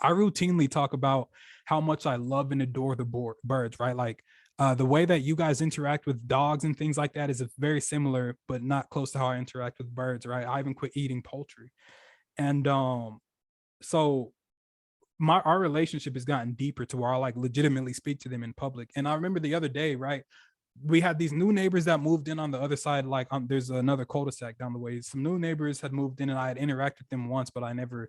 B: I routinely talk about how much I love and adore the birds, right? Like the way that you guys interact with dogs and things like that is very similar, but not close to how I interact with birds, right? I even quit eating poultry. And so my our relationship has gotten deeper to where I like legitimately speak to them in public. And I remember the other day, right? We had these new neighbors that moved in on the other side. Like there's another cul-de-sac down the way. Some new neighbors had moved in, and I had interacted with them once, but I never.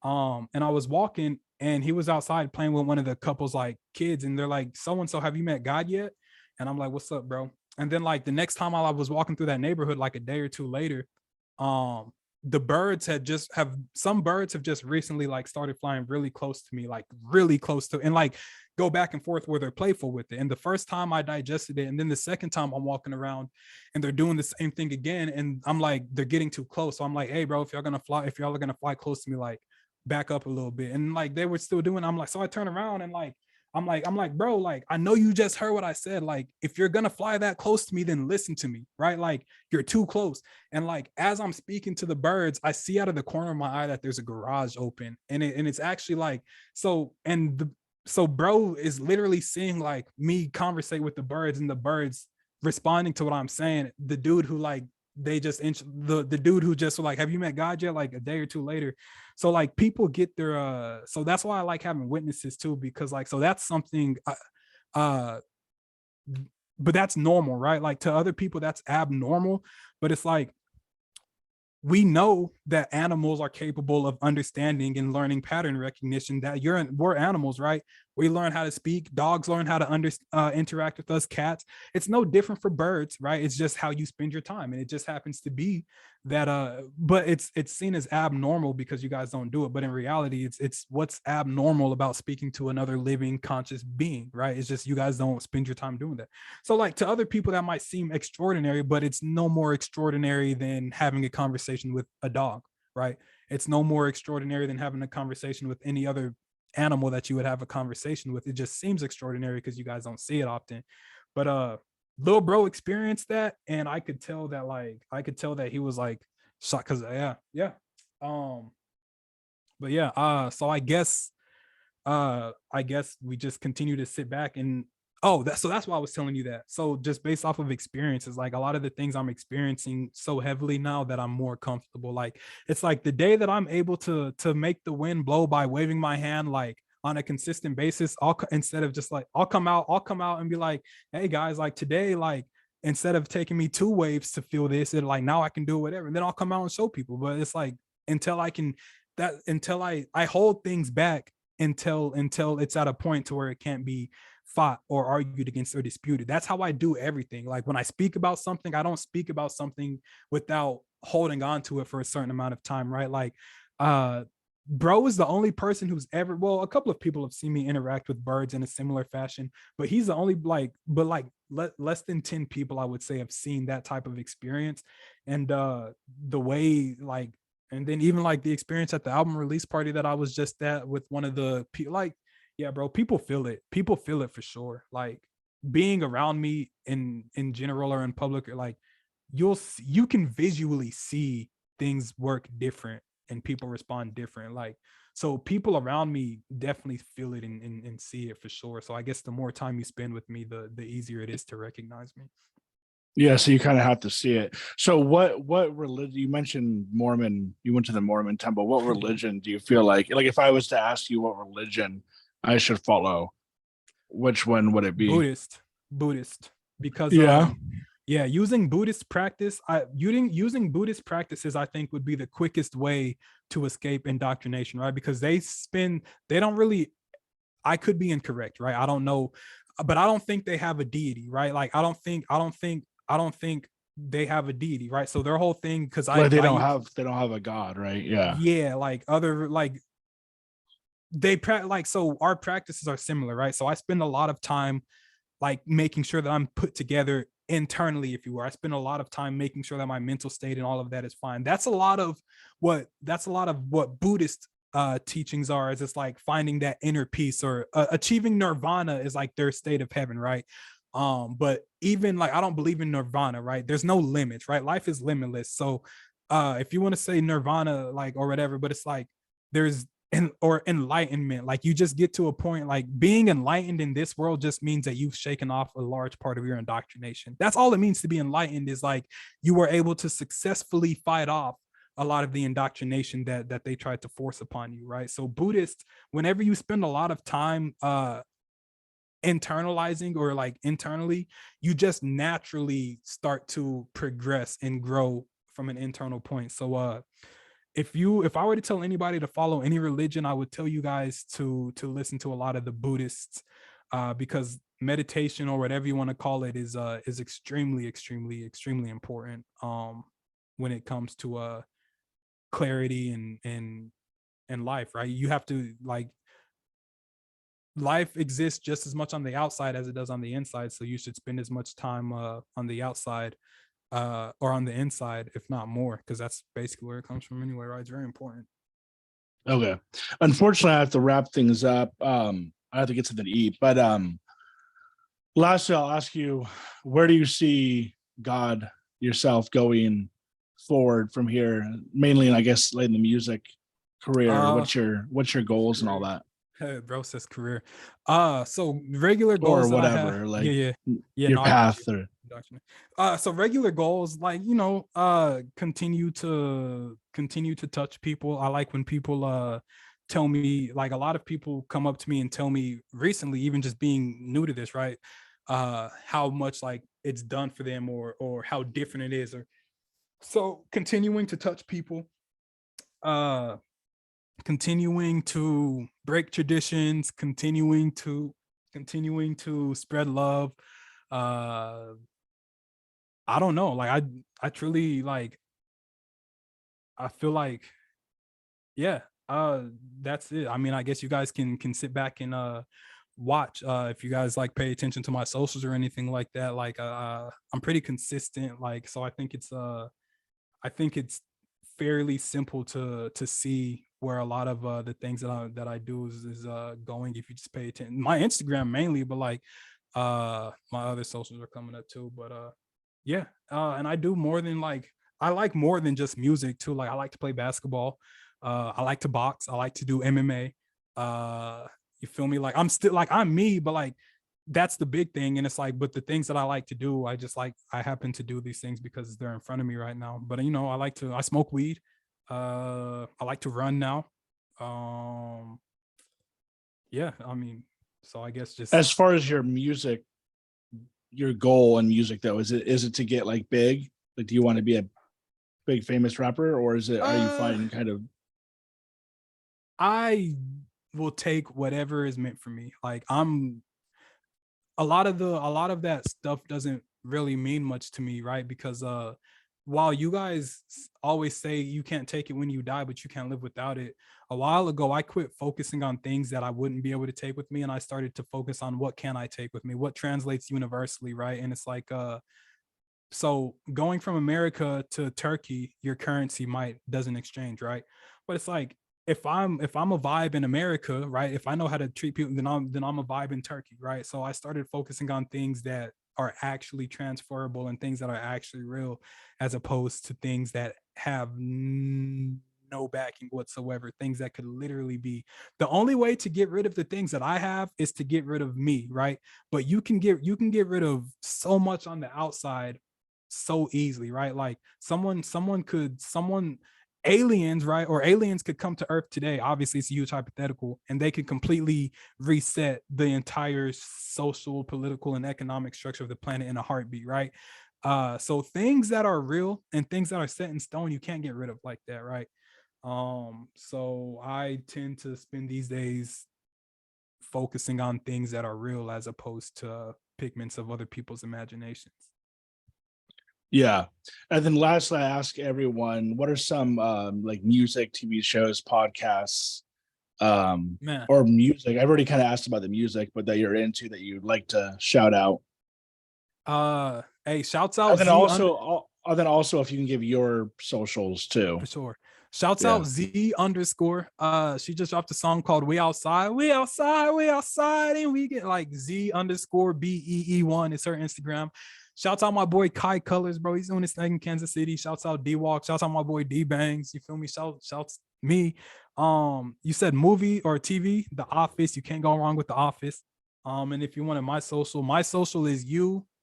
B: And I was walking, and he was outside playing with one of the couple's like kids, and they're like, "So and so, have you met God yet?" And I'm like, "What's up, bro?" And then like the next time I was walking through that neighborhood, like a day or two later, um, the birds had just have some birds have just recently like started flying really close to me, like really close to, and like go back and forth where they're playful with it. And the first time I digested it, and then the second time I'm walking around and they're doing the same thing again. And I'm like, they're getting too close. So I'm like, hey, bro, if y'all are gonna fly close to me, like back up a little bit. And like they were still doing, I'm like, so I turn around and like, I'm like, bro, like, I know you just heard what I said. Like, if you're gonna fly that close to me, then listen to me, right? Like, you're too close. And like, as I'm speaking to the birds, I see out of the corner of my eye that there's a garage open, and it's actually like so. And so bro is literally seeing like me conversate with the birds, and the birds responding to what I'm saying. The dude who like they just the dude who just like, have you met God yet? Like a day or two later. So like people get their so that's why I like having witnesses too, because like so that's something uh but that's normal, right? Like to other people that's abnormal, but it's like we know that animals are capable of understanding and learning pattern recognition. That we're animals, right? We learn how to speak. Dogs learn how to interact with us. Cats. It's no different for birds, right? It's just how you spend your time, and it just happens to be that. But it's seen as abnormal because you guys don't do it. But in reality, it's what's abnormal about speaking to another living conscious being, right? It's just you guys don't spend your time doing that. So like to other people that might seem extraordinary, but it's no more extraordinary than having a conversation with a dog, right? It's no more extraordinary than having a conversation with any other animal that you would have a conversation with. It just seems extraordinary because you guys don't see it often. But little bro experienced that, and I could tell that he was like shocked because yeah. Um but yeah, so I guess we just continue to sit back and that's why I was telling you that. So just based off of experiences, like a lot of the things I'm experiencing so heavily now that I'm more comfortable. Like it's like the day that I'm able to make the wind blow by waving my hand like on a consistent basis, instead of just like I'll come out and be like, hey guys, like today, like instead of taking me 2 waves to feel this, it like now I can do whatever. And then I'll come out and show people. But it's like until I can until I hold things back until it's at a point to where it can't be fought or argued against or disputed. That's how I do everything. Like when I speak about something, I don't speak about something without holding on to it for a certain amount of time, right? Like bro is the only person who's ever, well, a couple of people have seen me interact with birds in a similar fashion, but he's the only less than 10 people I would say have seen that type of experience. And the way like, and then even like the experience at the album release party that I was just at with one of the people, like, yeah, bro, people feel it. People feel it for sure. Like being around me in general or in public, or like you can visually see things work different and people respond different. Like so people around me definitely feel it and see it for sure. So I guess the more time you spend with me, the easier it is to recognize me.
A: Yeah, so you kind of have to see it. So what religion, you mentioned Mormon, you went to the Mormon temple. What religion do you feel like if I was to ask you what religion I should follow, which one would it be?
B: Buddhist, because
A: Yeah.
B: yeah, using Buddhist practice, using Buddhist practices, I think would be the quickest way to escape indoctrination, right? Because they don't really, I could be incorrect, right? I don't know, but I don't think they have a deity, right? Like I don't think they have a deity, right? So their whole thing, because
A: Like
B: I
A: they don't have a god, right? Yeah.
B: yeah, like other like like so our practices are similar, right? So I spend a lot of time like making sure that I'm put together internally, if you will. I spend a lot of time making sure that my mental state and all of that is fine. That's a lot of what Buddhist teachings are, is it's like finding that inner peace, or achieving nirvana is like their state of heaven, right? But even like I don't believe in nirvana, right? There's no limits, right? Life is limitless. So if you want to say nirvana, like or whatever, but it's like there's and or enlightenment. Like you just get to a point, like being enlightened in this world just means that you've shaken off a large part of your indoctrination. That's all it means to be enlightened, is like you were able to successfully fight off a lot of the indoctrination that they tried to force upon you, right? So Buddhists, whenever you spend a lot of time internalizing or like internally, you just naturally start to progress and grow from an internal point. So if I were to tell anybody to follow any religion, I would tell you guys to listen to a lot of the Buddhists, because meditation, or whatever you want to call it, is extremely, extremely, extremely important when it comes to clarity and life, right? You have to, like, life exists just as much on the outside as it does on the inside, so you should spend as much time on the outside or on the inside, if not more, because that's basically where it comes from anyway, right? It's very important.
A: Okay. Unfortunately, I have to wrap things up. I have to get something to eat. But lastly, I'll ask you, where do you see God yourself going forward from here? Mainly, I guess, like in the music career. What's your goals and all that?
B: Bro says career. So regular
A: Or
B: goals that I have.
A: whatever, like
B: Yeah.
A: your
B: No, I got you.
A: path or
B: So regular goals, like, continue to touch people. I like when people tell me, like, a lot of people come up to me and tell me recently, even just being new to this, right? How much like it's done for them, or how different it is. Or so continuing to touch people, continuing to break traditions, continuing to spread love. I don't know, like I truly, like, I feel like, yeah, that's it. I mean, I guess you guys can sit back and watch, if you guys like pay attention to my socials or anything like that. Like, I'm pretty consistent, like, so I think it's fairly simple to see where a lot of the things that I do is going, if you just pay attention. My Instagram mainly, but like my other socials are coming up too. But yeah, and I do more than, like, I like more than just music too. Like, I like to play basketball, I like to box, I like to do MMA. You feel me? Like, I'm still, like, I'm me, but like, that's the big thing. And it's like, but the things that I like to do, I happen to do these things because they're in front of me right now. But I smoke weed. I like to run now. Yeah, I mean, so I guess just,
A: as far as your music, your goal in music though, is it to get like big? Like, do you want to be a big famous rapper, or are you
B: uh
A: finding kind of
B: I will take whatever is meant for me. Like, I'm a lot of that stuff doesn't really mean much to me, right? Because while you guys always say you can't take it when you die, but you can't live without it, a while ago I quit focusing on things that I wouldn't be able to take with me, and I started to focus on what can I take with me, what translates universally, right? And it's like, so going from America to Turkey, your currency might doesn't exchange, right? But it's like, if I'm a vibe in America, right? If I know how to treat people, then I'm a vibe in Turkey, right? So I started focusing on things that are actually transferable and things that are actually real, as opposed to things that have no backing whatsoever. Things that could literally be, the only way to get rid of the things that I have is to get rid of me, right? But you can get rid of so much on the outside so easily, right? Like, someone aliens, right? Or aliens could come to Earth today. Obviously, it's a huge hypothetical, and they could completely reset the entire social, political, and economic structure of the planet in a heartbeat, right? So things that are real and things that are set in stone, you can't get rid of like that, right? So I tend to spend these days focusing on things that are real, as opposed to pigments of other people's imaginations.
A: yeah? And then lastly, I ask everyone, what are some like music, TV shows, podcasts,
B: Man,
A: or music? I've already kind of asked about the music, but that you're into that you'd like to shout out.
B: hey, shouts
A: And
B: out
A: then
B: Z
A: also if you can give your socials too.
B: for sure. Shouts
A: Yeah.
B: out Z underscore. She just dropped a song called We Outside. We outside, we outside, and we get like Z underscore BEE1 is her Instagram. Shouts out my boy Kai Colors, bro. He's doing his thing in Kansas City. Shouts out D Walk. Shouts out my boy D Bangs. You feel me? Shouts me. You said movie or TV, The Office. You can't go wrong with The Office. And if you wanted my social is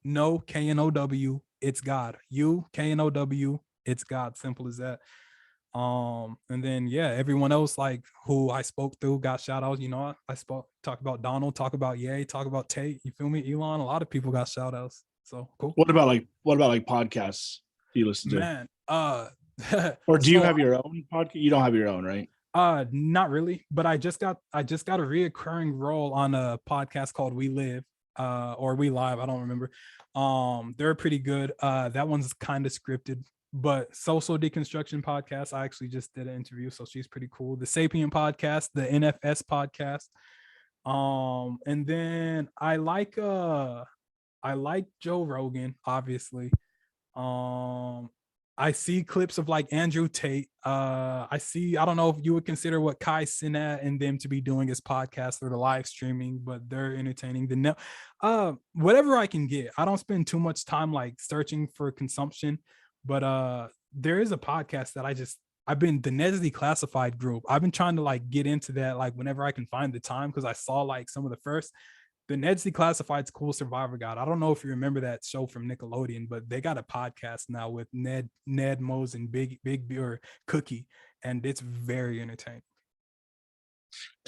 B: KNOW, it's God. KNOW, it's God. Simple as that. And then yeah, everyone else like who I spoke through got shout outs. You know, I spoke talk about Donald, talk about Ye, talk about Tate. You feel me? Elon, a lot of people got shout outs. So cool.
A: What about like podcasts do you listen to?
B: Man,
A: Or do you
B: so
A: have your own podcast? You don't have your own, right?
B: not really, but I just got a reoccurring role on a podcast called We Live, or We Live, I don't remember. They're pretty good. That one's kind of scripted, but Social Deconstruction podcast, I actually just did an interview, so she's pretty cool. The Sapien podcast, the NFS podcast. And then I like Joe Rogan, obviously. I see clips of like Andrew Tate. I don't know if you would consider what Kai Cenat and them to be doing as podcasts or the live streaming, but they're entertaining. Whatever I can get. I don't spend too much time like searching for consumption, but there is a podcast that I've been the Ned's Declassified group. I've been trying to like get into that like whenever I can find the time, because I saw like some of the first. The Ned's Declassified's Cool Survivor Guide. I don't know if you remember that show from Nickelodeon, but they got a podcast now with Ned, Mose, and Big or Cookie, and it's very entertaining.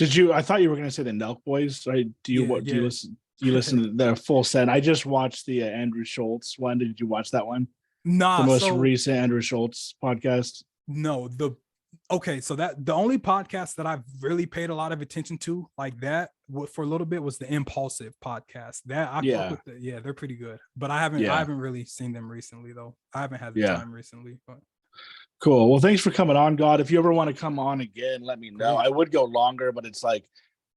A: I thought you were gonna say the Nelk Boys, right? Do you listen? You listen to the full set? I just watched the Andrew Schultz one. Did you watch that one?
B: Nah,
A: the most recent Andrew Schultz podcast.
B: No, so that the only podcast that I've really paid a lot of attention to like that for a little bit was the Impulsive podcast. They're pretty good, but I haven't really seen them recently though. I haven't had the time recently, but
A: cool. Well, thanks for coming on, God. If you ever want to come on again, let me know. I would go longer, but it's like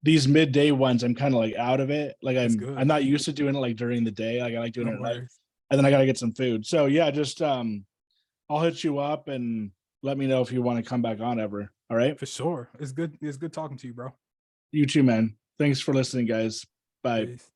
A: these midday ones, I'm kind of like out of it. Like I'm not used to doing it like during the day. Like I like doing it at night, and then I gotta get some food. So yeah, just I'll hit you up and let me know if you want to come back on ever. All right.
B: For sure. It's good. It's good talking to you, bro.
A: You too, man. Thanks for listening, guys. Bye. Peace.